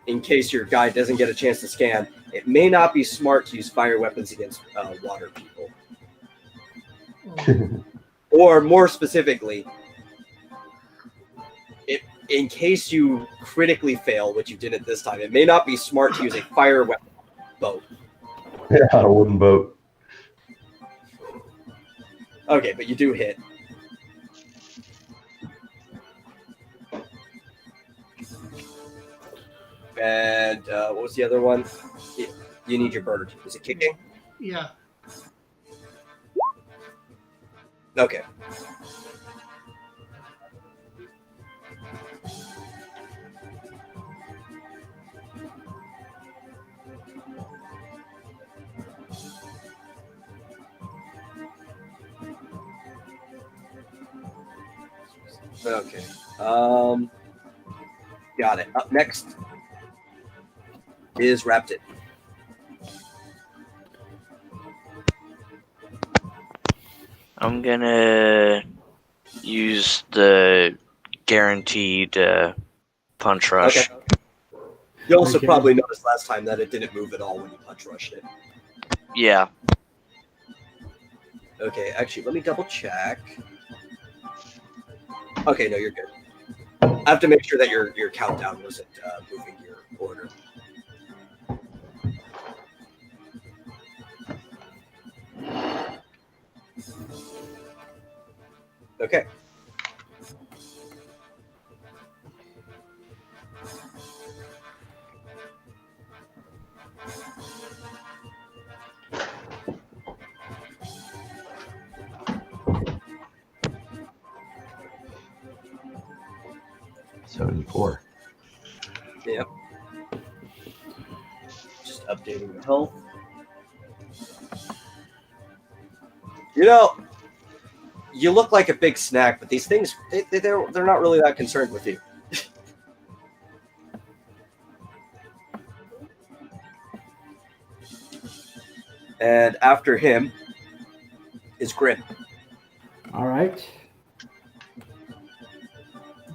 in case your guy doesn't get a chance to scan, it may not be smart to use fire weapons against water people. Or more specifically, in case you critically fail, which you didn't this time, it may not be smart to use a fire weapon boat. Yeah, a wooden boat. Okay, but you do hit. And what was the other one? You need your bird. Is it kicking? Yeah. Okay. Okay. Got it. Up next is Rapted. I'm gonna use the guaranteed punch rush. Okay. You also Okay. probably noticed last time that it didn't move at all when you punch rushed it. Yeah. Okay, actually, let me double check. Okay, no, you're good. I have to make sure that your countdown wasn't moving your order. Okay. $74. Yep. Just updating the health. You know, you look like a big snack, but these things, they're not really that concerned with you. And after him is Grim. All right.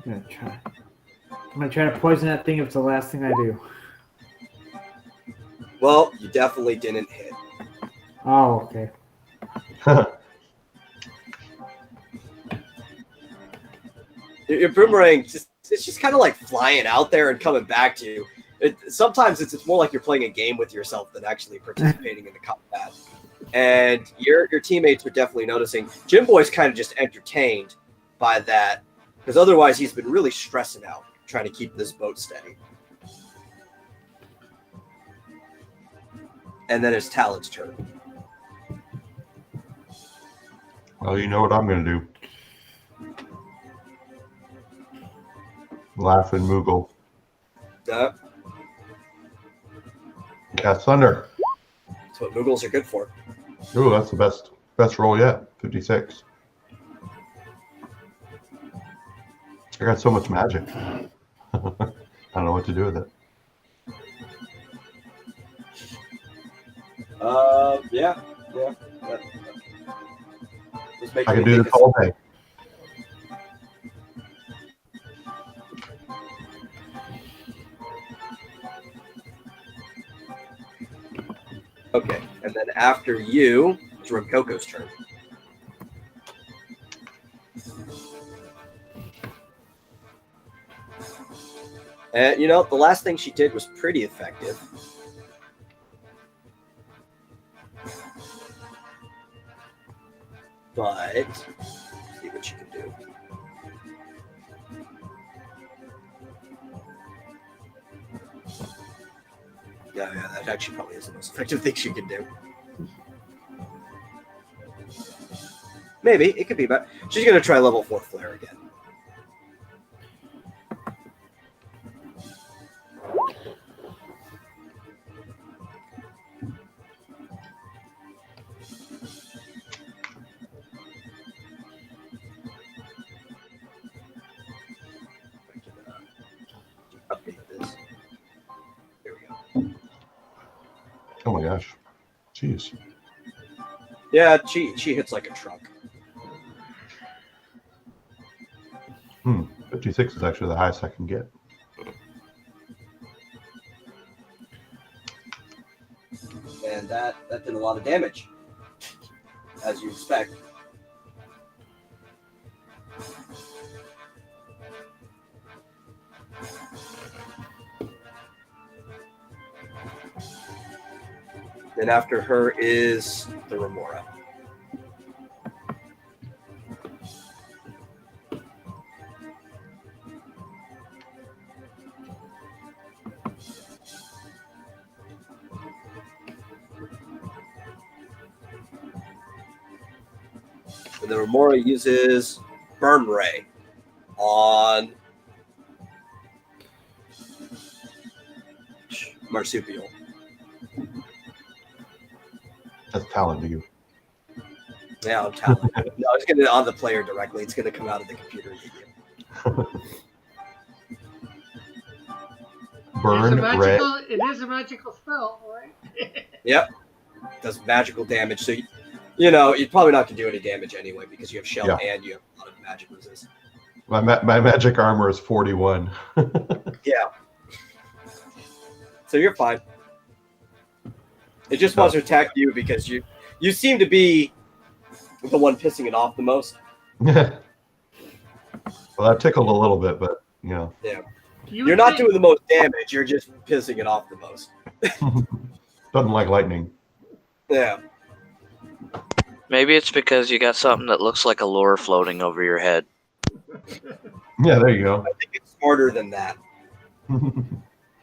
I'm gonna try to poison that thing if it's the last thing I do. Well, you definitely didn't hit. Oh, okay. Your boomerang, it's just kind of like flying out there and coming back to you. Sometimes it's more like you're playing a game with yourself than actually participating in the combat. And your teammates are definitely noticing. Jim Boy's kind of just entertained by that, because otherwise he's been really stressing out trying to keep this boat steady. And then it's Talon's turn. Well, you know what I'm going to do. Laugh and Moogle. Cast Thunder. That's what Moogles are good for. Ooh, that's the best roll yet. 56. I got so much magic. I don't know what to do with it. Yeah. Just make I sure can you do take this all day. Okay, and then after you, it's Coco's turn. And you know, the last thing she did was pretty effective. But let's see what she can do. Yeah, that actually probably is the most effective thing she can do. Maybe it could be, but she's gonna try level 4 flare again. Update this. There we go. Oh my gosh. Jeez. Yeah, she hits like a truck. 56 is actually the highest I can get. And that did a lot of damage, as you expect. Then after her is the Remora. And the Remora uses Burn Ray on Marsupial. That's talent to you. Yeah, I'm telling you. No, it's going to on the player directly. It's going to come out of the computer medium. Burn red. It is a magical spell, right? Yep. Does magical damage. So, you know, you're probably not going to do any damage anyway because you have shell and you have a lot of magic resist. My magic armor is 41. Yeah. So you're fine. It just wants to attack you because you seem to be the one pissing it off the most. Well, that tickled a little bit, but you know. Yeah. You're not doing the most damage. You're just pissing it off the most. Doesn't like lightning. Yeah. Maybe it's because you got something that looks like a lure floating over your head. Yeah, there you go. I think it's smarter than that.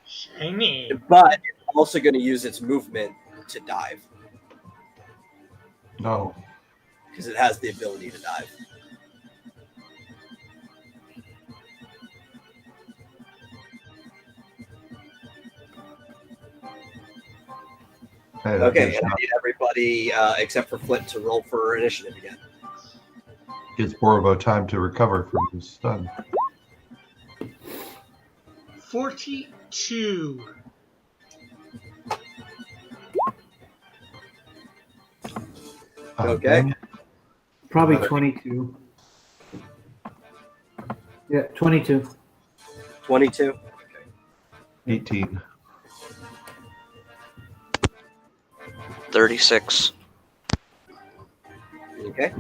Shiny. But it's also going to use its movement to dive. No. Because it has the ability to dive. Hey, Okay, and I need everybody except for Flint to roll for initiative again. gives Borvo time to recover from his stun. 42. Okay. Dang it. Probably 22. Yeah, 22. 22. Okay. 18. 36. Okay.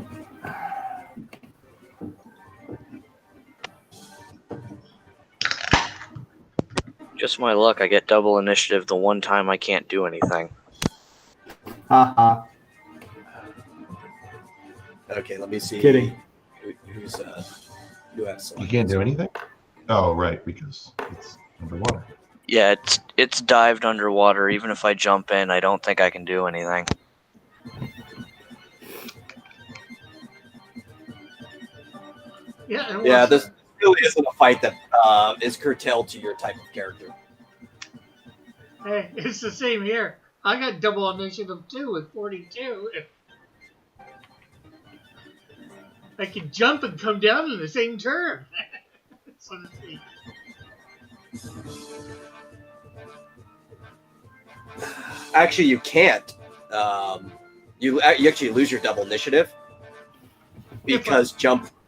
Just my luck, I get double initiative the one time I can't do anything. Haha. Okay, let me see. Kidding. Who's who has You can't do anything? Oh, right, because it's underwater. Yeah, it's dived underwater. Even if I jump in, I don't think I can do anything. Yeah, Yeah, this really isn't a fight that is curtailed to your type of character. Hey, it's the same here. I got double initiative too with 42. I can jump and come down in the same turn. So to speak. Actually, you can't. You actually lose your double initiative. because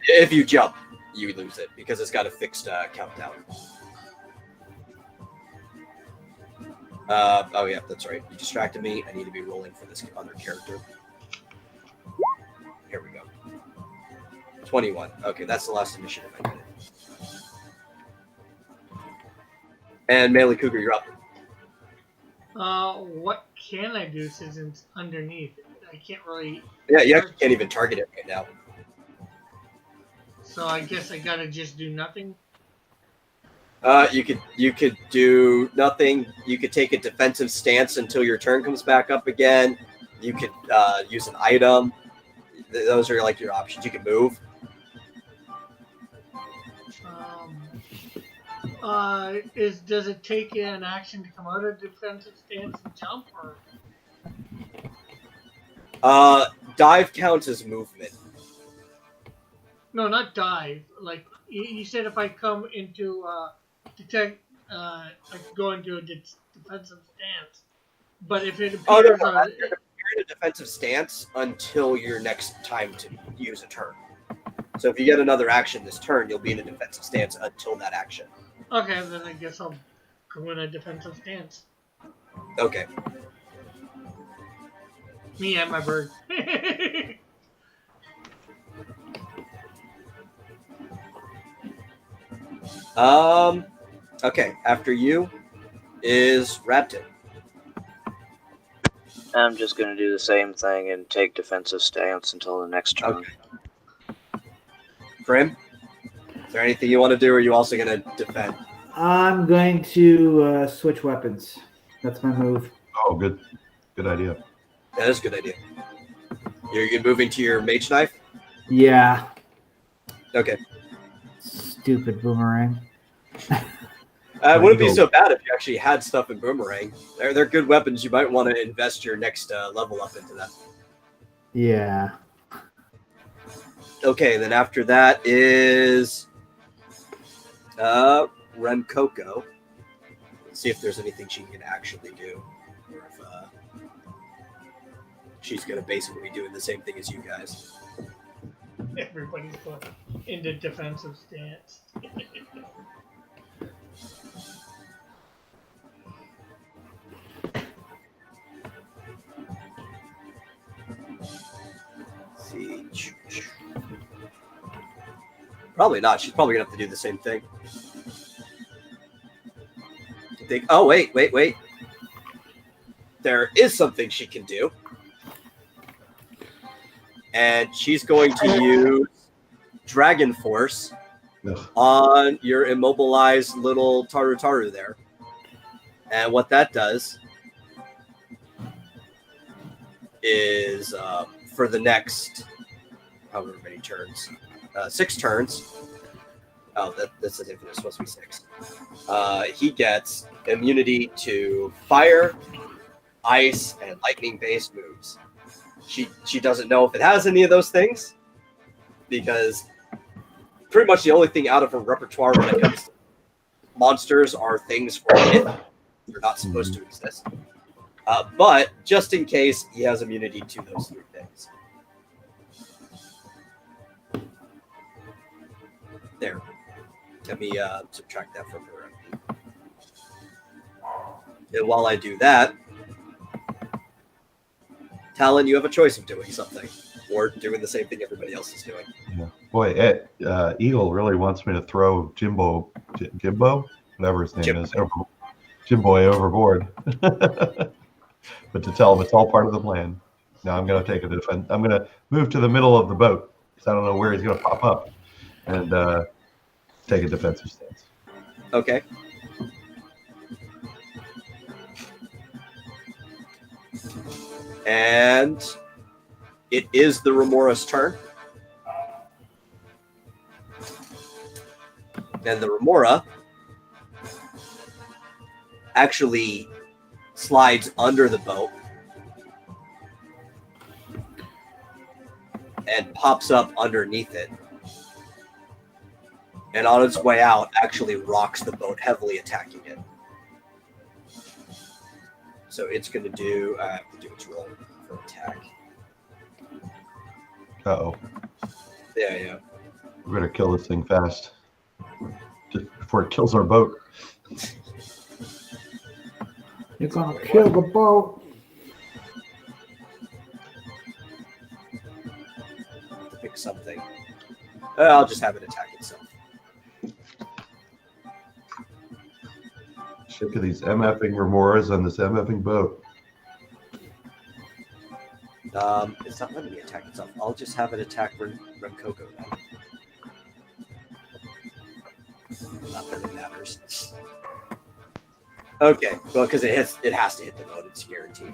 if you jump, you lose it because it's got a fixed countdown. Oh yeah, that's right. You distracted me. I need to be rolling for this other character. Here we go. 21. Okay, that's the last initiative I did. And Melee Cougar, you're up. What can I do since it's underneath? I can't really. Yeah, you actually can't even target it right now. So I guess I gotta just do nothing. You could do nothing. You could take a defensive stance until your turn comes back up again. You could use an item. Those are like your options. You can move. Does it take an action to come out of defensive stance and jump, or? Dive counts as movement. No, not dive. Like you said, if I come into detect, I could go into a defensive stance. But if it appears, You're in a defensive stance until your next time to use a turn. So if you get another action this turn, you'll be in a defensive stance until that action. Okay, then I guess I'll go in a defensive stance. Okay. Me and my bird. Okay. After you is Raptor. I'm just going to do the same thing and take defensive stance until the next turn. Okay. Grim, is there anything you want to do, or are you also going to defend? I'm going to switch weapons. That's my move. Oh, good idea. That is a good idea. You're moving to your mage knife? Yeah. Okay. Stupid boomerang. It wouldn't be so bad if you actually had stuff in boomerang. They're good weapons. You might want to invest your next level up into that. Yeah. Okay, then after that is Remcoco. Let's see if there's anything she can actually do. Or if she's going to basically be doing the same thing as you guys. Everybody's going into defensive stance. See. Probably not. She's probably going to have to do the same thing. Oh, wait. There is something she can do. And she's going to use Dragon Force on your immobilized little Taru there. And what that does is for the next however many turns, 6 turns. Oh, that's the infinite. It's supposed to be 6. He gets immunity to fire, ice, and lightning-based moves. She doesn't know if it has any of those things because pretty much the only thing out of her repertoire when it comes to monsters are things where they're not supposed to exist. But just in case, he has immunity to those 3 things. There. Let me subtract that from her. And while I do that, Talon, you have a choice of doing something or doing the same thing everybody else is doing. Yeah. Boy, Eagle really wants me to throw Jimbo, whatever his name is, Jimboy overboard. But to tell him it's all part of the plan. Now I'm going to take a defense. I'm going to move to the middle of the boat because I don't know where he's going to pop up and take a defensive stance. Okay. And it is the Remora's turn. And the Remora actually slides under the boat and pops up underneath it. And on its way out, actually rocks the boat, heavily attacking it. So it's going to do, I have to do its roll for attack. Uh-oh. Yeah. We better kill this thing fast. Just before it kills our boat. You're gonna kill the boat. Pick something. I'll just have it attack itself. Sick of these MFing remoras on this MFing boat. It's not letting me attack itself. I'll just have it attack Remcoco now. Not that it matters. Okay, well, because it has to hit the boat. It's guaranteed.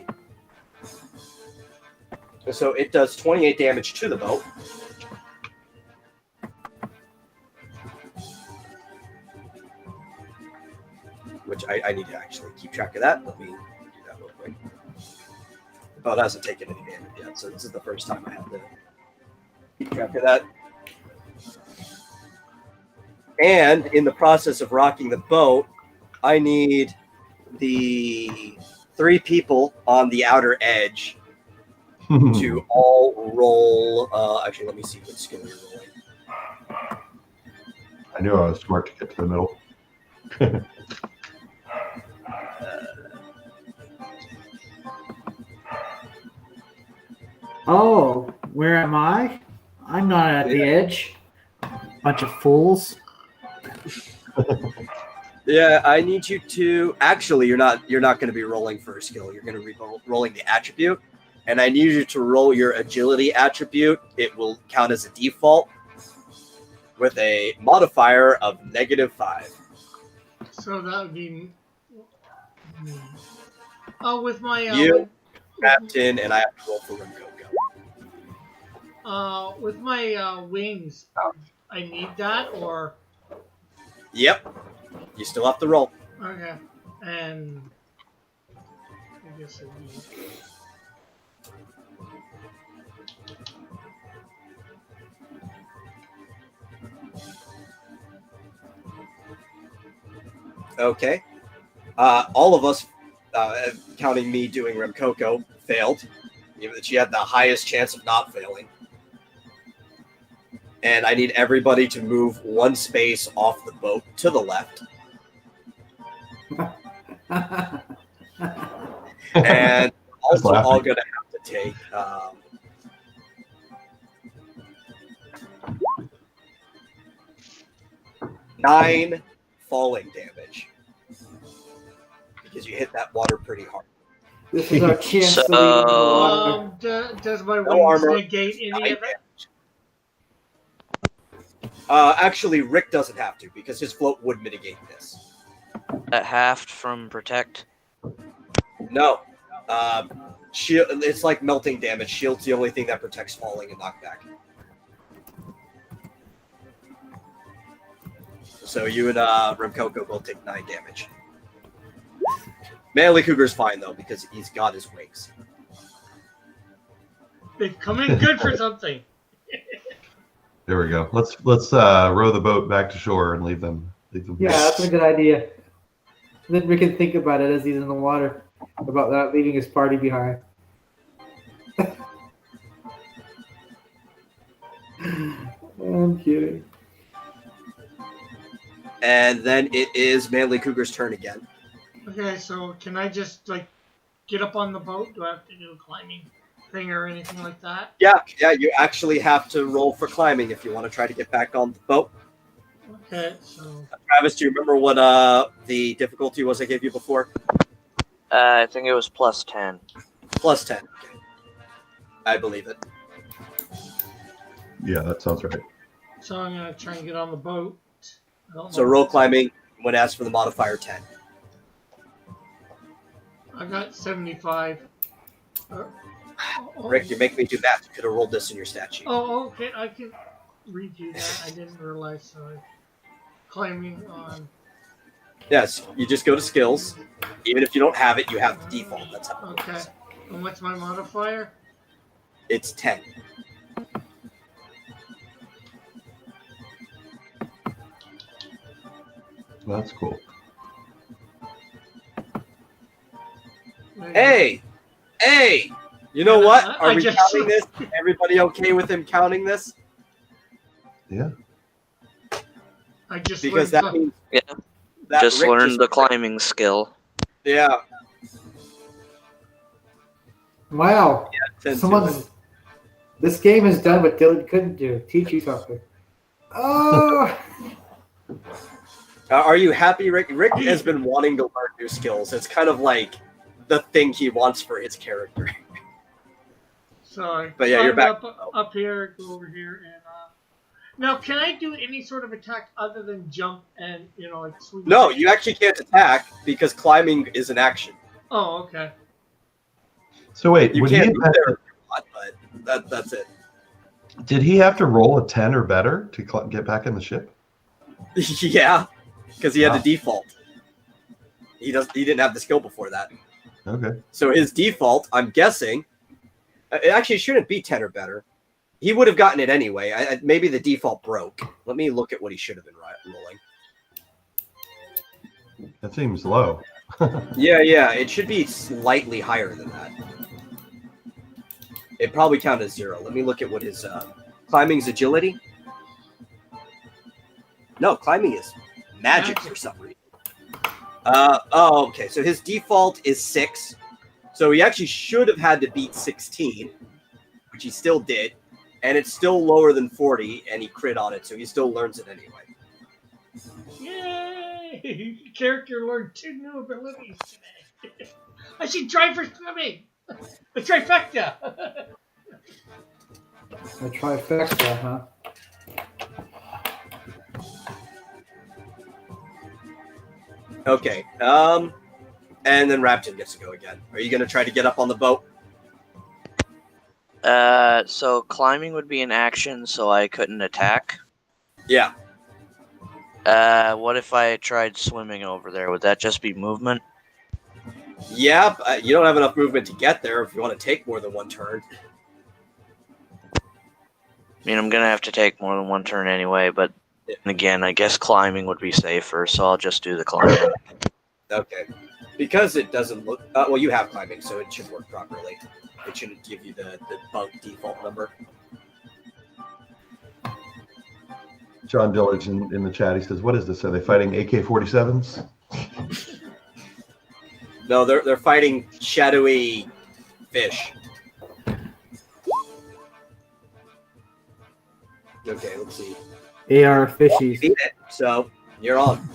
So it does 28 damage to the boat. Which I need to actually keep track of that. Let me do that real quick. The boat hasn't taken any damage yet, so this is the first time I have to keep track of that. And in the process of rocking the boat, I need the 3 people on the outer edge to all roll. Actually, let me see what skill you're rolling. I knew I was smart to get to the middle. Oh, where am I? I'm not at the edge. Bunch of fools. Yeah, I need you to. Actually, you're not going to be rolling for a skill. You're going to be rolling the attribute, and I need you to roll your agility attribute. It will count as a default with a modifier of -5. So that would be. Oh, with my You, Captain, and I have to roll for Remcoco. with my wings, I need that or Yep, you still have to roll. okay, and I guess it needs. Okay. All of us, counting me doing Remcoco, failed. She had the highest chance of not failing. And I need everybody to move 1 space off the boat to the left. And also all going to have to take 9 falling damage. Because you hit that water pretty hard. This is our chance to leave the water. Does my No wings armor. negate any of it? Actually, Rick doesn't have to because his float would mitigate this. That halved from protect. No. Shield. It's like melting damage. Shield's the only thing that protects falling and knockback. So you and Remcoco both take 9 damage. Manly Cougar's fine though because he's got his wings. They've come in good for something. There we go. Let's row the boat back to shore and leave them. Yeah, that's a good idea. Then we can think about it as he's in the water, about not leaving his party behind. I'm kidding. And then it is Manly Cougar's turn again. Okay, so can I just get up on the boat? Do I have to do a climbing thing or anything like that? Yeah, you actually have to roll for climbing if you want to try to get back on the boat. Okay, so Travis, do you remember what the difficulty was I gave you before? I think it was +10. +10. Okay. I believe it. Yeah, that sounds right. so I'm gonna try and get on the boat. I don't So know. roll climbing when asked for the modifier 10. I got 75. Rick, you make me do math. You could have rolled this in your stat sheet. Oh, okay. I can redo that. I didn't realize. Sorry. Climbing on. Yes, you just go to skills. Even if you don't have it, you have the default. That's how it Okay. works. And what's my modifier? It's 10. That's cool. Hey! You know what? Are I we just- counting this? Everybody okay with him counting this? Yeah. I just Because learned that means Yeah. that Just Rick learned the climbing skill. Yeah. Wow. 10 Someone's. This game is done what Dylan couldn't do. Teach you something. Oh! Are you happy, Rick? Rick has been wanting to learn new skills. It's kind of like the thing he wants for his character. So I But yeah, you're climbed back. up here, go over here, and now can I do any sort of attack other than jump and like swing? No, you actually can't attack because climbing is an action. Oh, okay. So wait, You would can't he be have there to, if you want, but that's it. did he have to roll a 10 or better to get back in the ship? Yeah, because he had Wow. the default. He didn't have the skill before that. Okay. So his default, I'm guessing, it actually shouldn't be 10 or better. He would have gotten it anyway. Maybe the default broke. Let me look at what he should have been rolling. That seems low. Yeah, it should be slightly higher than that. It probably counted as 0. Let me look at what his climbing's agility. No, climbing is magic for some reason. Okay. So his default is 6. So he actually should have had to beat 16, which he still did. And it's still lower than 40, and he crit on it, so he still learns it anyway. Yay! Character learned 2 new abilities today. I should try for swimming. The trifecta. A trifecta, huh? Okay. And then Rapton gets to go again. Are you going to try to get up on the boat? So climbing would be an action, so I couldn't attack. Yeah. What if I tried swimming over there? Would that just be movement? Yeah, you don't have enough movement to get there if you want to take more than one turn. I mean, I'm gonna have to take more than one turn anyway, but again, I guess climbing would be safer, so I'll just do the climbing. Okay. Because it doesn't look... well, you have climbing, so it should work properly. It shouldn't give you the bug default number. John Dillage in the chat, he says, what is this? Are they fighting AK-47s? No, they're fighting shadowy fish. Okay, let's see. AR You fishies. beat it, so you're on.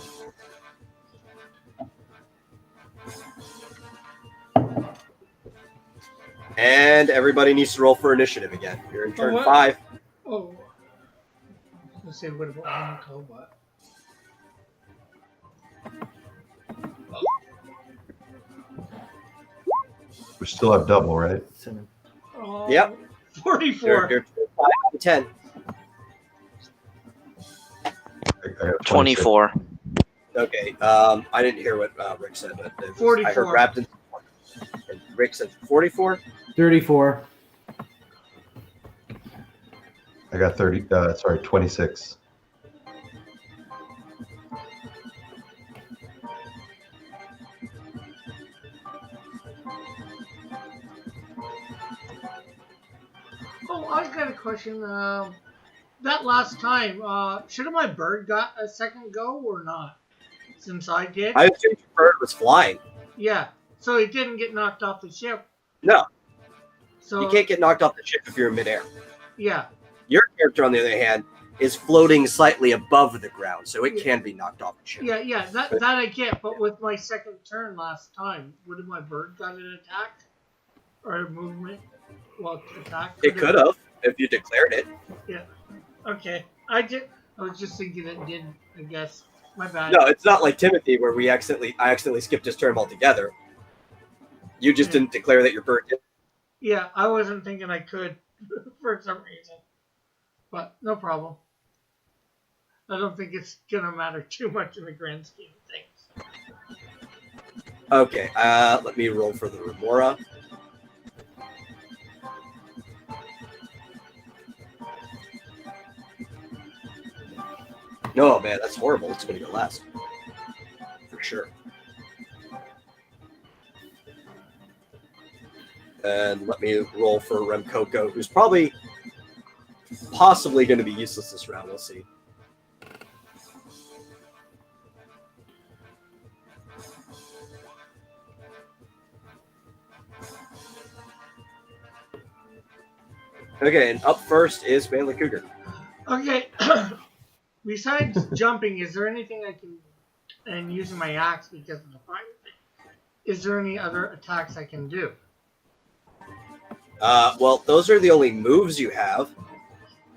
And everybody needs to roll for initiative again. You're in turn what? 5. Oh. Let's see what about Cobot. We still have double, right? Oh, Yep. 44. You're 5 out of 10. I have 24. Okay. I didn't hear what Rick said, but I 44. heard Rapton. And Rick said 44. 34. I got 26. Oh, I've got a question. That last time, should have my bird got a second go or not? Since I did. I assumed your bird was flying. Yeah. So he didn't get knocked off the ship. No, So you can't get knocked off the ship if you're in midair. Yeah. Your character, on the other hand, is floating slightly above the ground, so it can be knocked off the ship. Yeah. That I get. But with my second turn last time, would have my bird got an attack or a movement? Well, attack. It could have if you declared it. Yeah. Okay. I was just thinking it didn't. I guess. My bad. No, it's not like Timothy where I accidentally skipped his turn altogether. You just didn't declare that your bird did. Yeah, I wasn't thinking I could for some reason. But no problem. I don't think it's gonna matter too much in the grand scheme of things. Okay, let me roll for the Remora. No, man, that's horrible. It's going to get last. For sure. And let me roll for Remcoco, who's probably possibly going to be useless this round. We'll see. Okay, and up first is Manly Cougar. Okay. Besides jumping, is there anything I can, and using my axe because of the fire thing, is there any other attacks I can do? Well, those are the only moves you have.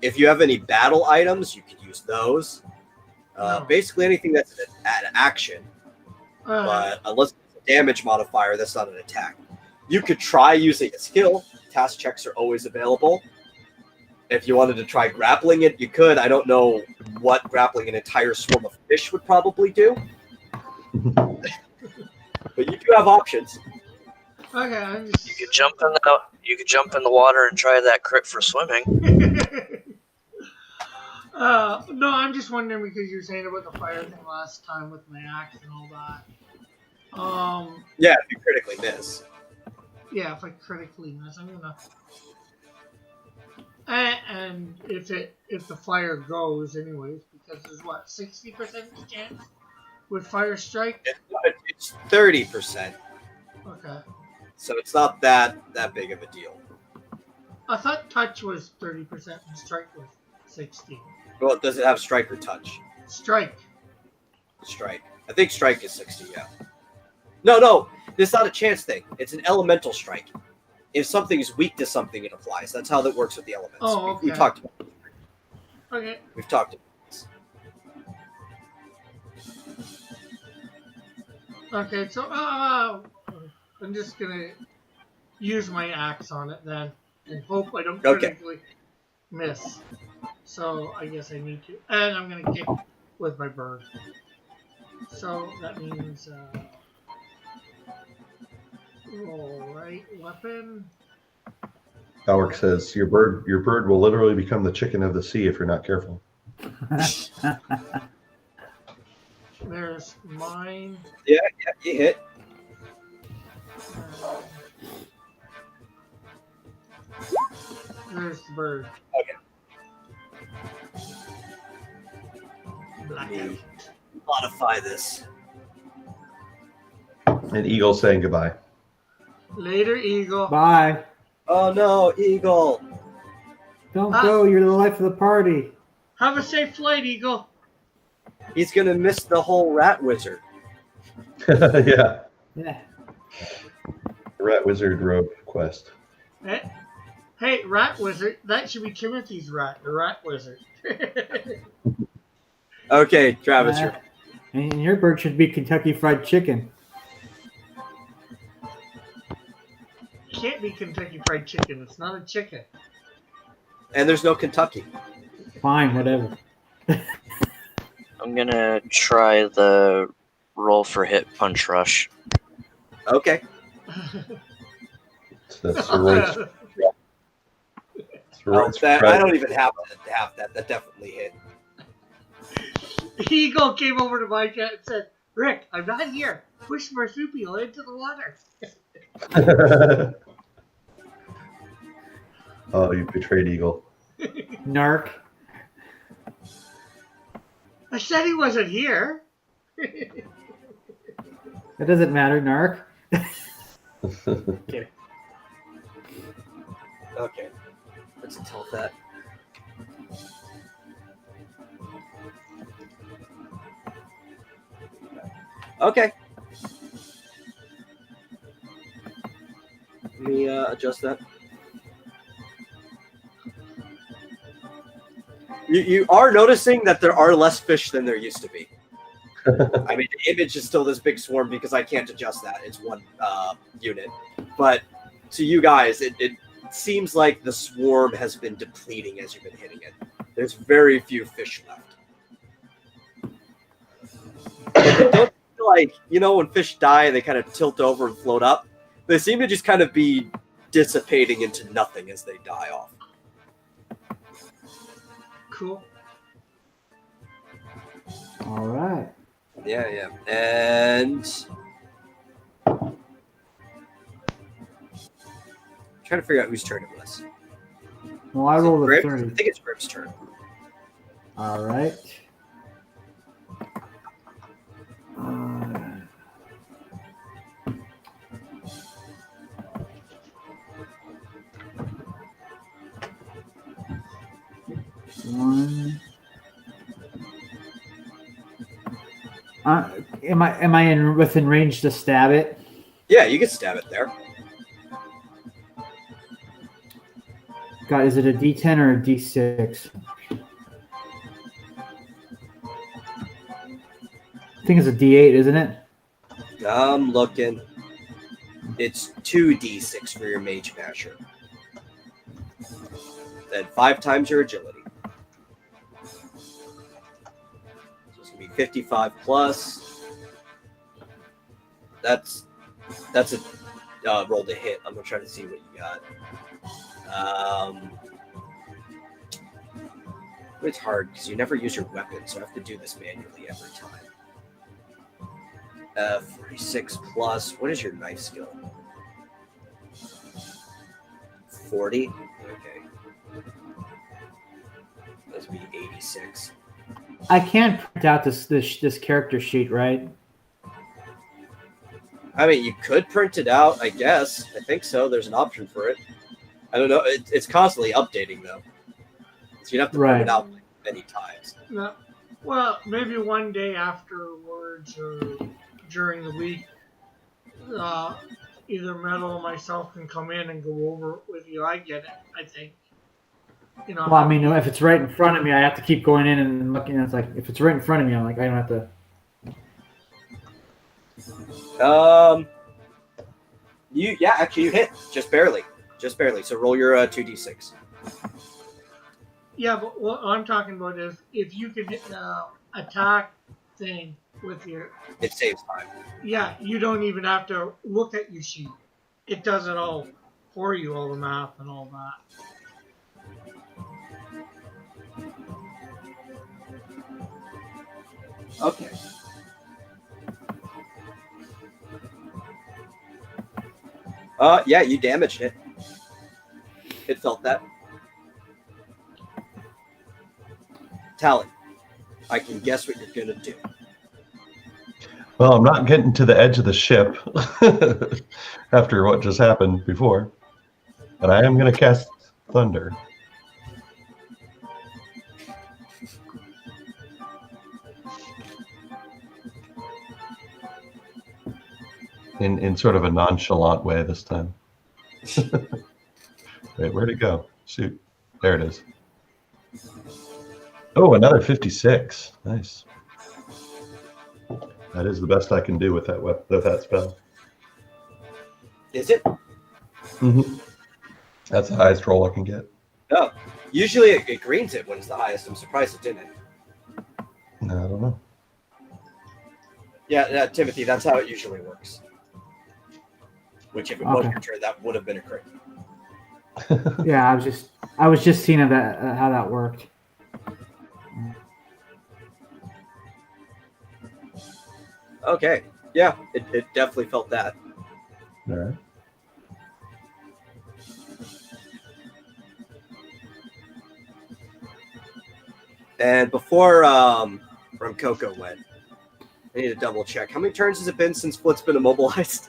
If you have any battle items, you could use those. No. Basically anything that's an action. But unless it's a damage modifier, that's not an attack. You could try using a skill. Task checks are always available. If you wanted to try grappling it, you could. I don't know what grappling an entire swarm of fish would probably do. But you do have options. Okay, I'm just... You could jump in the water and try that crit for swimming. No, I'm just wondering because you were saying about the fire thing last time with my axe and all that. Yeah, if you critically miss. Yeah, if I critically miss, I'm gonna. And if the fire goes anyways, because there's what 60% chance with fire strike. It's 30%, Okay. so it's not that big of a deal. I thought touch was 30% and strike was 60. Well, does it have strike or touch? Strike. Strike. I think strike is 60. Yeah. No, it's not a chance thing. It's an elemental strike. If something is weak to something, it applies. That's how that works with the elements. Oh, okay. We talked about it. Okay. We've talked about this. Okay, so I'm just gonna use my axe on it then, and hope I don't critically miss. So I guess I need to, and I'm gonna kick with my bird. So that means roll right weapon. Alec says your bird will literally become the chicken of the sea if you're not careful. There's mine. Yeah, you hit. There's the bird. Okay. Blackout. Modify this. And Eagle saying goodbye. Later, eagle. Bye. Oh no, Eagle! Don't go. You're the life of the party. Have a safe flight, eagle. He's gonna miss the whole rat wizard. Yeah. Yeah. Rat Wizard Rogue quest. Hey, rat wizard. That should be Timothy's rat. The rat wizard. Okay, Travis, you're And your bird should be Kentucky Fried Chicken. Can't be Kentucky Fried Chicken. It's not a chicken. and there's no Kentucky. Fine, whatever. I'm gonna try the roll for hit punch rush. Okay. That's Serroice. I don't even have that. That definitely hit. Eagle came over to my cat and said, "Rick, I'm not here. Push Marsupial into the water." Oh, you betrayed Eagle. Narc. I said he wasn't here. It doesn't matter, Narc. Okay. Okay. Let's tell that. Okay. Let me adjust that. You are noticing that there are less fish than there used to be. I mean, the image is still this big swarm because I can't adjust that. It's one unit. But to you guys, it seems like the swarm has been depleting as you've been hitting it. There's very few fish left. They don't feel like, when fish die, they kind of tilt over and float up. They seem to just kind of be dissipating into nothing as they die off. Cool. All right. Yeah. And I'm trying to figure out whose turn it was. Well, I Is it rolled a Grim? 30. I think it's Grim's turn. All right. Uh, one. Am I in within range to stab it? Yeah, you can stab it there. God, is it a D10 or a D6? I think it's a D8, isn't it? I'm looking. It's 2d6 for your Mage Masher. Then 5 times your agility. So it's going to be 55 plus. That's a roll to hit. I'm going to try to see what you got. It's hard because you never use your weapon, so I have to do this manually every time. 46 plus. What is your knife skill? 40? Okay. That's be 86. I can't print out this character sheet, right? I mean, you could print it out, I guess. I think so. There's an option for it. I don't know. It's constantly updating, though. So you'd have to print it out like many times. No. Well, maybe one day afterwards or during the week, either Metal or myself can come in and go over it with you. I get it, I think. You know. Well, I mean, if it's right in front of me, I have to keep going in and looking. It's like if it's right in front of me, I'm like, I don't have to. Actually, you hit just barely. So roll your 2d6. Yeah, but what I'm talking about is if you could hit the attack thing with your. It saves time. Yeah, you don't even have to look at your sheet. It does it all for you, all the math and all that. Okay. Yeah, you damaged it. It felt that. Talon, I can guess what you're gonna do. Well, I'm not getting to the edge of the ship after what just happened before, but I am going to cast Thunder. In sort of a nonchalant way this time. Wait, where'd it go? Shoot. There it is. Oh, another 56. Nice. That is the best I can do with that spell. Is it? Mm-hmm. That's the highest roll I can get. No. Usually it greens it when it's the highest. I'm surprised it didn't. No, I don't know. Yeah, Timothy, that's how it usually works. Which, if it was your turn, that would have been a crit. Yeah, I was just seeing how that worked. Okay. Yeah, it definitely felt that. All right. And before Coco went, I need to double check. How many turns has it been since Flitt's been immobilized?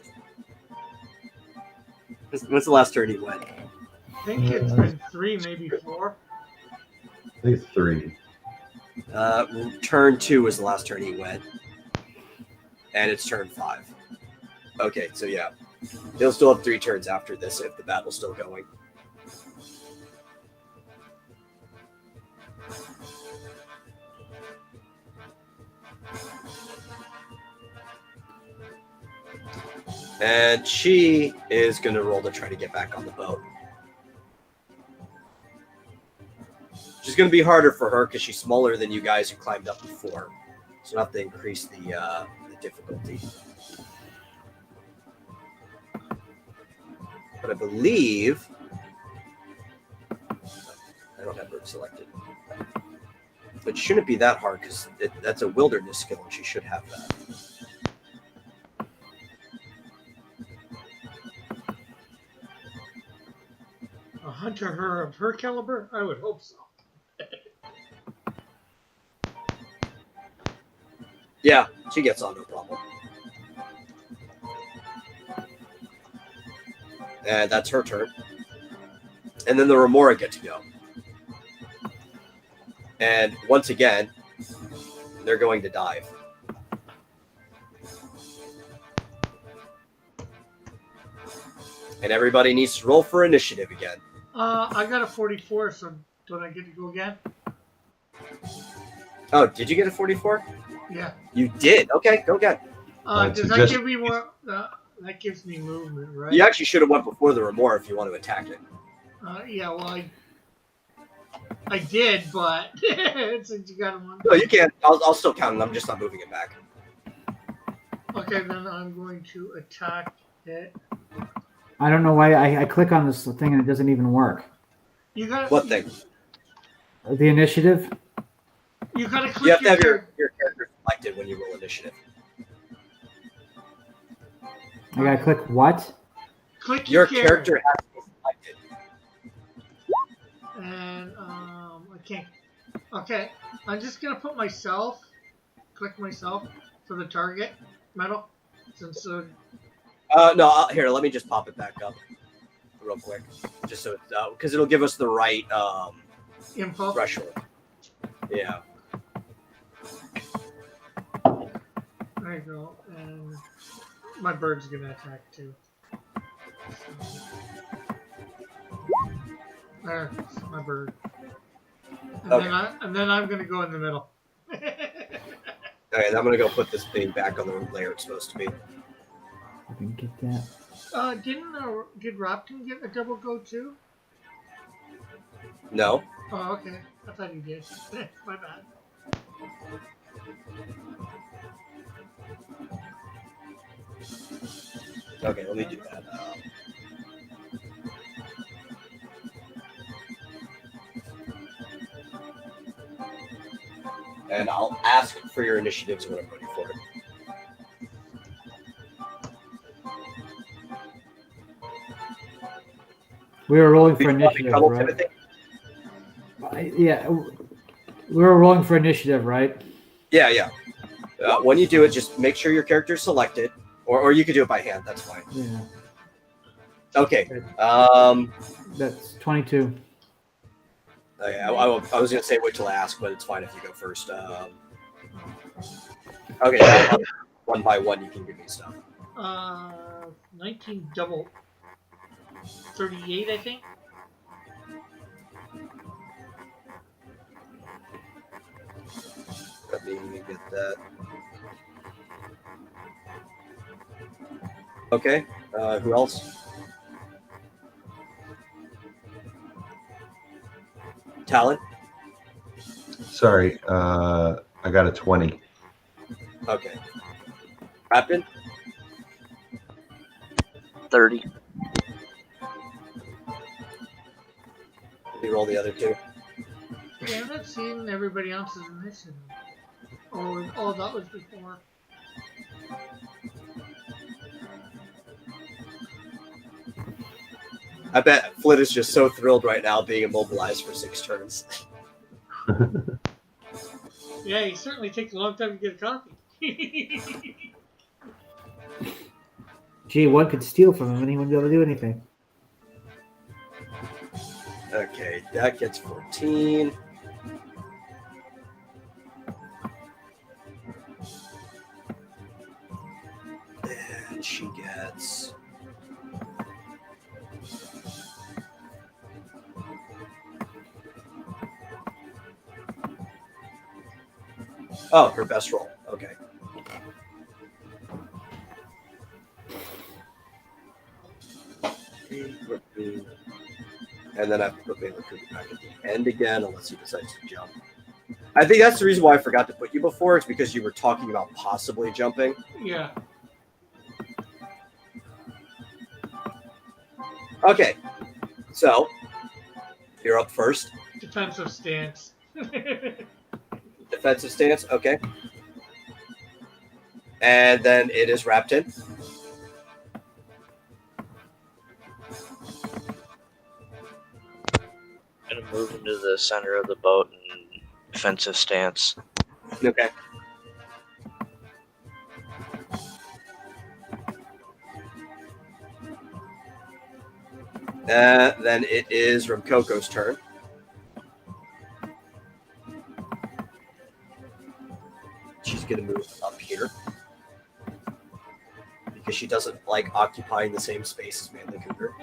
When's the last turn he went? I think it's been 3, maybe 4. I think it's 3. Turn 2 was the last turn he went. And it's turn 5. Okay, so yeah. He'll still have 3 turns after this if the battle's still going. And she is going to roll to try to get back on the boat. Which is going to be harder for her because she's smaller than you guys who climbed up before. So I'll have to increase the difficulty. But I believe... I don't have her selected. But it shouldn't be that hard because that's a wilderness skill and she should have that. A hunter her of her caliber? I would hope so. Yeah, she gets on, no problem. And that's her turn. And then the Remora get to go. And once again, they're going to dive. And everybody needs to roll for initiative again. I got a 44, so don't I get to go again? Oh, did you get a 44? Yeah. You did. Okay, go again. Does that give me more? That gives me movement, right? You actually should have went before the Remora if you want to attack it. Yeah, well, I did, but since you got one. No, you can't. I'll still count it. I'm just not moving it back. Okay, then I'm going to attack it. I don't know why I click on this thing and it doesn't even work. You got What thing? The initiative? You gotta click You have to have your character selected when you roll initiative. I gotta click what? Click Your character has to be selected. And I can't. Okay, I'm just gonna put myself. Click myself for the target metal. Since No, here, let me just pop it back up real quick. Just so it's because it'll give us the right info threshold. Yeah. There you go. And my bird's gonna attack too. There's my bird. And, Okay. then I'm gonna go in the middle. Okay, I'm gonna go put this thing back on the layer it's supposed to be. I can get that. Did Robton get a double go too? No. Oh, okay. I thought he did. My bad. Okay, let me do that. And I'll ask for your initiatives when I'm ready for it. We were rolling for Did you want me to initiative, double, right? Timothy? Yeah, we were rolling for initiative, right? Yeah. When you do it, just make sure your character's selected, or you could do it by hand. That's fine. Yeah. Okay. That's 22. I was gonna say wait till I ask, but it's fine if you go first. Okay. One by one, you can give me stuff. 19 double 38, I think. Let me get that. Okay. Who else? Talon? Sorry, I got a 20. Okay. Captain? 30. Let me roll the other two. Yeah, I'm not seeing everybody else's initiative. Oh, that was before. I bet Flit is just so thrilled right now being immobilized for 6 turns. Yeah, it certainly takes a long time to get a coffee. Gee, one could steal from him and he wouldn't be able to do anything. Okay, that gets 14. And she gets... Oh, her best roll. Okay. And then I have to put Baylor Cooper back at the end again, unless he decides to jump. I think that's the reason why I forgot to put you before. It's because you were talking about possibly jumping. Yeah. Okay. So, you're up first. Defensive stance. Defensive stance, okay. And then it is wrapped in. move into the center of the boat in defensive stance. Okay. Then it is Rumcoco's turn. She's going to move up here. Because she doesn't like occupying the same space as Manly Cougar.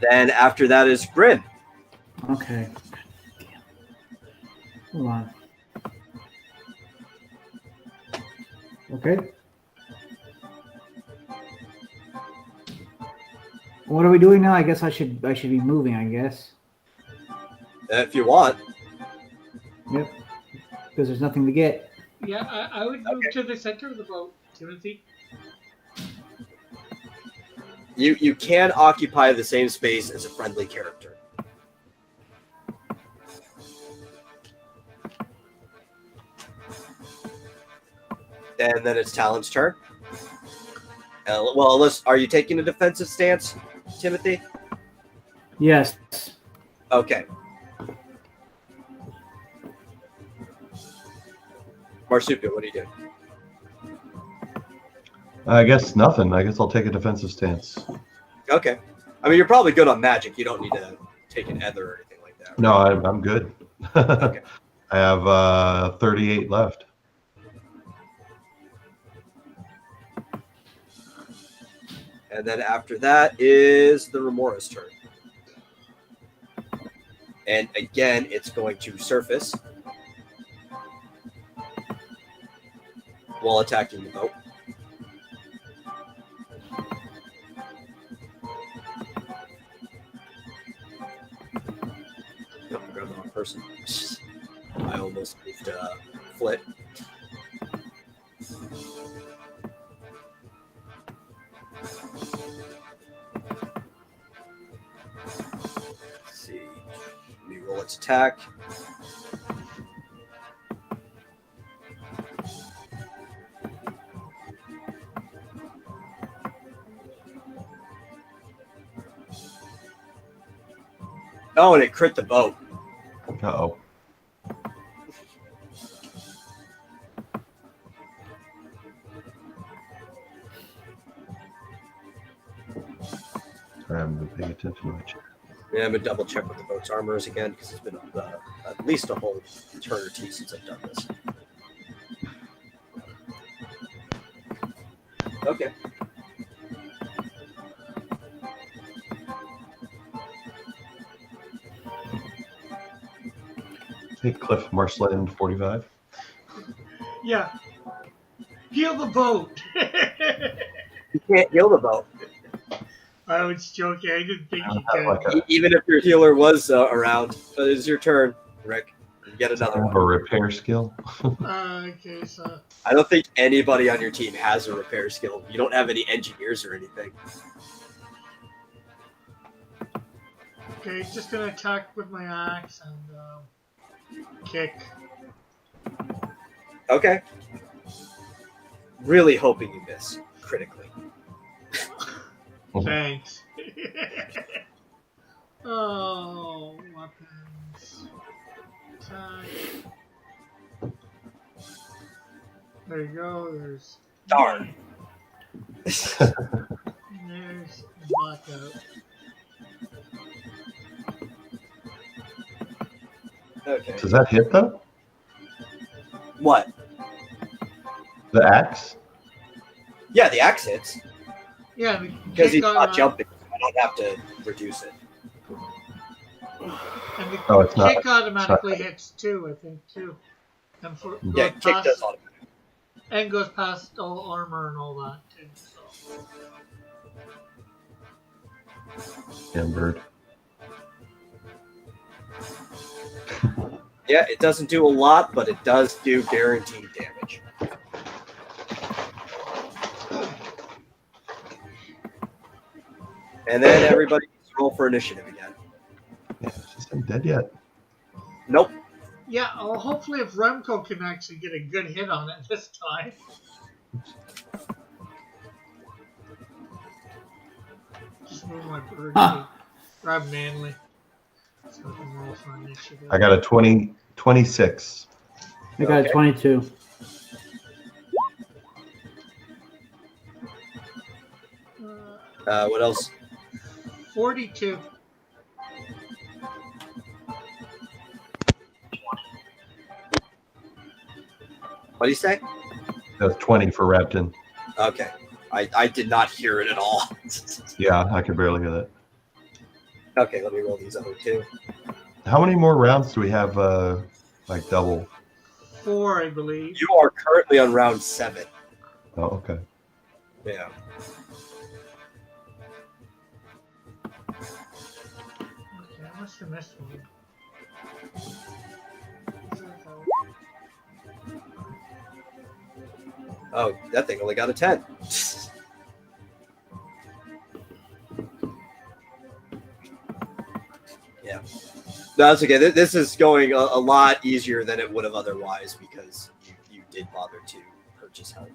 Then after that is Bryn. Okay. Hold on. Okay. What are we doing now? I guess I should be moving, I guess. If you want. Yep. Because there's nothing to get. Yeah, I would move to the center of the boat, Timothy. You can occupy the same space as a friendly character. And then it's Talon's turn. Well, are you taking a defensive stance, Timothy? Yes. Okay. Marsupial, what are you doing? I guess nothing. I guess I'll take a defensive stance. Okay. I mean, you're probably good on magic. You don't need to take an ether or anything like that. Right? No, I'm good. Okay. I have 38 left. And then after that is the Remora's turn. And again, it's going to surface while attacking the boat. Nope, I grabbed the wrong person. I almost moved Flit. Let's see. Let me roll its attack. Oh, and it crit the boat. Uh-oh. Sorry, I'm paying attention to my chat. Yeah, I'm gonna double check what the boat's armor is again because it's been at least a whole turn or two since I've done this. Okay. Hey, Cliff Marshland 45. Yeah. Heal the boat. You can't heal the boat. I was joking. I didn't think you I have could. like Even if your healer was around. But it's your turn, Rick. You get another a one. repair skill. Okay, so I don't think anybody on your team has a repair skill. You don't have any engineers or anything. okay, just gonna attack with my axe and kick. Okay. Really hoping you miss critically. Thanks. Oh, weapons. Attack. There you go. There's Darn. there's blackout. Okay. Does that hit though? What? The axe? Yeah, the axe hits. Yeah, the Because kick he's on not my- jumping. I don't have to reduce it. And the Oh, it's not- kick automatically it's not- hits too, I think too. And for Yeah, goes kick past, does automatically. and goes past all armor and all that too. So. Bird. Yeah, it doesn't do a lot, but it does do guaranteed damage. And then everybody needs to roll for initiative again. Yeah, it's just not dead yet. Nope. Yeah, well, hopefully if Remco can actually get a good hit on it this time. Move my bird. Huh. Grab Manly. So I can roll for initiative. I got a 26. I got Okay. a 22. What else? 42. What do you say? That's 20 for Repton. Okay. I did not hear it at all. Yeah, I could barely hear that. Okay, let me roll these other two. How many more rounds do we have? Like double? 4, I believe. You are currently on round 7. Oh, okay. Yeah. Okay, I must have missed one. Oh, that thing only got a 10. Yeah. No, that's okay. This is going a lot easier than it would have otherwise because you did bother to purchase help.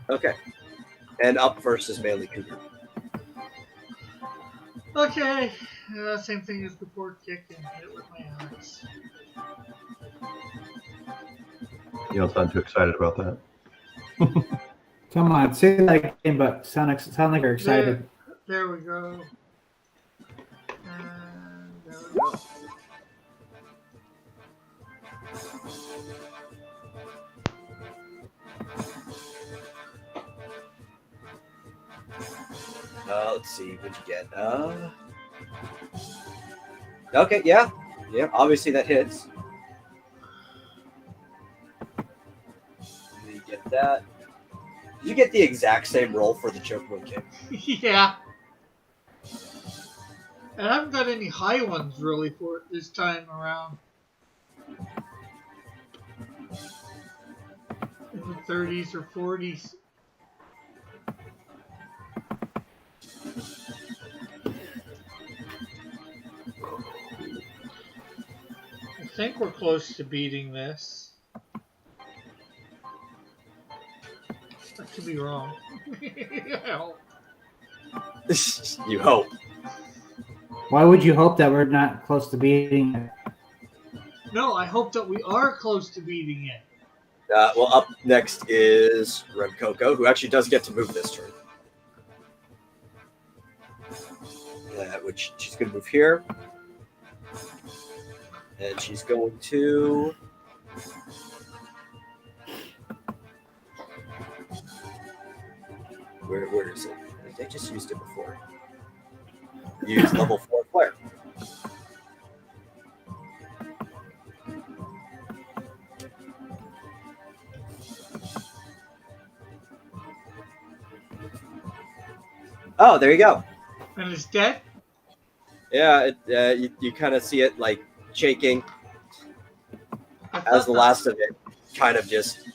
Okay. And up first is Manly Cougar. Okay. Same thing as before. Kick and hit with my axe. You don't sound too excited about that. Come on, say that again, but sound like you're excited. There we go. And there we go. Let's see. What'd you get? Okay, yeah. Yeah, obviously that hits. You get that. Did you get the exact same roll for the chokewood kick? Yeah. And I haven't got any high ones really for it this time around. In the 30s or 40s. I think we're close to beating this. I could be wrong. You hope. Why would you hope that we're not close to beating it? No, I hope that we are close to beating it. Well, up next is Red Coco, who actually does get to move this turn. Which she's going to move here. And she's going to... Where is it? I just used it before. Use level 4 flare. Oh, there you go. And it's dead? Yeah, you kind of see it like shaking as the last of it kind of just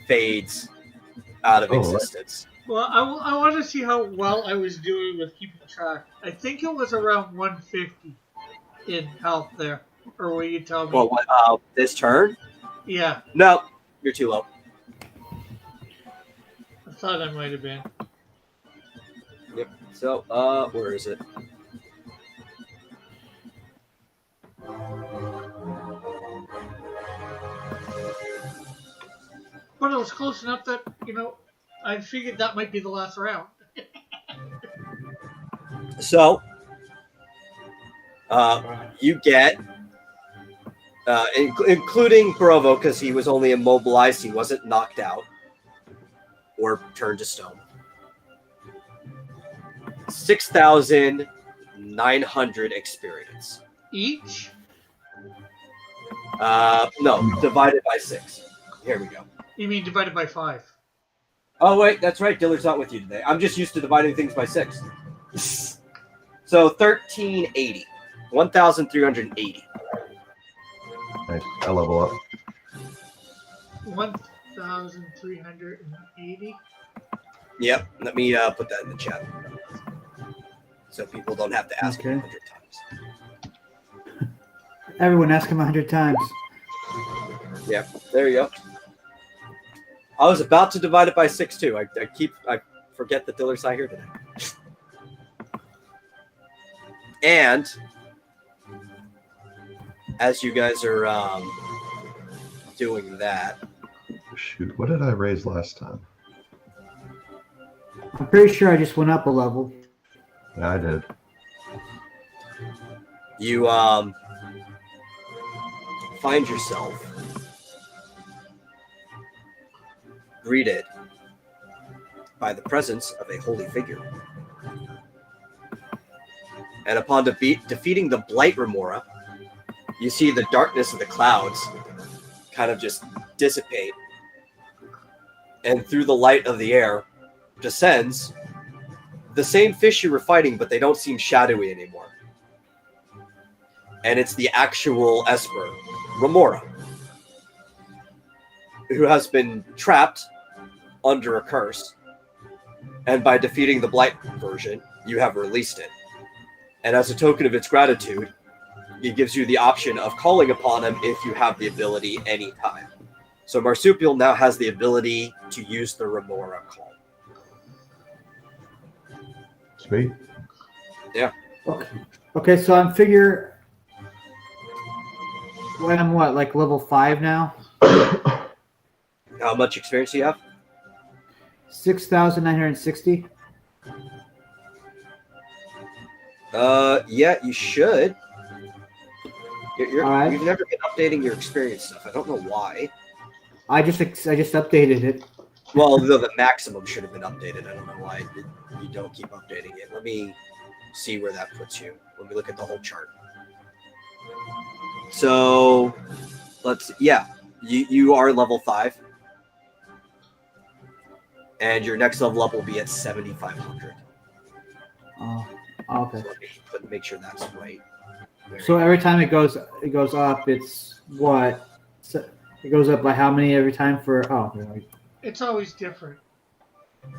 fades out of existence. Well, I want to see how well I was doing with keeping track. I think it was around 150 in health there. Or will you tell me? Well, this turn? Yeah, No, you're too low. I thought I might have been. Yep. So, where is it? But it was close enough that, I figured that might be the last round. So, you get, including Barovo, because he was only immobilized, he wasn't knocked out or turned to stone. 6,900 experience. Each? No, divided by 6. Here we go. You mean divided by 5? Oh, wait, that's right. Dillard's not with you today. I'm just used to dividing things by 6. So 1,380. 1,380. Nice. I level up. 1,380? Yep. Let me put that in the chat. So people don't have to ask me 100 times. Everyone ask him 100 times. Yeah, there you go. I was about to divide it by 6 too. I forget that Diller's not here today. And as you guys are doing that, Shoot, what did I raise last time? I'm pretty sure I just went up a level. Yeah, I did. you find yourself greeted by the presence of a holy figure. And upon defeating the Blight Remora, you see the darkness of the clouds kind of just dissipate. And through the light of the air descends the same fish you were fighting, but they don't seem shadowy anymore. And it's the actual Esper, Remora, who has been trapped under a curse. And by defeating the Blight version, you have released it. And as a token of its gratitude, it gives you the option of calling upon him if you have the ability anytime. So Marsupial now has the ability to use the Remora call. Sweet. Yeah. Okay, so I'm figure when I'm like level 5 now? How much experience do you have? 6,960. Yeah, you should. You're, All right. You've never been updating your experience stuff. I don't know why. I just updated it. Well, the maximum should have been updated. I don't know why you don't keep updating it. Let me see where that puts you. Let me look at the whole chart. So, you are level 5. And your next level up will be at 7,500. Oh, okay. So let me make sure that's right. So every time it goes up, it's what? So it goes up by how many every time for? Oh, It's always different.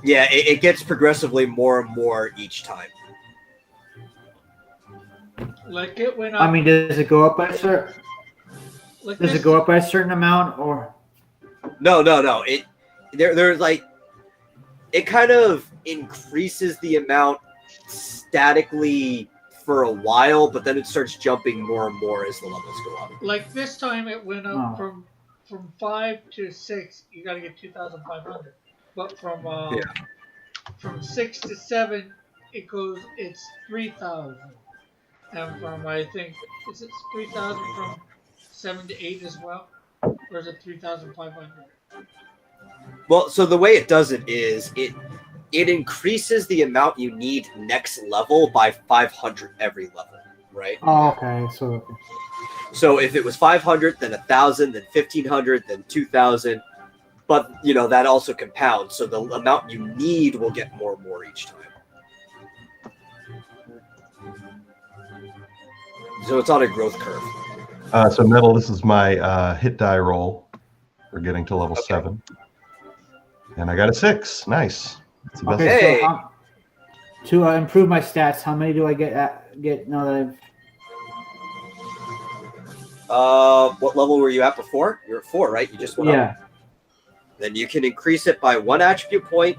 Yeah, it gets progressively more and more each time. Like it went up. I mean, does it go up by a certain? Like Does this, it go up by a certain amount or? No. There's like, it kind of increases the amount statically for a while, but then it starts jumping more and more as the levels go up. Like this time, it went up Oh. from 5 to 6. You got to get 2,500. But from 6 to 7, it's 3,000. And from is it 3,000 from 7 to 8 as well, or is it 3,500? Well, so the way it does it is it increases the amount you need next level by 500 every level, right? Oh, okay. So if it was 500, then 1,000, then 1,500, then 2,000, but that also compounds. So the amount you need will get more and more each time. So it's on a growth curve. So Metal, this is my hit die roll for getting to level 7. And I got a 6. Nice. That's the best. Okay. So, to improve my stats, how many do I get now that I've? What level were you at before? You're at 4, right? You just went up. Then you can increase it by 1 attribute point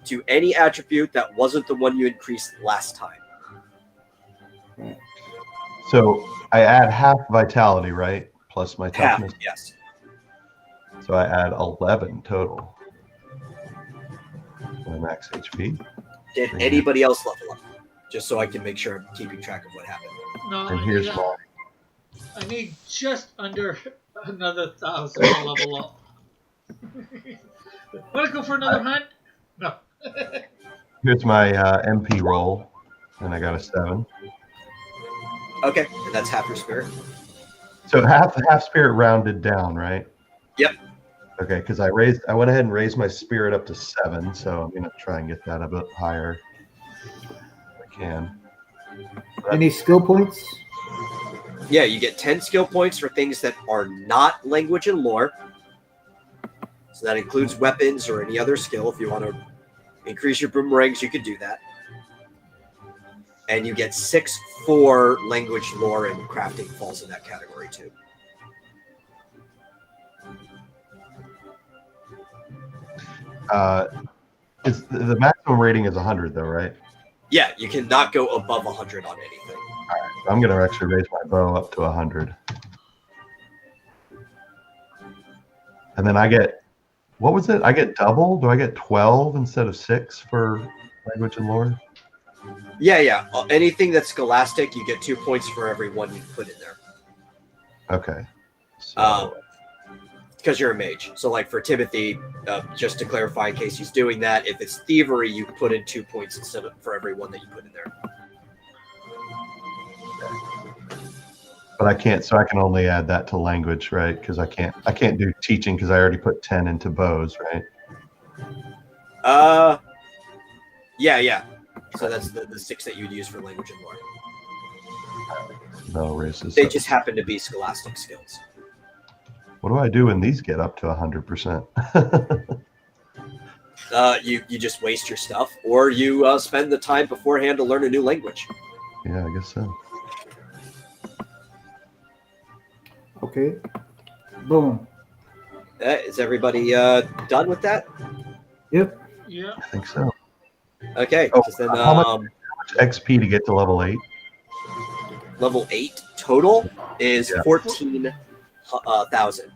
to any attribute that wasn't the one you increased last time. So I add half vitality, right? Plus my Half, toughness. yes. So I add 11 total. My max HP. Did anybody else level up? Just so I can make sure I'm keeping track of what happened. No, And here's my. I need just under another 1,000 to level up. Want to go for another hunt? No. Here's my MP roll, and I got a 7. Okay, and that's half your spirit. So half spirit rounded down, right? Yep. Okay, because I went ahead and raised my spirit up to 7, so I'm gonna try and get that a bit higher if I can. Any skill points? Yeah, you get 10 skill points for things that are not language and lore. So that includes weapons or any other skill. If you want to increase your boomerangs, you could do that. and you get 6 for language, lore, and crafting falls in that category too. Is the maximum rating is 100 though, right? Yeah, you cannot go above 100 on anything. So I'm gonna actually raise my bow up to 100, and then I get, what was it? I get double. Do I get 12 instead of 6 for language and lore? Yeah. Anything that's scholastic, you get 2 points for every one you put in there. Okay. So, Because you're a mage. So, like for Timothy, just to clarify, in case he's doing that, if it's thievery, you put in 2 points instead of for every one that you put in there. but I can't. So I can only add that to language, right? Because I can't do teaching because I already put 10 into bows, right? Yeah. So that's the 6 that you'd use for language and lore. No races. They just happen to be scholastic skills. What do I do when these get up to 100%? You just waste your stuff, or you spend the time beforehand to learn a new language. Yeah, I guess so. Okay. Boom. Is everybody done with that? Yep. Yeah. I think so. Okay. Oh, Then, how much XP to get to level 8? level 8 total is Yeah. 14,000.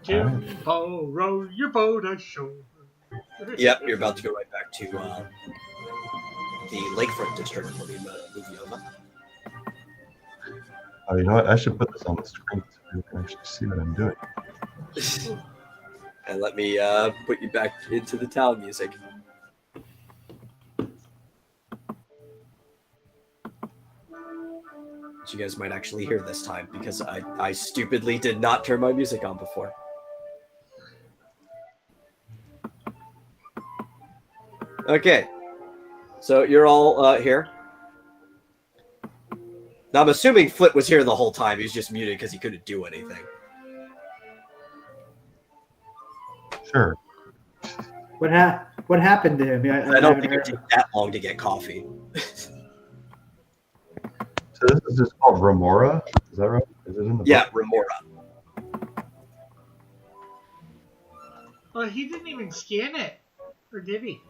Jimbo, row your boat ashore. Yep, you're about to go right back to the lakefront district for the movie over. Oh, you know what? I should put this on the screen so you can actually see what I'm doing. And let me put you back into the town music. Which you guys might actually hear this time because I stupidly did not turn my music on before. Okay, so you're all here. Now I'm assuming Flit was here the whole time. He was just muted because he couldn't do anything. Sure. What happened to him? I don't think it would take that long to get coffee. So this is just called Remora? Is that right? Is it in the Yeah, book? Remora. Well, he didn't even scan it. Or did he?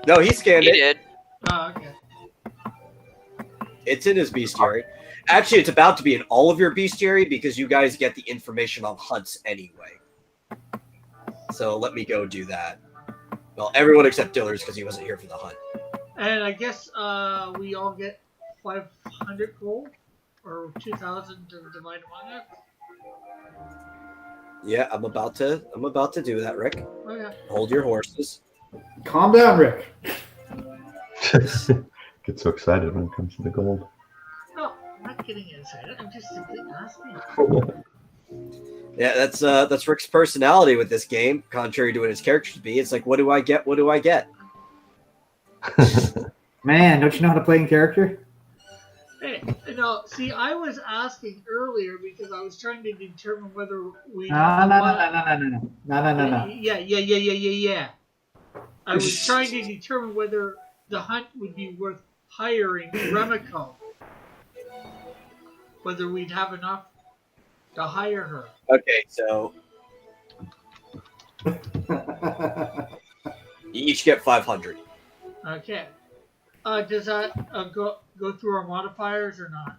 No, he scanned He it. did. Oh, okay. It's in his bestiary. Actually, it's about to be in all of your bestiary because you guys get the information on hunts anyway. So let me go do that. Well, everyone except Dillers because he wasn't here for the hunt. And I guess we all get 500 gold or 2,000 to divide among us. Yeah, I'm about to do that, Rick. Oh yeah. Hold your horses. Calm down, Rick. Get so excited when it comes to the gold. No, I'm not getting excited. I'm just simply asking. Yeah, that's Rick's personality with this game, contrary to what his character should be. It's like, what do I get? What do I get? Man, don't you know how to play in character? Hey, no, see, I was asking earlier because I was trying to determine whether we. No. Yeah. I was trying to determine whether the hunt would be worth hiring Remiko. Whether we'd have enough to hire her. Okay, so you each get 500. Okay. Does that go through our modifiers or not?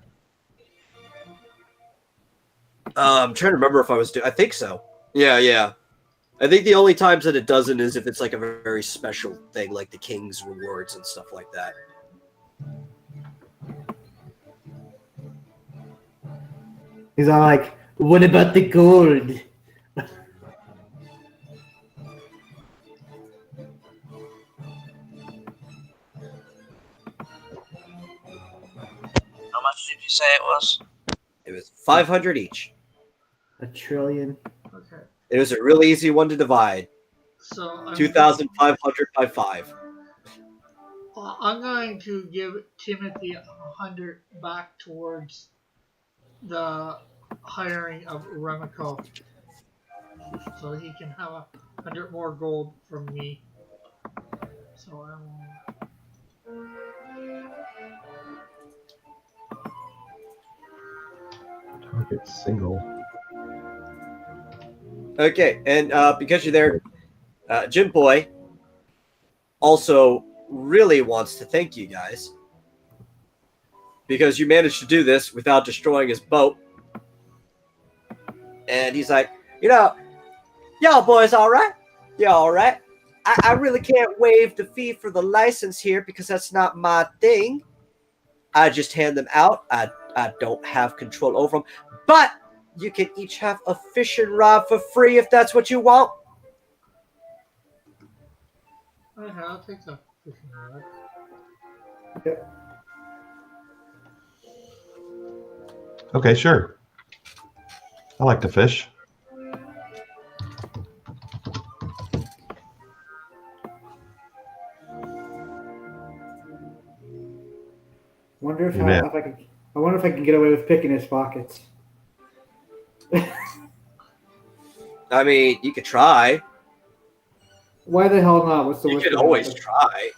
I'm trying to remember if I was I think so. Yeah. I think the only times that it doesn't is if it's like a very special thing, like the King's rewards and stuff like that. He's all like, what about the gold? How much did you say it was? It was 500 each. A trillion. Okay. It was a really easy one to divide. So 2,500 by 5. I'm going to give Timothy 100 back towards the hiring of Remiko, so he can have 100 more gold from me. So I will it's single. Okay, and because you're there, Jim Boy also really wants to thank you guys because you managed to do this without destroying his boat. And he's like, y'all boys all right? Y'all all right? I really can't waive the fee for the license here because that's not my thing. I just hand them out. I don't have control over them. But you can each have a fishing rod for free if that's what you want. Okay, I'll take the fishing rod. Okay, sure. I like to fish. Wonder if Yeah. I wonder if I can get away with picking his pockets. I mean, you could try. Why the hell not? What's the You worst? could that always happens? try.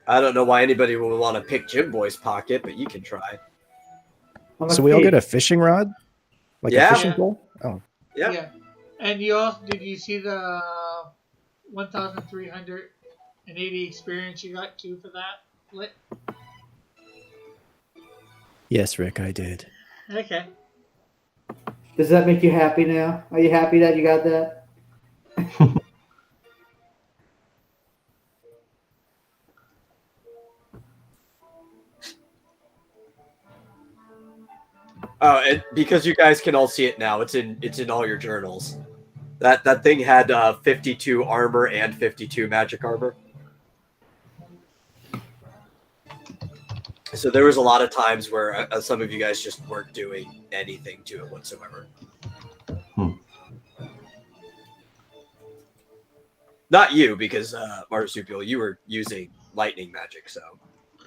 I don't know why anybody would want to pick Jim Boy's pocket, but you can try. I'm a So we all thief. get a fishing rod, like Yeah. a fishing Yeah. pole. Oh, Yeah. And you also did you see the 1,380 experience you got too for that? Lit? yes, Rick, I did. Okay. Does that make you happy now? Are you happy that you got that? Oh, and because you guys can all see it now, it's in all your journals. That thing had 52 armor and 52 magic armor. So there was a lot of times where some of you guys just weren't doing anything to it whatsoever. Not you, because Marsupial, you were using lightning magic, so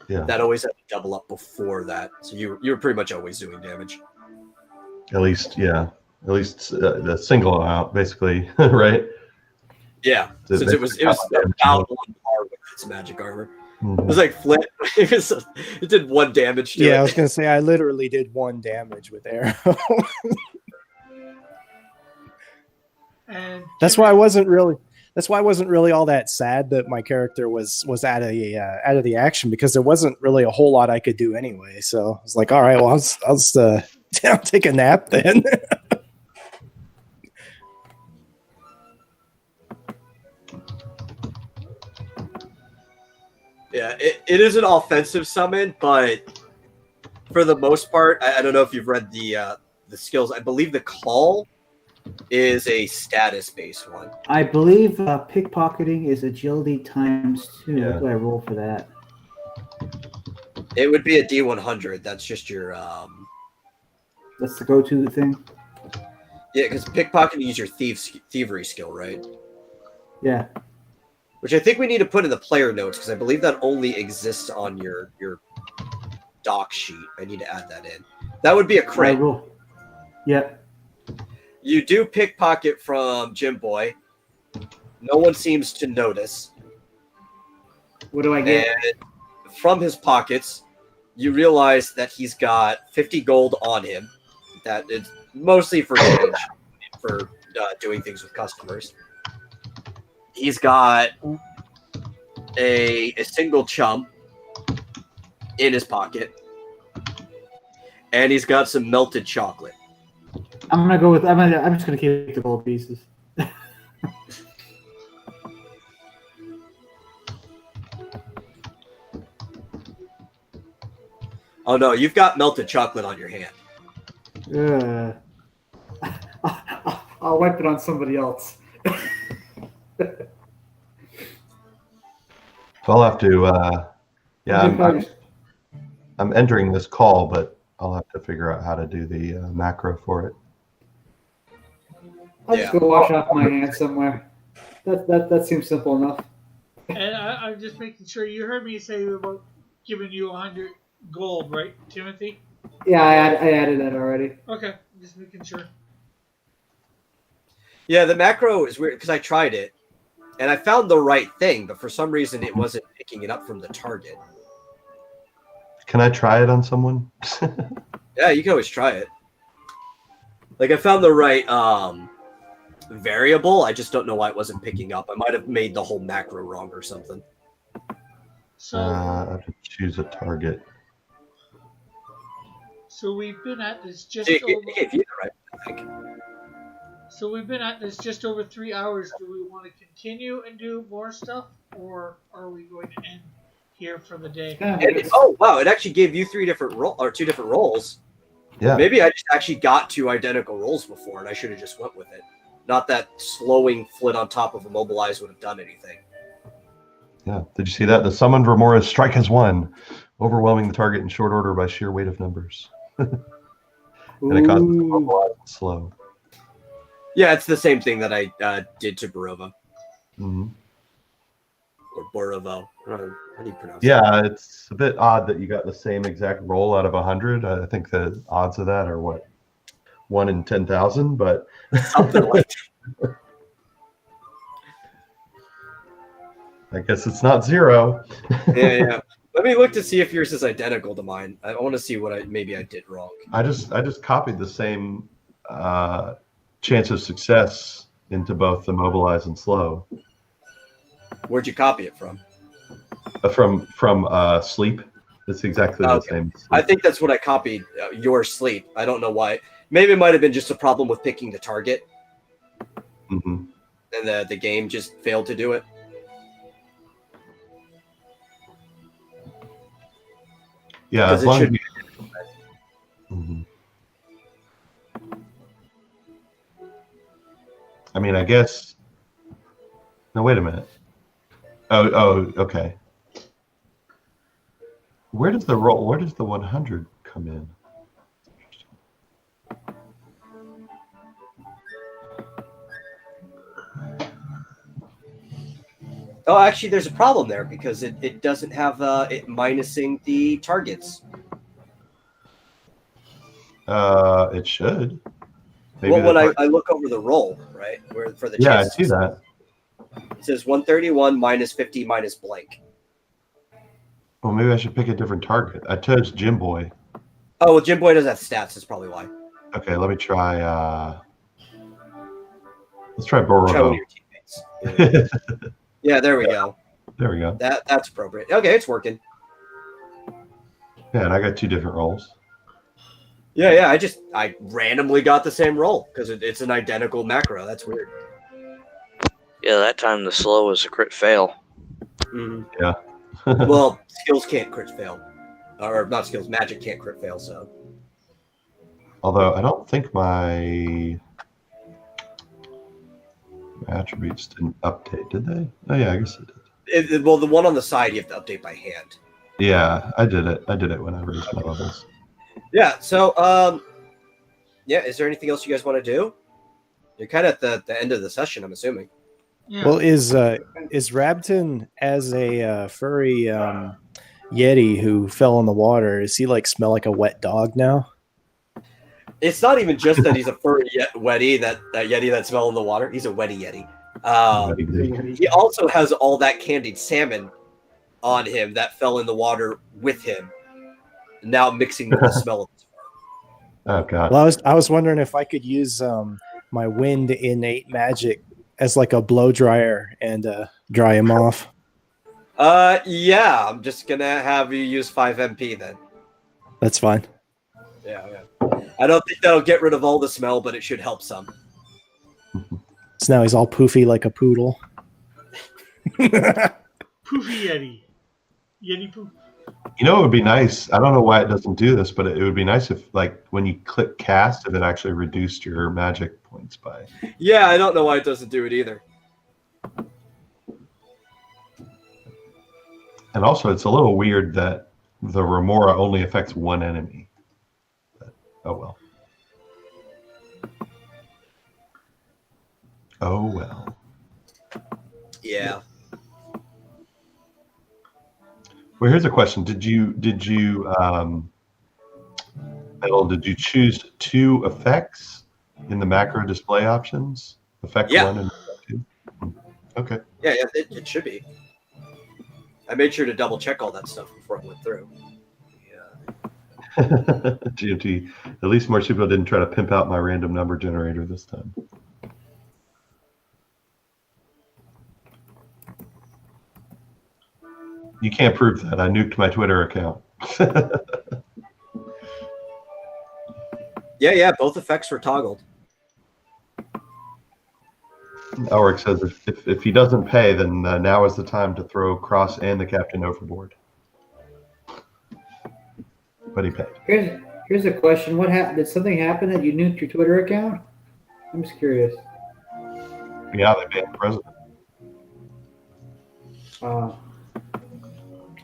Yeah. that always had to double up before that. So you were pretty much always doing damage. At least, yeah. At least the single amount, basically, right? Yeah, So since it was about on par with its magic armor. It was like Flint. It did 1 damage to it. Yeah, I was gonna say I literally did 1 damage with arrow. And That's why I wasn't really all that sad that my character was out of the action, because there wasn't really a whole lot I could do anyway. So I was like, all right, well, I'll just I'll take a nap then. Yeah, it is an offensive summon, but for the most part, I don't know if you've read the skills. I believe the call is a status-based one. I believe pickpocketing is agility times 2. Yeah. What do I roll for that? It would be a D100. That's just your That's the go-to thing. yeah, because pickpocketing is your thievery skill, right? Yeah. Which I think we need to put in the player notes, because I believe that only exists on your doc sheet. I need to add that in. That would be a I crit. roll. Yep. You do pickpocket from Jim Boy. No one seems to notice. What do I get? And from his pockets, you realize that he's got 50 gold on him. That is mostly for change, for doing things with customers. He's got a single chum in his pocket, and he's got some melted chocolate. I'm just gonna keep the gold pieces. Oh no, you've got melted chocolate on your hand. I'll wipe it on somebody else. So I'll have to, I'm entering this call, but I'll have to figure out how to do the macro for it. I'll just go wash off my hands somewhere. That seems simple enough. And I'm just making sure you heard me say about giving you 100 gold, right, Timothy? Yeah, I added that already. Okay, just making sure. Yeah, the macro is weird because I tried it and I found the right thing, but for some reason it wasn't picking it up from the target. Can I try it on someone? Yeah, you can always try it. Like, I found the right variable. I just don't know why it wasn't picking up. I might have made the whole macro wrong or something. So, I have to choose a target. so we've been at this just It over. gave you the right, I think. So we've been at this just over 3 hours. Do we want to continue and do more stuff, or are we going to end here for the day? Oh wow! It actually gave you 2 different rolls. Yeah. Maybe I just actually got 2 identical rolls before, and I should have just went with it. Not that slowing Flit on top of Immobilize would have done anything. Yeah. Did you see that? The summoned Remora's strike has won, overwhelming the target in short order by sheer weight of numbers. And it causes the Immobilize and slow. Yeah, it's the same thing that I did to Barova. Mm-hmm. Or Borovo. How do you pronounce it? Yeah, it's a bit odd that you got the same exact roll out of 100. I think the odds of that are what, 1 in 10,000, but Something like that. I guess it's not 0. Yeah. Let me look to see if yours is identical to mine. I want to see what maybe I did wrong. I just copied the same chance of success into both the mobilize and slow. Where'd you copy it from? From sleep. It's exactly the same. I think that's what I copied. Your sleep. I don't know why. Maybe it might have been just a problem with picking the target, Mm-hmm. and the game just failed to do it. Yeah, as Because it long as should. Mhm. I mean, I guess. No, wait a minute. Oh, okay. Where does the 100 come in? Oh, actually, there's a problem there because it doesn't have it minusing the targets. It should. Maybe Well, when I look over the roll, right, where for the yeah, I chances, see that. it says 131 minus 50 minus blank. Well, maybe I should pick a different target. I chose Jim Boy. Oh, well, Jim Boy doesn't have stats. That's probably why. Okay, let me try. Let's try Try one of Borovo. your teammates. Yeah, there we go. There we go. That's appropriate. Okay, it's working. Yeah, and I got 2 different rolls. Yeah. I randomly got the same roll because it's an identical macro. That's weird. Yeah, that time the slow was a crit fail. Mm-hmm. Yeah. Well, skills can't crit fail, or not skills. Magic can't crit fail. So. Although I don't think my attributes didn't update, did they? Oh yeah, I guess it did. Well, the one on the side you have to update by hand. Yeah, I did it. I did it when I raised my levels. Yeah. So, yeah. Is there anything else you guys want to do? You're kind of at the end of the session, I'm assuming. Yeah. Well, is Rabton as a furry Yeti who fell in the water? Does he smell like a wet dog now? It's not even just that he's a furry Yeti, that Yeti that smell in the water. He's a wetty Yeti. He also has all that candied salmon on him that fell in the water with him, now mixing with the smell of his fur. Oh god. Well, I was wondering if I could use my wind innate magic as a blow dryer and dry him off. Yeah. I'm just gonna have you use 5 MP then. That's fine. Yeah. I don't think that'll get rid of all the smell, but it should help some. So now he's all poofy like a poodle. Poofy Yeti. Yeti poof. You know, it would be nice. I don't know why it doesn't do this, but it would be nice if, when you click cast, if it actually reduced your magic points by. Yeah, I don't know why it doesn't do it either. And also, it's a little weird that the Remora only affects one enemy. But, oh well. Oh well. Yeah. Well, here's a question: Did you Metal, did you choose 2 effects in the macro display options? Effect 1 and effect 2. Okay. Yeah, it should be. I made sure to double check all that stuff before I went through. GMT. At least Marsupial didn't try to pimp out my random number generator this time. You can't prove that. I nuked my Twitter account. Yeah, both effects were toggled. Elric says if he doesn't pay, then now is the time to throw Cross and the captain overboard. But he paid. Here's a question. What happened? Did something happen that you nuked your Twitter account? I'm just curious. Yeah, they banned the president.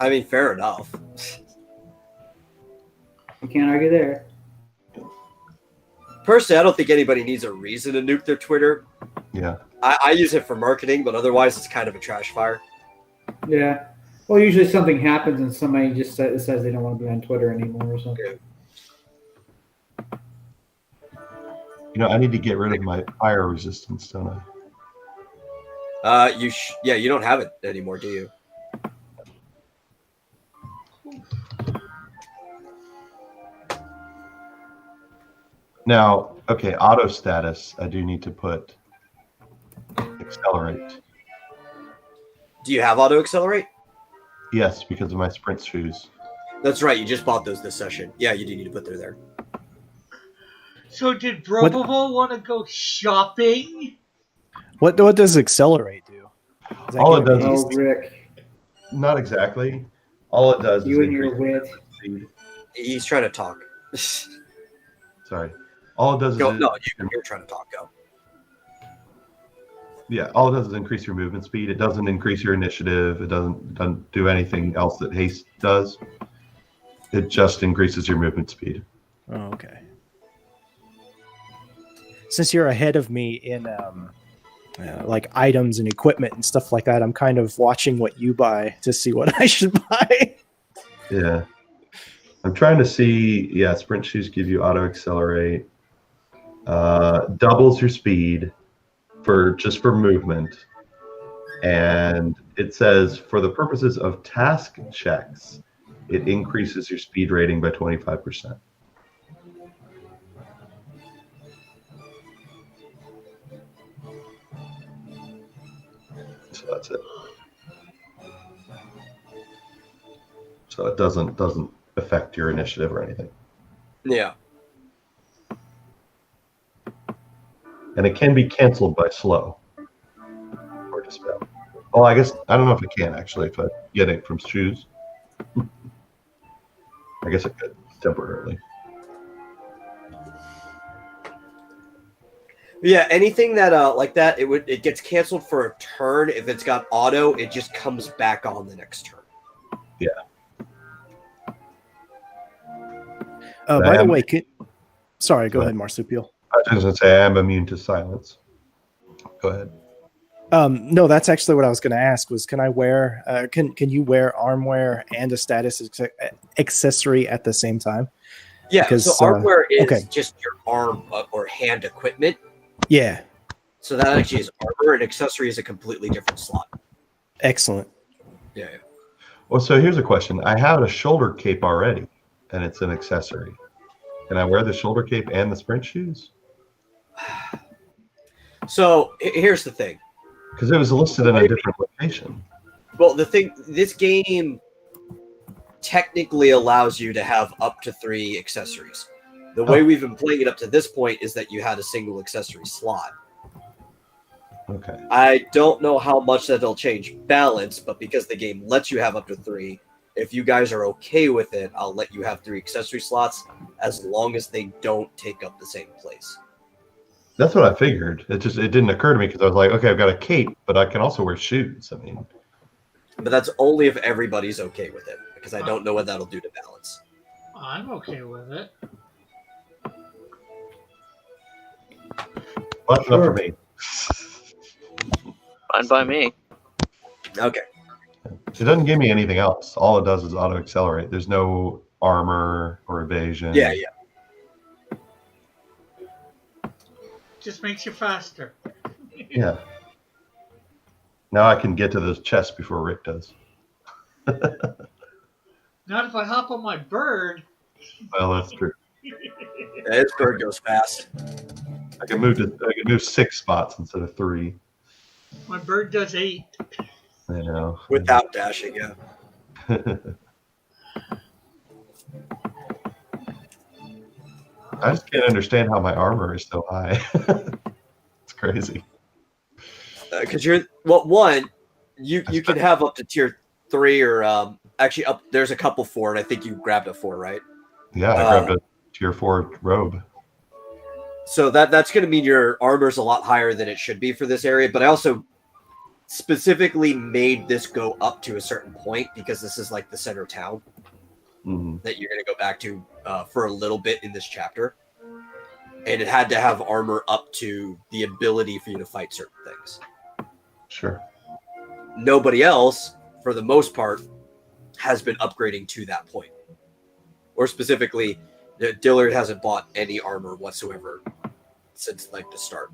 I mean, fair enough. You can't argue there. Personally, I don't think anybody needs a reason to nuke their Twitter. Yeah. I use it for marketing, but otherwise it's kind of a trash fire. Yeah. Well, usually something happens and somebody just says they don't want to be on Twitter anymore or something. You know, I need to get rid of my fire resistance, don't I? You don't have it anymore, do you? Now, okay, auto status, I do need to put accelerate. Do you have auto accelerate? Yes, because of my sprint shoes. That's right. You just bought those this session. Yeah, you do need to put them there. So did Brobovo want to go shopping? What does accelerate do? All it does Oh, Rick. Not exactly. All it does You is and your increase wit. speed. He's trying to talk. Sorry. All it does is you're trying to talk. Go. Yeah, all it does is increase your movement speed. It doesn't increase your initiative. It doesn't do anything else that haste does. It just increases your movement speed. Oh, okay. Since you're ahead of me in like items and equipment and stuff like that, I'm kind of watching what you buy to see what I should buy. Yeah. I'm trying to see. Yeah, sprint shoes give you auto accelerate. Doubles your speed for movement. And it says for the purposes of task checks, it increases your speed rating by 25%. So that's it. So it doesn't affect your initiative or anything. Yeah. And it can be canceled by slow or dispel. Oh, I guess I don't know if it can actually if I get it from shoes. I guess it could temporarily. Yeah, anything that like that, it gets canceled for a turn. If it's got auto, it just comes back on the next turn. Yeah. By the way, sorry, go ahead, Marsupial. I was just going to say I am immune to silence. Go ahead. No, that's actually what I was going to ask. Was can I wear? Can you wear arm wear and a status accessory at the same time? Yeah. Because, so armware is okay. just your arm or hand equipment. Yeah. So that actually is armor, and accessory is a completely different slot. Excellent. Yeah. Well, so here's a question. I have a shoulder cape already, and it's an accessory. Can I wear the shoulder cape and the sprint shoes? So here's the thing. Because it was listed in a different location. Well, this game technically allows you to have up to 3 accessories. The way we've been playing it up to this point is that you had a single accessory slot. Okay. I don't know how much that'll change balance, but because the game lets you have up to 3, if you guys are okay with it, I'll let you have 3 accessory slots as long as they don't take up the same place. That's what I figured. It didn't occur to me because I was like, okay, I've got a cape, but I can also wear shoes. I mean, but that's only if everybody's okay with it, because I don't know what that'll do to balance. I'm okay with it. well, that's enough for me. Fine by me. Okay. It doesn't give me anything else. All it does is auto accelerate. There's no armor or evasion. Yeah. Just makes you faster. Yeah. Now I can get to those chests before Rick does. Not if I hop on my bird Well, that's true. Yeah, his bird goes fast. I can move 6 spots instead of 3. My bird does 8. I know. Without dashing, yeah. I just can't understand how my armor is so high. It's crazy. Because one, you can have up to tier 3 or actually up. There's a couple 4, and I think you grabbed a 4, right? Yeah, I grabbed a tier 4 robe. So that's going to mean your armor's a lot higher than it should be for this area. But I also specifically made this go up to a certain point because this is like the center of town that you're going to go back to for a little bit in this chapter. And it had to have armor up to the ability for you to fight certain things. Sure. Nobody else, for the most part, has been upgrading to that point. Or specifically, Dillard hasn't bought any armor whatsoever since like the start.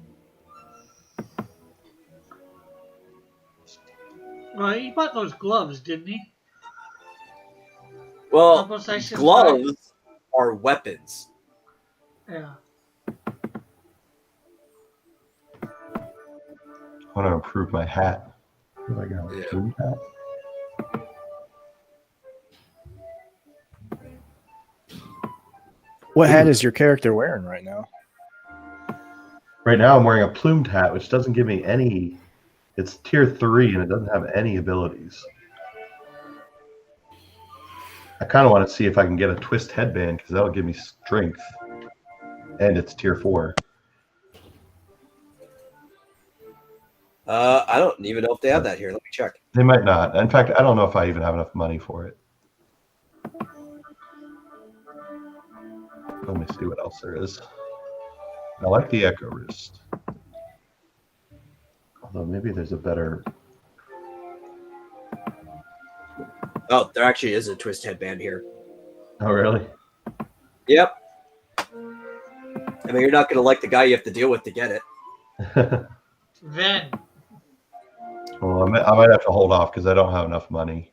Well, he bought those gloves, didn't he? Well, Combo section gloves are weapons. Yeah. I want to improve my hat. What do I got? Yeah. Plume hat? What hat is your character wearing right now? Right now, I'm wearing a plumed hat, which doesn't give me any. It's tier 3, and it doesn't have any abilities. I kind of want to see if I can get a twist headband, because that'll give me strength. And it's tier 4. I don't even know if they have that here. Let me check. They might not. In fact, I don't know if I even have enough money for it. Let me see what else there is. I like the Echo Wrist. Although maybe there's a better... Oh, there actually is a twist headband here. Oh, really? Yep. I mean, you're not going to like the guy you have to deal with to get it. Then. Well, I might have to hold off because I don't have enough money.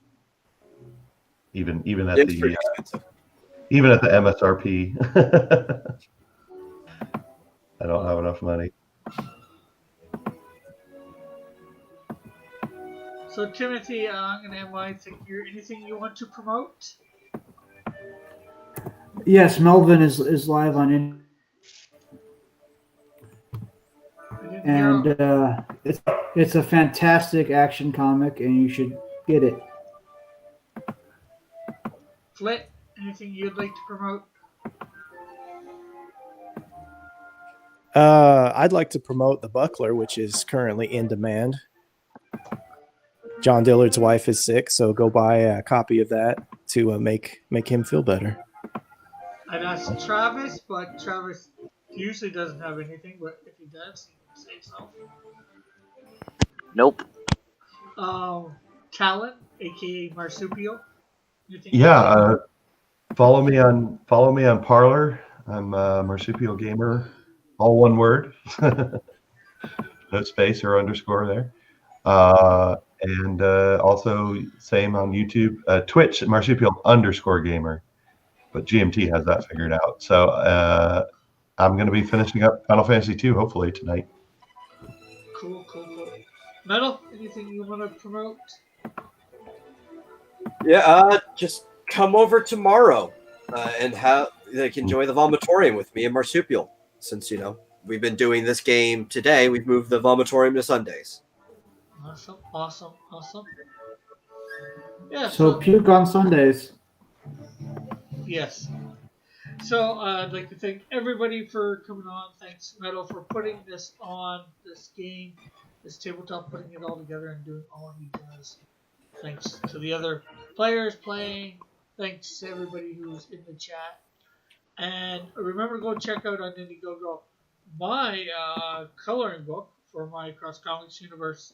Even at It's pretty the expensive. even at the MSRP, I don't have enough money. So, Timothy, I'm going to have my thing here. Anything you want to promote? Yes, Melvin is live on in, and it's a fantastic action comic, and you should get it. Flit, anything you'd like to promote? I'd like to promote The Buckler, which is currently in demand. John Dillard's wife is sick, so go buy a copy of that to make him feel better. I'd ask Travis, but Travis usually doesn't have anything, but if he does, he can say so. Nope. Talon, aka Marsupial. Yeah, follow me on Parler. I'm Marsupial Gamer, all one word, no space or underscore there. And also same on YouTube, Twitch, Marsupial_Gamer, but GMT has that figured out. So I'm going to be finishing up Final Fantasy II hopefully tonight. Cool. Metal, anything you want to promote? Yeah, just come over tomorrow and enjoy the Vomitorium with me and Marsupial. Since, we've been doing this game today, we've moved the Vomitorium to Sundays. Awesome. Yeah. So puke on Sundays. Yes. So I'd like to thank everybody for coming on. Thanks, Metal, for putting this on, this game, this tabletop, putting it all together and doing all he does. Thanks to the other players playing. Thanks to everybody who's in the chat. And remember, go check out on Indiegogo my coloring book for my Cross Comics universe.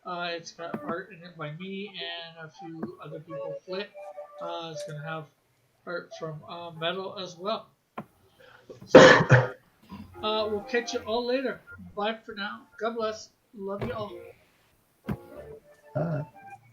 It's got art in it by me and a few other people. Flit. It's going to have art from Metal as well. So, we'll catch you all later. Bye for now. God bless. Love you all.